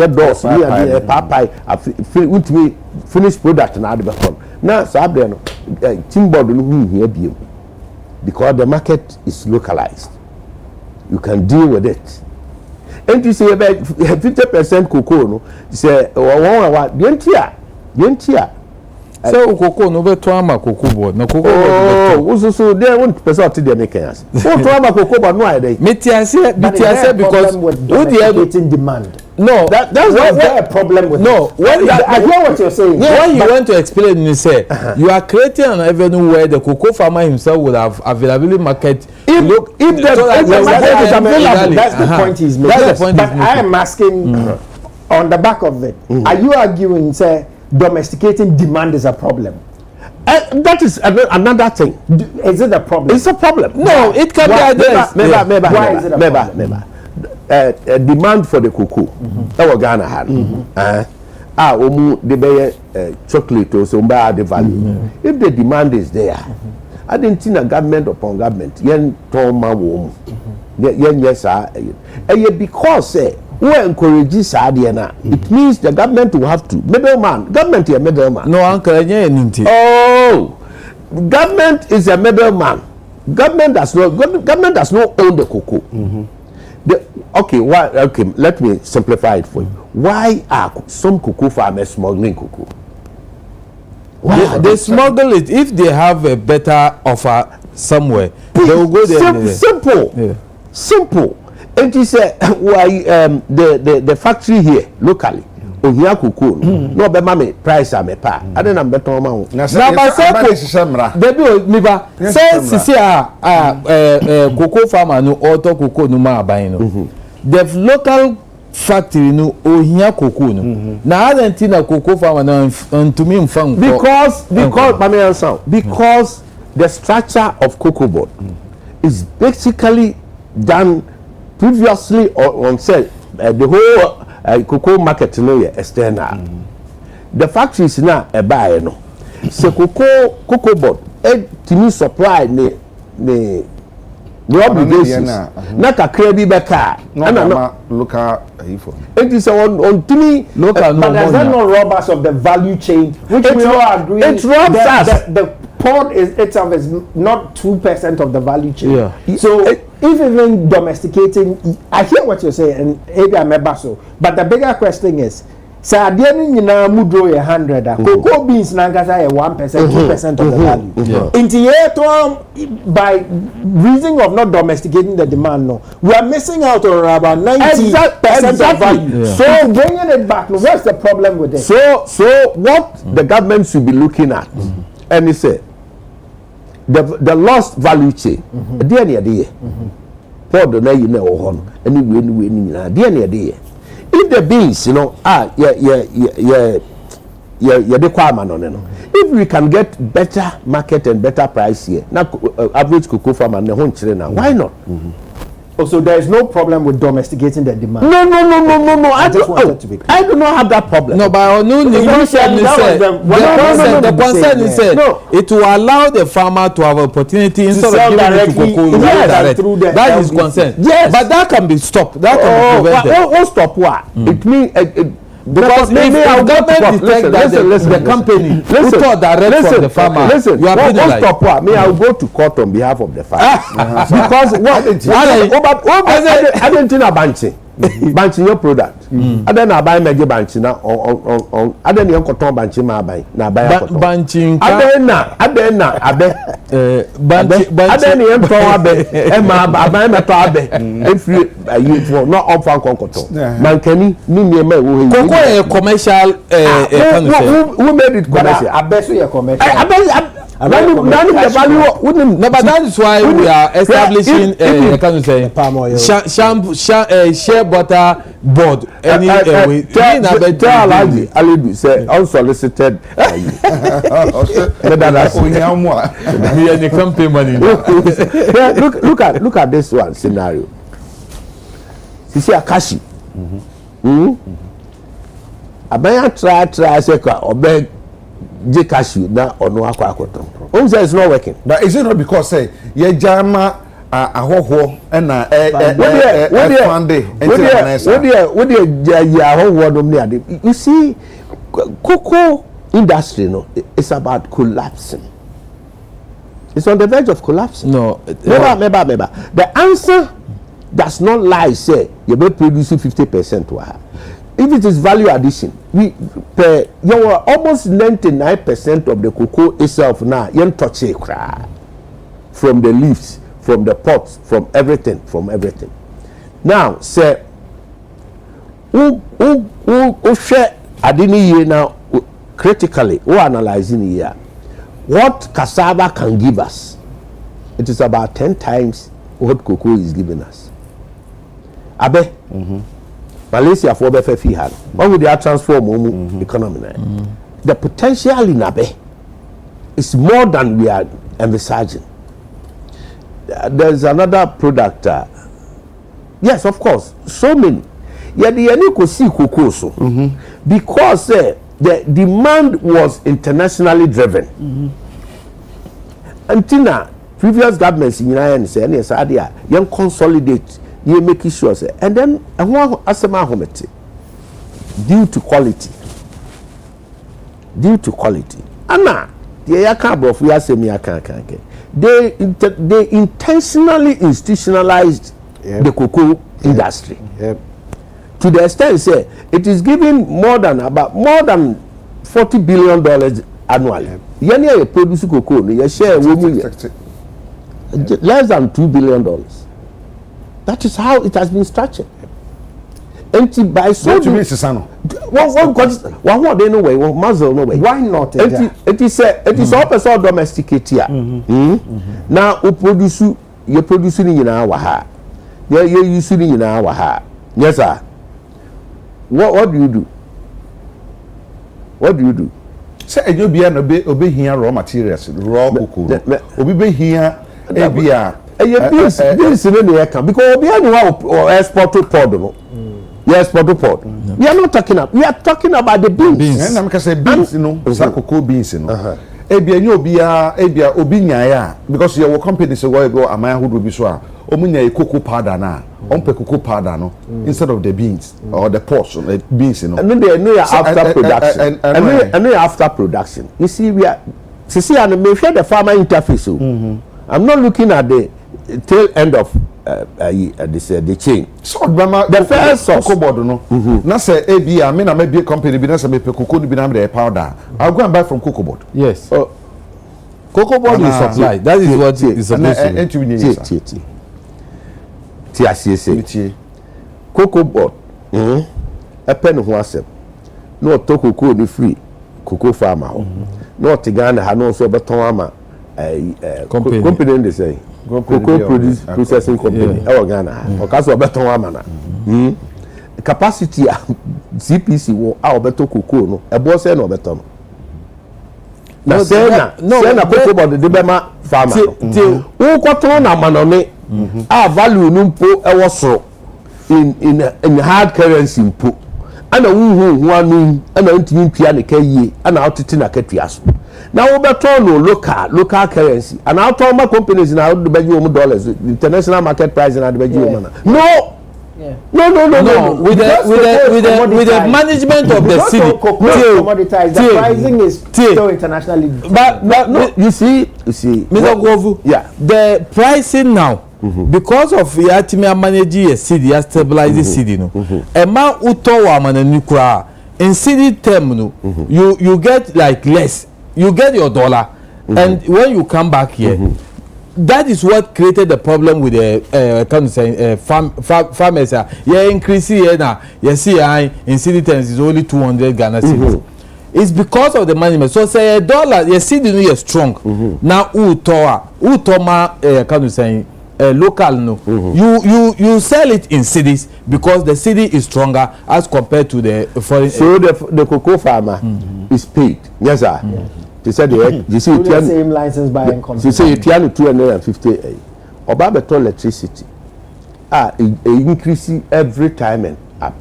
doors ni a papai afi ultimate finished product na ade be come. Now so abre no timber do no here bio because the market is localized. You can deal with it. And you say about 50% cocoa, no? You say, So cocoa no be to ama cocoa board. No cocoa board. So they want person to the makers. So to ama cocoa board no idea. Metiase because who the getting demand. No, that's a problem with no. I hear what you're saying. When you want to explain, you say you are creating an avenue where the cocoa farmer himself would have availability market. If the market is available, that's the point he's making. That's the point. But I am asking on the back of it. Are you arguing, say, domesticating demand is a problem? That is another thing. Is it a problem? It's a problem. No, it can be addressed. Why is it a problem? Demand for the cocoa. Ghana had. De be chocolate or some bad value. If the demand is there, I didn't think a government upon government. Yen toma wom. Yen yes, because we encourage this idea. It means the government will have to middleman. Government is a middleman. No, uncle, oh, government is a middleman. Government does not own the cocoa. Okay, let me simplify it for you. Why are some cocoa farmers smuggling cocoa? They smuggle it if they have a better offer somewhere. They will go there. Simple. And you say why the factory here locally. Ohia cocoa no be mama price am pa ade na beto ma ho na ba se they do me ba say sisi cocoa farmer no auto cocoa no ma aban no the local factory no ohia cocoa no na Argentina cocoa farmer no ntumi mfan because the structure of cocoa board is basically done previously on say the whole cocoa market no external. The factories now buy no. So cocoa board timi supply the obligation. Na kakra bi beka. No local ifo. It is on timi local no. But there's no robbers of the value chain, which we all agree. It robs us. The pod itself is not 2% of the value chain. Yeah. So if even domesticating, I hear what you're saying, and maybe I'm a so. But the bigger question is, say at the end you know mudro 100, cocoa beans nangasa 1%, 2% of the value. In the by reason of not domesticating the demand, no, we are missing out on about 90% of value. Yeah. So bringing it back, what's the problem with it? So what the government should be looking at, and he said, the lost value chain. Dear near dear, for the you know, anyway, dear dear. If the beans, you know, if we can get better market and better price here, now average cocoa farmer and the home children, why not? So there is no problem with domesticating the demand. No. I do not have that problem. No, but no, the concern is it will allow the farmer to have opportunity instead of giving it to cocoa direct. That is concern. Yes, but that can be stopped. That can be prevented. What stop what? It means. Because if government detect that the company who thought direct from the farmer, you are penalized. Stop what? Me, I'll go to court on behalf of the farmer. Because I don't think about banchi your product. I then I buy mega banchi na on I then you cotton banchi ma buy na buy banchi I then abe I then you to abe e ma buy me to abe if you for not up fan cotton mankani ni me wo cocoa a commercial who made it commercial abe so your commercial the value no, but that is why we are establishing palm oil share butter board. Tell Alidu say unsolicited. Look at this one scenario. You see Akashi. Abaya try say obey J cashew na ono akwa akoton. It's not working. But is it not because say ye jama ahoho na you see cocoa industry no it's about collapsing. It's on the verge of collapsing. No, never. The answer does not lie say you be producing 50% to her. If it is value addition, you are almost 99% of the cocoa itself now. You touch it from the leaves, from the pods, from everything. Now, say who share adini ye now critically who analyzing here what cassava can give us. It is about 10 times what cocoa is giving us. Abe, Malaysia for befe fi ha. What would they transform economy? The potential in Abe is more than we are envisaging. There's another product. Yes, of course, so many. Yeah, the any could see cocoa so because the demand was internationally driven. Until now, previous governments in United States, yes, idea, you consolidate, you make sure, and then I want asema homete due to quality. Anna, the yakab of we are saying they intentionally institutionalized the cocoa industry. To the extent say it is giving more than $40 billion annually. Yani you produce cocoa, you share less than $2 billion. That is how it has been structured. And by so what you mean, Sisano? One more day no way, one muzzle no way. Why not? It is all person domesticated here. Now you producing in our ha. You using in our ha. Yes, sir. What do you do? What do you do? Say you be an obey here raw materials, raw cocoa. Obi here ebia. Beans in the account because we are export to port. Yes, port. We are not talking about. We are talking about the beans. And I'm going to say beans, you know, cocoa beans, you know. Ebia you ebia obi nyaya because your company say why go am I who be so a omunya cocoa powder na pe cocoa powder no instead of the beans or the pods the beans, you know. And then they know after production. And after production. You see we are and me share the farmer interface. I'm not looking at the tail end of the chain. So the first cocoa board no. Na say ebia me na me be company be na say me pe cocoa ni be na me powder. I'll go and buy from cocoa board. Yes. Cocoa board is supplied. That is what is supposed to be. TACC. Cocoa board. A pen who accept. No to cocoa ni free. Cocoa farmer. No Tigana had no so betonama. Company they say. Cocoa processing company. Our Ghana. Or Castle betonama. Capacity CPC will our beto cocoa no. A boss no beton. Na sena cocoa board the Bema farmer. Who cotton na manone. Our value numpo so in hard currency mpo. Ana who and ntimi pia ne kaye ana otete na katwiaso na wo beto no local currency and automa companies na do beji o dollars international market price na do beji o na no with the management of the city the pricing is still internationally but no you see Mr. Gwovu, yeah, the pricing now because of yatimia manage a city stabilize the city no ema uto wa manani kura in city term no you get like less you get your dollar and when you come back here that is what created the problem with the farmers increase here now you see in city terms is only 200 Ghana cedis. It's because of the management. So say $1 you see the new strong now utoma can you say local no you sell it in cities because the city is stronger as compared to the foreign. So the cocoa farmer is paid. Yes sir. They said you see the same license buying company. You say you turn 250 oba beto electricity increasing every time and up.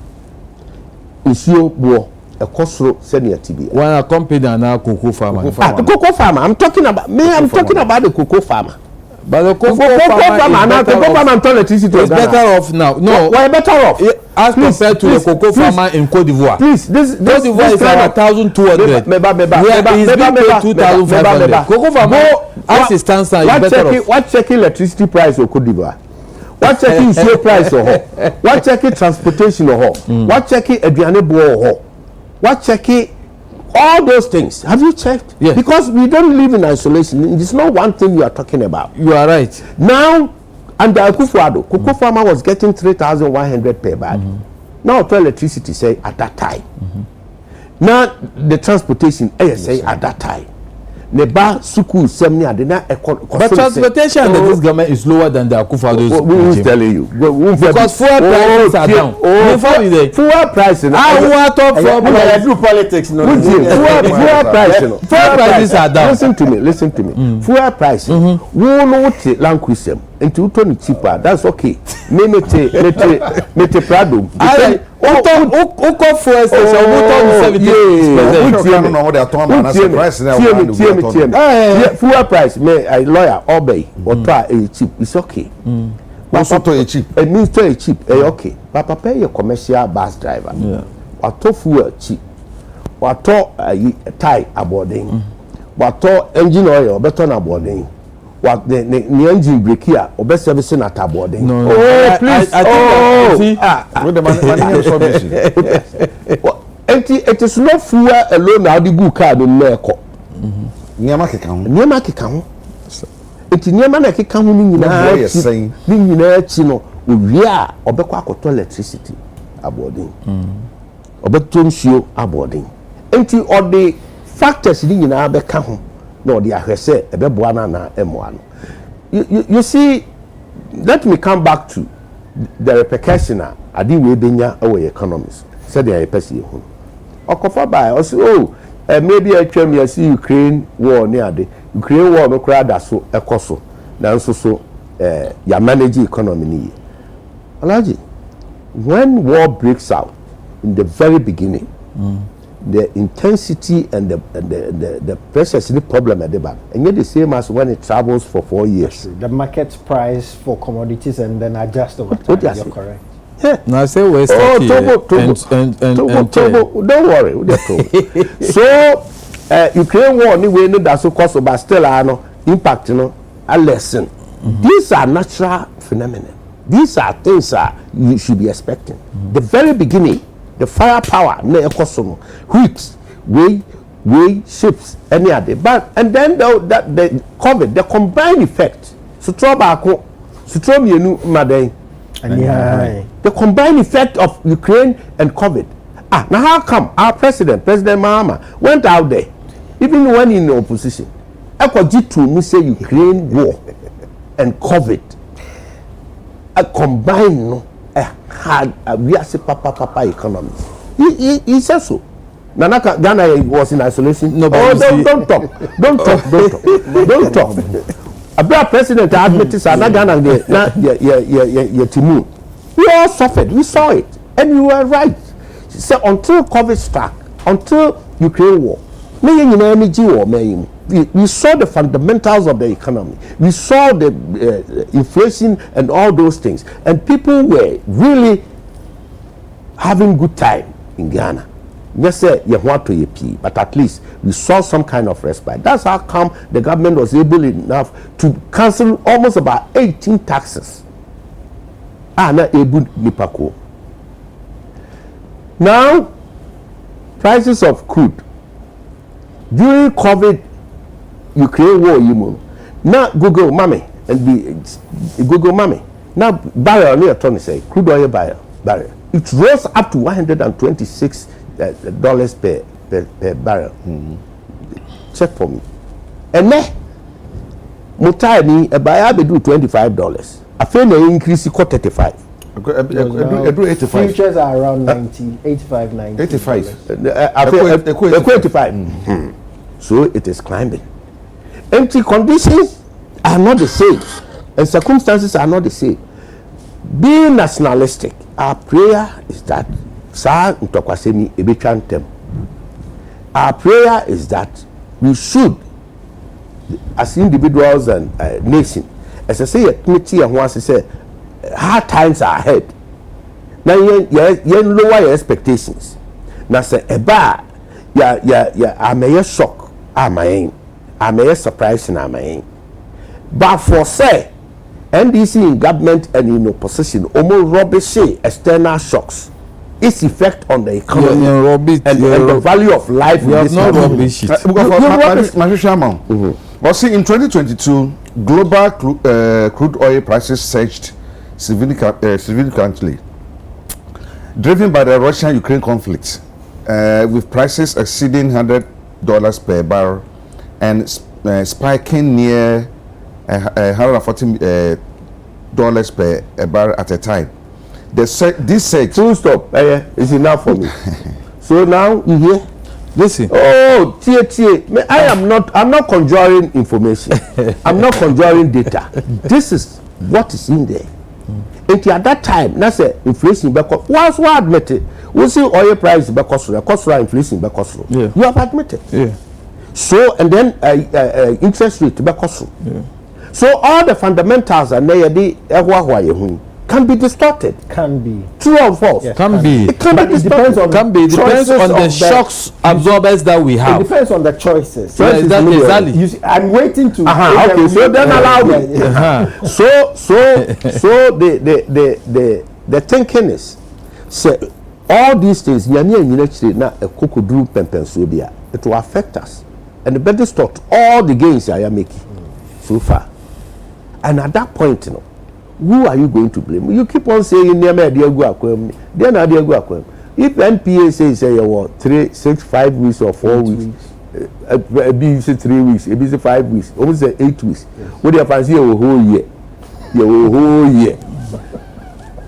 Issue more a costro senior TB. One a company and a cocoa farmer. Cocoa farmer. I'm talking about the cocoa farmer. But the cocoa farmer and electricity is better off now. No, why better off? As compared to the cocoa farmer in Cote d'Ivoire. Please, Cote d'Ivoire is around 1,200. Where he's being paid 2,500. Cocoa farmer, as it stands now, is better off. What checking electricity price of Cote d'Ivoire? What checking fuel price or what checking transportation or what checking aduane bo or what checking all those things? Have you checked? Yes. Because we don't live in isolation. It's not one thing you are talking about. You are right. Now, under Akufo-Addo, cocoa farmer was getting 3,100 per bag. Now electricity say at that time. Now the transportation say at that time. The bar school semni adena but transportation under this government is lower than the Akufo-Addo's who's telling you? Because fuel prices are down. Fuel prices. Do politics. Fuel prices are down. Listen to me. Fuel prices. We know what language into turn cheaper. That's okay. Mete Prado. Uko fuel station. Fuel price. Me a lawyer obey or try a cheap. It's okay. Also to a cheap. It means to a cheap. Okay. Papa pay your commercial bus driver. What to fuel cheap. What to tie aboarding. What to engine oil better aboarding. What the engine brake here or best servicing at aboarding. No. Oh, please. With the money so busy. It is not fuel alone now the book card in Merco. Nyama keka ho. Enti nyama na keka ho ni nyina no owie a obekọ akoto electricity aboarding. Obeto nsuo aboarding. Enti all the factors ni nyina beka ho na odi ahwese ebeboa na emoa no. You see, let me come back to the repercussion adi we benya our economies. Said the person hu. Okofa by also maybe I tell me I see Ukraine war near the Ukraine war no crowd so ekoso na nso so ya manage economy ni. Alaji, when war breaks out in the very beginning, the intensity and the pressures in the problem at the back and yet the same as when it travels for 4 years. The market price for commodities and then adjust over time. You're correct. Yeah. No, I say West Togo. Don't worry. So Ukraine war anyway no that so cost but still impact a lesson. These are natural phenomena. These are things that you should be expecting. The very beginning, the firepower na ekoso wheat, way ships any other. But and then the COVID, the combined effect. So trouble mienu maden. The combined effect of Ukraine and COVID. Now how come our President Mahama, went out there, even when in the opposition, to say Ukraine war and COVID, a combined had a papa economy. He says so. Nanaka Ghana was in isolation. No, don't talk. A black president admitted Ghana Timu. We all suffered. We saw it, and you were right. So until COVID struck, until Ukraine war, we saw the fundamentals of the economy. We saw the inflation and all those things, and people were really having good time in Ghana. Yes, but at least we saw some kind of respite. That's how come the government was able enough to cancel almost about 18 taxes. Now, prices of crude during COVID, Ukraine war, now Google mommy and the Google mommy. Now barrel near Tony say crude oil barrel. It rose up to $126 per barrel. Check for me. And then Mutani a buyer be do $25. I feel they increase it to 35. Futures are around 90, 85, 90. 85. I feel 85. So it is climbing. Empty conditions are not the same, and circumstances are not the same. Being nationalistic, our prayer is that our prayer is that we should, as individuals and nation, as I say, a committee and once I say, hard times are ahead. Now you lower your expectations. Now say a bar, I may shock, I may surprise, and I may. But for say, NDC in government and in opposition, almost rubbish external shocks. Its effect on the economy and the value of life. We have not rubbish it. But see, in 2022, global crude oil prices surged significantly. driven by the Russian-Ukraine conflict, with prices exceeding $100 per barrel and spiking near $140 per barrel at a time. This surge. Full stop. It's enough for me. So now you hear. Listen. Oh, I'm not conjuring information. I'm not conjuring data. This is what is in there. And at that time, that's inflation. Once we admit it, we see oil price because inflation because yeah. You have admitted. Yeah. So and then interest rate because so all the fundamentals are there. Can be distorted. Can be. True or false? Yes, Can be. It can be distorted. Depends on the shocks absorbers that we It have. depends on the choices. Yeah, exactly. You see, I'm waiting to. Okay, so then allow me. So the thinking is, say all these things. It will affect us, and the better start all the gains I am making so far, and at that point, you know. Who are you going to blame? You keep on saying then if NPA says say you 3, 6, 5 weeks or 4 weeks, be say 3 weeks, be say 5 weeks, almost say 8 weeks. What do you fancy your whole year? Your whole year.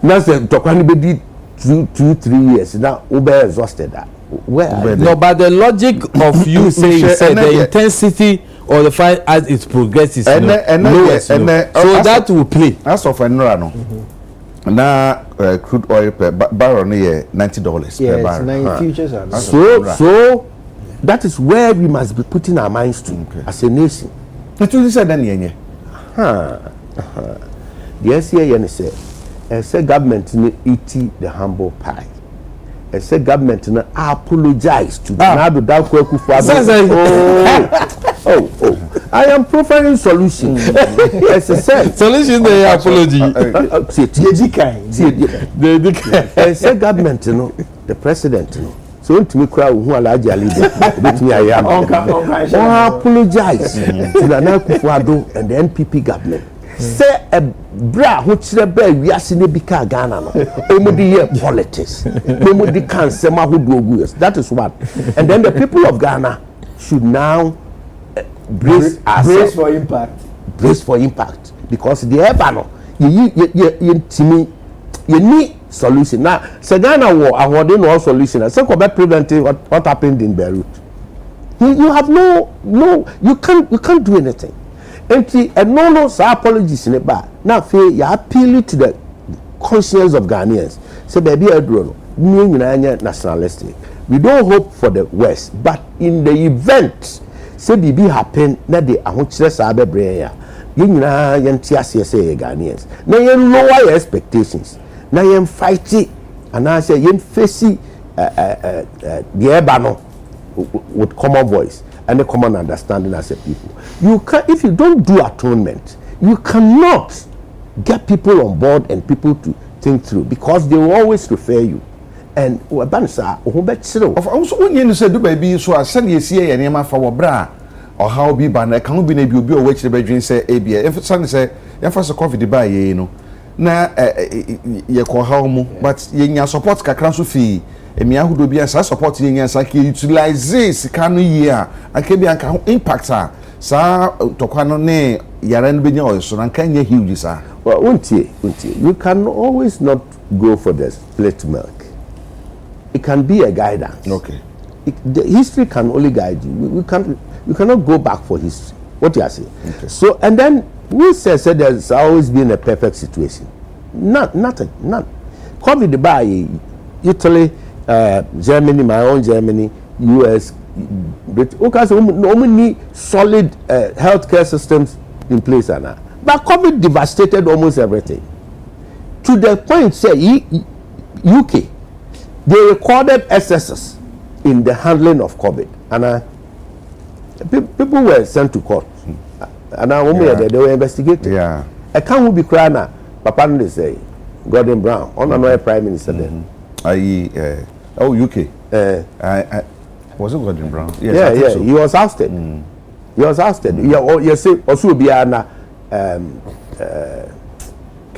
Now say to can be 2, 3 years. Now Uber exhausted that. Where? No, but the logic of you saying the intensity or the fight as it progresses, so that will play. As of Enrano, now crude oil per barrel near $90 per barrel. Futures are so that is where we must be putting our minds to as a nation. The SCA say government eat the humble pie. I said government apologize to I am profiling solution. As I said, solution they apology. I said government, the president, so to me crowd who are larger leader, I am apologize to Nana Akufo-Addo and the NPP government. Say a bra which the bear we are seeing bika Ghana no. Politics. That is what. And then the people of Ghana should now brace for impact. Brace for impact. Because the Ebano, you need solution. Now, say Ghana war awarding no solution. Say about preventing what happened in Beirut. You have no you can't do anything. And no apologies in it back. Now you appeal to the conscience of Ghanaians. So baby nationalistic. We don't hope for the West, but in the event say BB happen na the ahunchire sabe brain you say Ghanaians. Now you lower your expectations. Now you fight it and I say you face the Ebano with common voice and a common understanding as a people. You can, if you don't do atonement, you cannot get people on board and people to think through because they will always refer you. And Wabansa, of also when you say do baby, so I send you see a name for bra or how be ban, I can't be able to which the bedroom say ABA. If son say, if I coffee the buy, you know, na ye call home, but you support Kakransu fee. Emia who do be as support yen as I can utilize this can year. I can be impact sa tokwano ne yaren binyo so nan can ye huge sir. Well, you can always not go for the split milk. It can be a guidance. Okay. The history can only guide you. You cannot go back for history. What you are saying. Okay. So and then we said there's always been a perfect situation. None. COVID by Italy, Germany, my own Germany, US, Britain. Okay, so we need solid healthcare systems in place now. But COVID devastated almost everything. To the point, say UK, they recorded excesses in the handling of COVID, and people were sent to court, and they were investigated. Yeah, I can't be crying now. Papa, they say Gordon Brown, on another prime minister then. UK. Was it Gordon Brown? Yes, yeah. So. He was ousted. He was ousted. You say also be an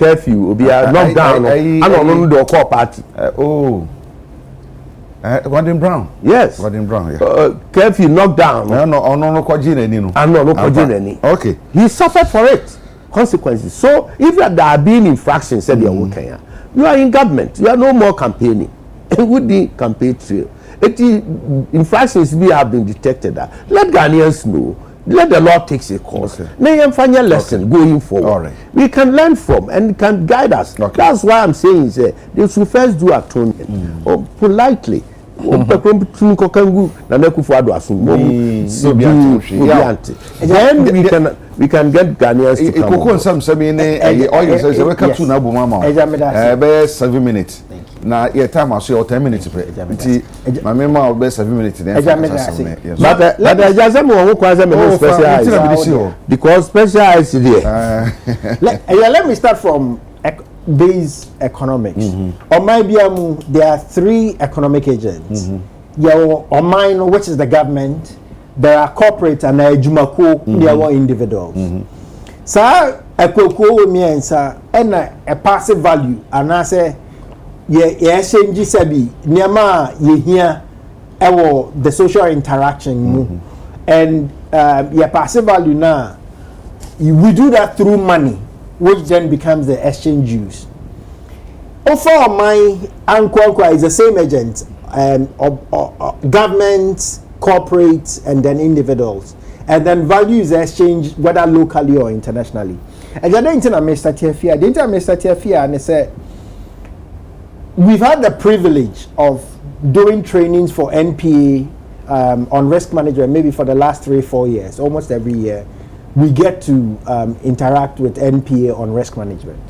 curfew obi a knockdown and on the call party. Gordon Brown. Yes. Gordon Brown, yeah. Curfew knockdown. No Kojin ni no. No Kojin any. Okay. He suffered for it. Consequences. So if there are being infractions, said you are in government. You are no more campaigning. With the campaign trail. Infractions have been detected. Let Ghanaians know. Let the law take its course. Now, find a lesson going forward. All right. We can learn from and can guide us. Okay. That's why I'm saying they should first do atonement politely. Then we can get Ghanaians to come. Be 7 minutes. Now your time I say 10 minutes. My memory will be 7 minutes. But because specialized there. Let me start from base economics. On my BMU, there are 3 economic agents. On mine, which is the government, there are corporate and Jumako, there are individuals. So a cocoa means a passive value, and I say, exchange sabi, Niama, ye here, the social interaction, and your passive value now, we do that through money, which then becomes the exchange use. Offer my uncle is the same agent, government, corporate, and then individuals, and then value is exchanged whether locally or internationally. And the intermediate and they say we've had the privilege of doing trainings for NPA on risk management maybe for the last 3-4 years. Almost every year we get to interact with NPA on risk management.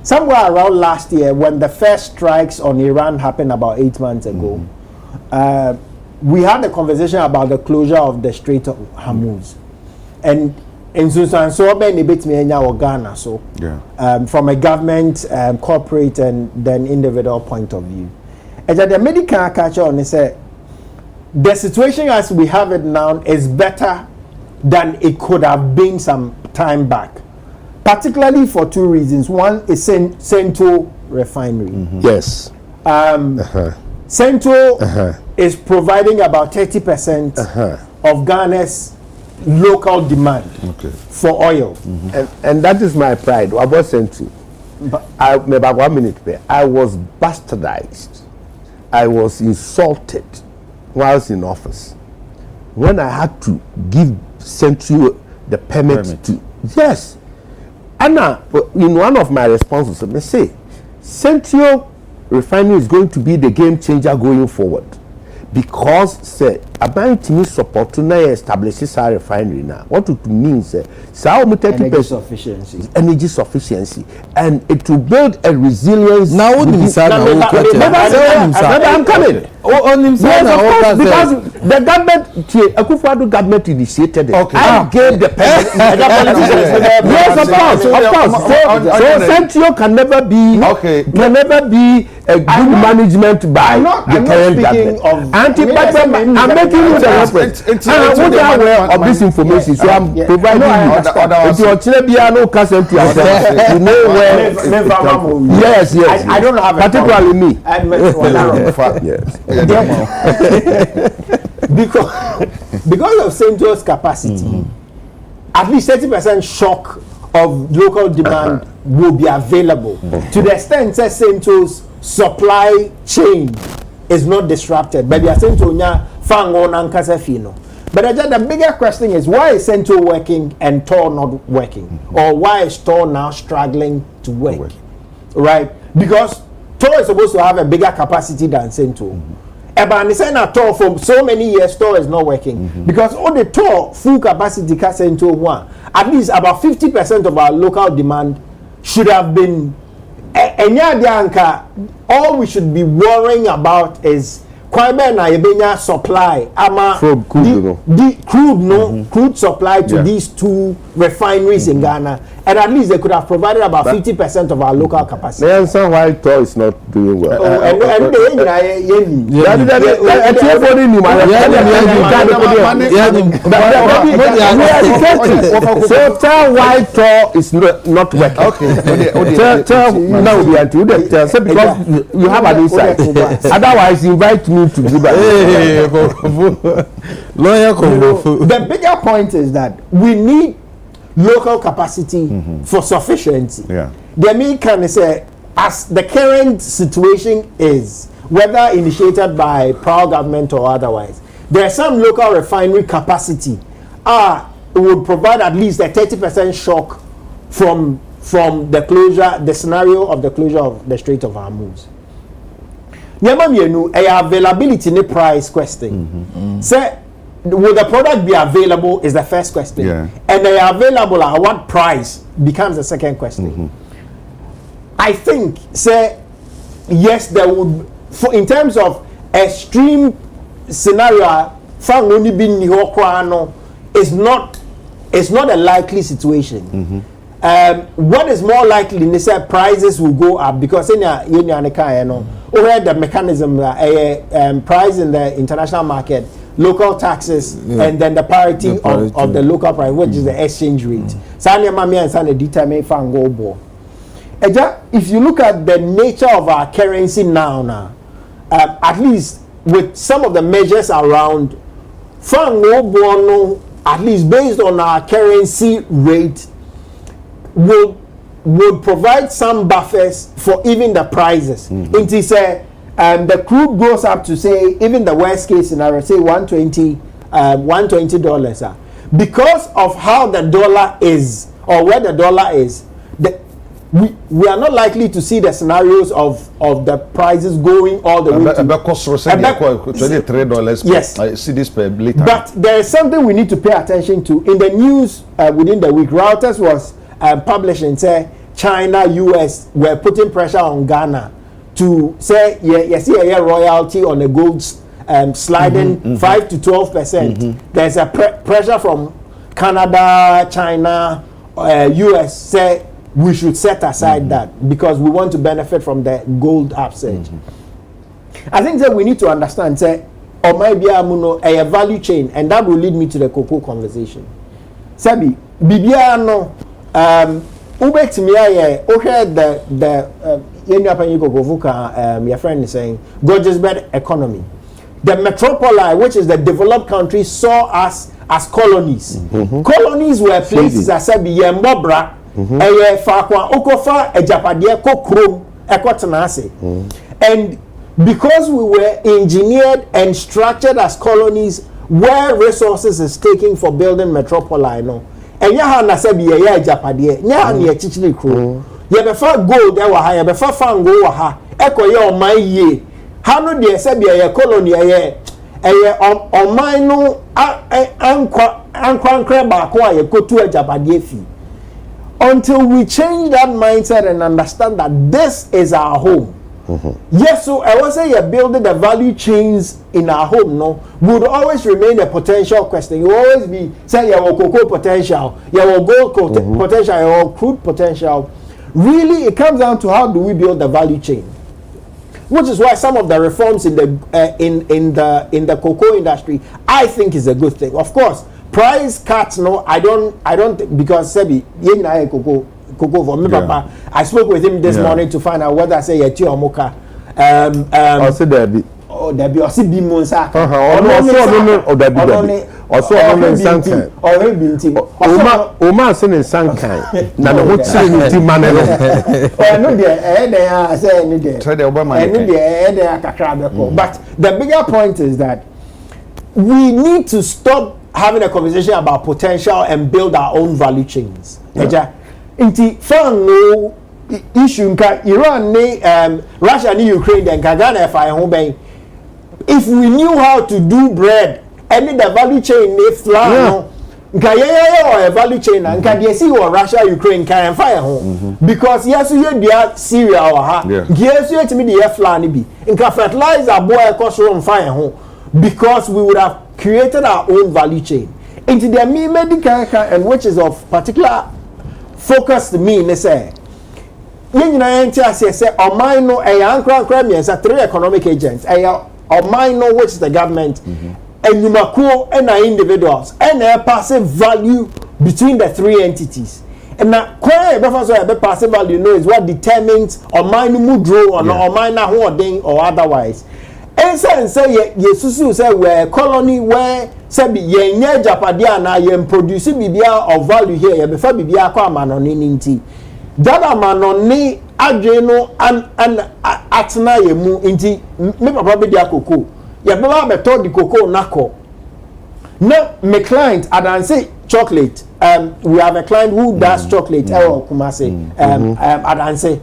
Somewhere around last year, when the first strikes on Iran happened about 8 months ago, we had a conversation about the closure of the Strait of Hormuz. And in Susan, so many bits me Ghana, so from a government, corporate, and then individual point of view. And the medical culture on say the situation as we have it now is better than it could have been some time back, particularly for 2 reasons. One is Central Refinery. Yes. Central is providing about 30% of Ghana's local demand for oil. And that is my pride. I was Central. About 1 minute there. I was bastardized. I was insulted whilst in office when I had to give Central the permit to. Yes. Anna, in one of my responses, I say, Central Refinery is going to be the game changer going forward, because say about to support to establish this refinery now. What it means energy sufficiency. Energy sufficiency, and it will build a resilience. Now I'm coming. Yes, of course, because the government, Akufo-Addo government initiated it. I gave the yes, of course. So Central can never be a good management by the current government. I'm making you the reference. I'm not aware of this information, so I'm providing you. If you're Chilebiano, you know where. Yes. I don't have particularly me. because of Central's capacity, at least 30% shock of local demand will be available to the extent that Central's supply chain is not disrupted. But they are saying to but the bigger question is, why is Central working and Tor not working? Or why is Tor now struggling to work? Right? Because Tor is supposed to have a bigger capacity than Central. But Tor for so many years, Tor is not working. Because all the Tor full capacity can Central one. At least about 50% of our local demand should have been all we should be worrying about is kwan be na yebenya supply ama from crude crude supply to these two refineries in Ghana, and at least they could have provided about 50% of our local capacity. The answer why Tor is not doing well. So tell why Tor is not working. Okay. Tell now we are to because you have an insight. Otherwise, invite me to give The bigger point is that we need local capacity for sufficiency. Yeah. The main can say, as the current situation is, whether initiated by proud government or otherwise, there's some local refinery capacity would provide at least a 30% shock from the closure, the scenario of the closure of the Strait of Hormuz. Nyama mienu availability ni price question. Say, will the product be available is the first question. Yeah. And they are available at what price becomes the second question. I think, say, yes, there would, in terms of extreme scenario, it's not a likely situation. What is more likely is that prices will go up because the mechanism price in the international market, local taxes, and then the parity of the local price, which is the exchange rate. If you look at the nature of our currency now, at least with some of the measures around, at least based on our currency rate, would provide some buffers for even the prices. It is the crude goes up to say even the worst case scenario, say $120, because of how the dollar is or where the dollar is. We are not likely to see the scenarios of the prices going all the way to $23. Yes, I see this per liter. But there is something we need to pay attention to. In the news within the week, Reuters was publishing say China, US were putting pressure on Ghana to say see a royalty on the gold sliding 5 to 12%. There's a pressure from Canada, China, US say we should set aside that because we want to benefit from the gold upsurge. I think that we need to understand say or might be a value chain, and that will lead me to the cocoa conversation. Sabi bibiano your friend is saying gorgeous bed economy. The metropoli, which is the developed countries, saw us as colonies. Colonies were places that said Yembobra, and because we were engineered and structured as colonies where resources is taken for building metropoli, no. And ya na se bi ya Japade nya na chichiri kro ye be fa gold e wa ha ye be fa fango wa ha ekoye oman ye ha no de se bi ya colony ye oman no ankwa ba ko ye kotu Japade fi until we change that mindset and understand that this is our home. Yes, so I was saying you're building the value chains in our home, no, would always remain a potential question. You always be saying your cocoa potential, your gold potential, your crude potential. Really, it comes down to how do we build the value chain, which is why some of the reforms in the in the cocoa industry I think is a good thing. Of course, price cuts, no, I don't think, because Sebi yena cocoa for me, Papa. I spoke with him this morning to find out whether I say Yeti or Moka. Also Debbie. Oh, Debbie. Also be Monsa. Also Sankai. Or Binti. Oma sending Sankai. Now the whole thing is Manelo. Oh, no, they are saying it. But the bigger point is that we need to stop having a conversation about potential and build our own value chains. Inti fan no issue nka Iran ni Russia ni Ukraine then Ghana fa ho ben. If we knew how to do bread and the value chain ni flour no nka ye or a value chain nka dey see or Russia Ukraine kan fire ho because yes you dey Syria or ha yes you etimi dey flour ni bi nka fertilizer boy cost from fire ho because we would have created our own value chain into the medical and which is of particular focus to me ne say nyina enti ase say oman no e yankra me say 3 economic agents e oman no which is the government enyumakuo and individuals and a passive value between the 3 entities and na kwai be fa so e be passive value no is what determines oman mu draw or oman na ho odin or otherwise and say yesusu say we colony where say be yenye japadia na ye produce bibia of value here ye be fa bibia kwa amanoni nti that amanoni adwe no an atna ye mu nti me papa be dia koko ye be ba beto di koko nako no me client adanse chocolate we have a client who does chocolate Kumasi adanse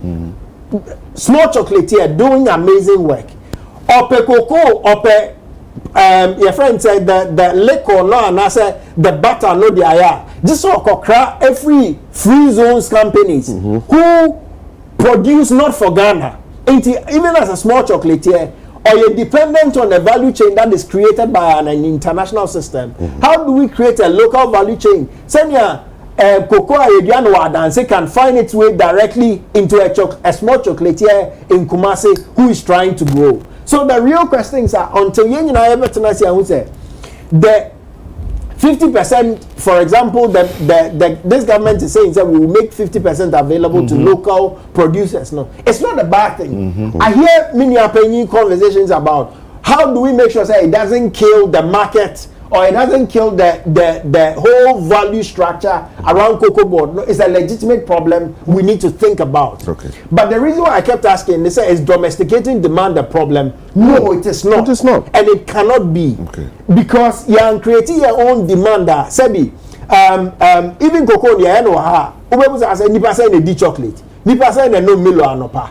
small chocolate here doing amazing work ope cocoa ope your friend said the liquor no and I said the butter no the aya this okra every free zones companies who produce not for Ghana even as a small chocolatier or you're dependent on a value chain that is created by an international system. How do we create a local value chain? Senya cocoa Ediano Wadanse can find its way directly into a small chocolatier in Kumasi who is trying to grow. So the real questions are until you know the 50%, for example, this government is saying that we will make 50% available to local producers. No, it's not a bad thing. I hear many opinion conversations about how do we make sure that it doesn't kill the market or it doesn't kill the whole value structure around cocoa board. No, it's a legitimate problem we need to think about. Okay. But the reason why I kept asking, they say, is domesticating demand a problem? No, it is not. It is not. And it cannot be. Okay. Because you are creating your own demand. Sebi, even cocoa, you know, nipa say the chocolate, nipa say the no milo anopa.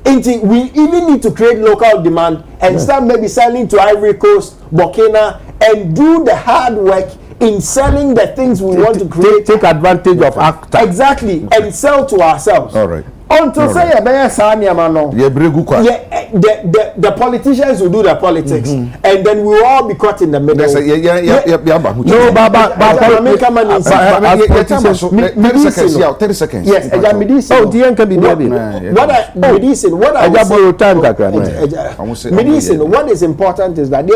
We even need to create local demand and start maybe selling to Ivory Coast, Burkina, and do the hard work in selling the things we want to create. Take advantage of ACTA. Exactly, and sell to ourselves. All right. Until say the politicians will do the politics, and then we will all be caught in the middle. No, Baba, 30 seconds. Yes, oh, the can be what is important is that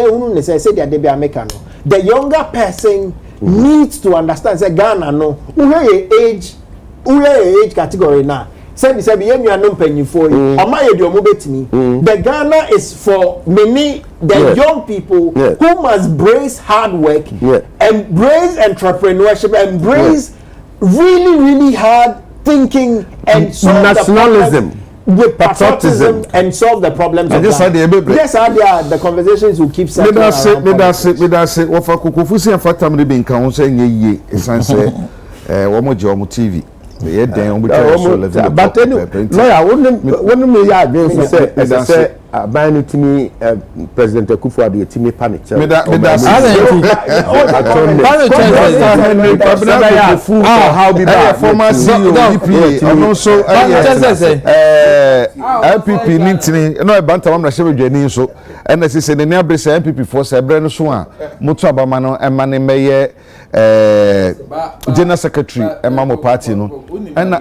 the younger person needs to understand. Say Ghana no, age category now. The Ghana is for many young people who must brace hard work, embrace entrepreneurship, embrace really hard thinking and solve nationalism with patriotism and solve the problems of Ghana. Yes, the conversations will keep circling around. TV. But lawyer, when me say ban to me President Akufo-Addo to me panic. How be bad former CEO and also LPP nintini no banta am na shebe dwani so and say say ne abrese MPP for say bre no so a moto abama no ema ne meye general secretary ema mo party no and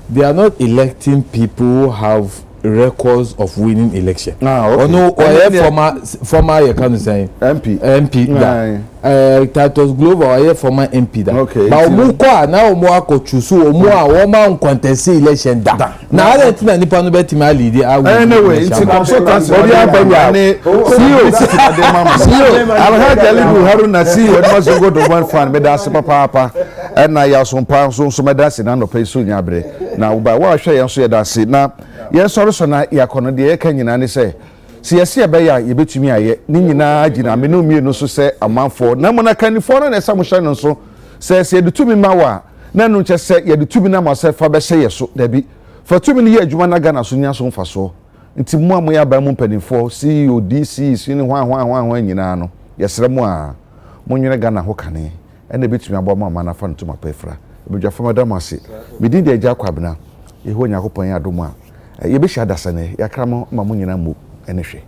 they are not electing people who have records of winning election. Or no, or former you can say MP. Titus Glover or former MP. Okay. But Mukwa now Moako Chusu or Moa contest election. Now I don't think any bet my leader. Anyway, it's a consultancy. I've heard the little Haruna see what must go to one fan, but that's Papa. And I also pounds so that's in under pay soon yabre. Now by what I share and say that's it now. Yes, sorry, so now you are going to Kenyan and say, see, I see a bear, you bet me, I Nina, Gina, Menu, no so say a month for Namona California and some shine so says, you do to me, Mawa. None just said, you do to me, myself, for say so, there be for 2 million, you want to gana soon, so for so. Until more, we are by Mumpany for CEO, DC, seeing one, you know. yɛsrɛ mu a monwene Ghana ho kane ɛna betumi abɔ ma na fa ntoma pɛfra ebedwafo madam ase medin de Agya Kwabena eho Nyankopɔn yɛ adom a yɛbɛhyia dasane yakramo ma monyina mu ɛne hwɛ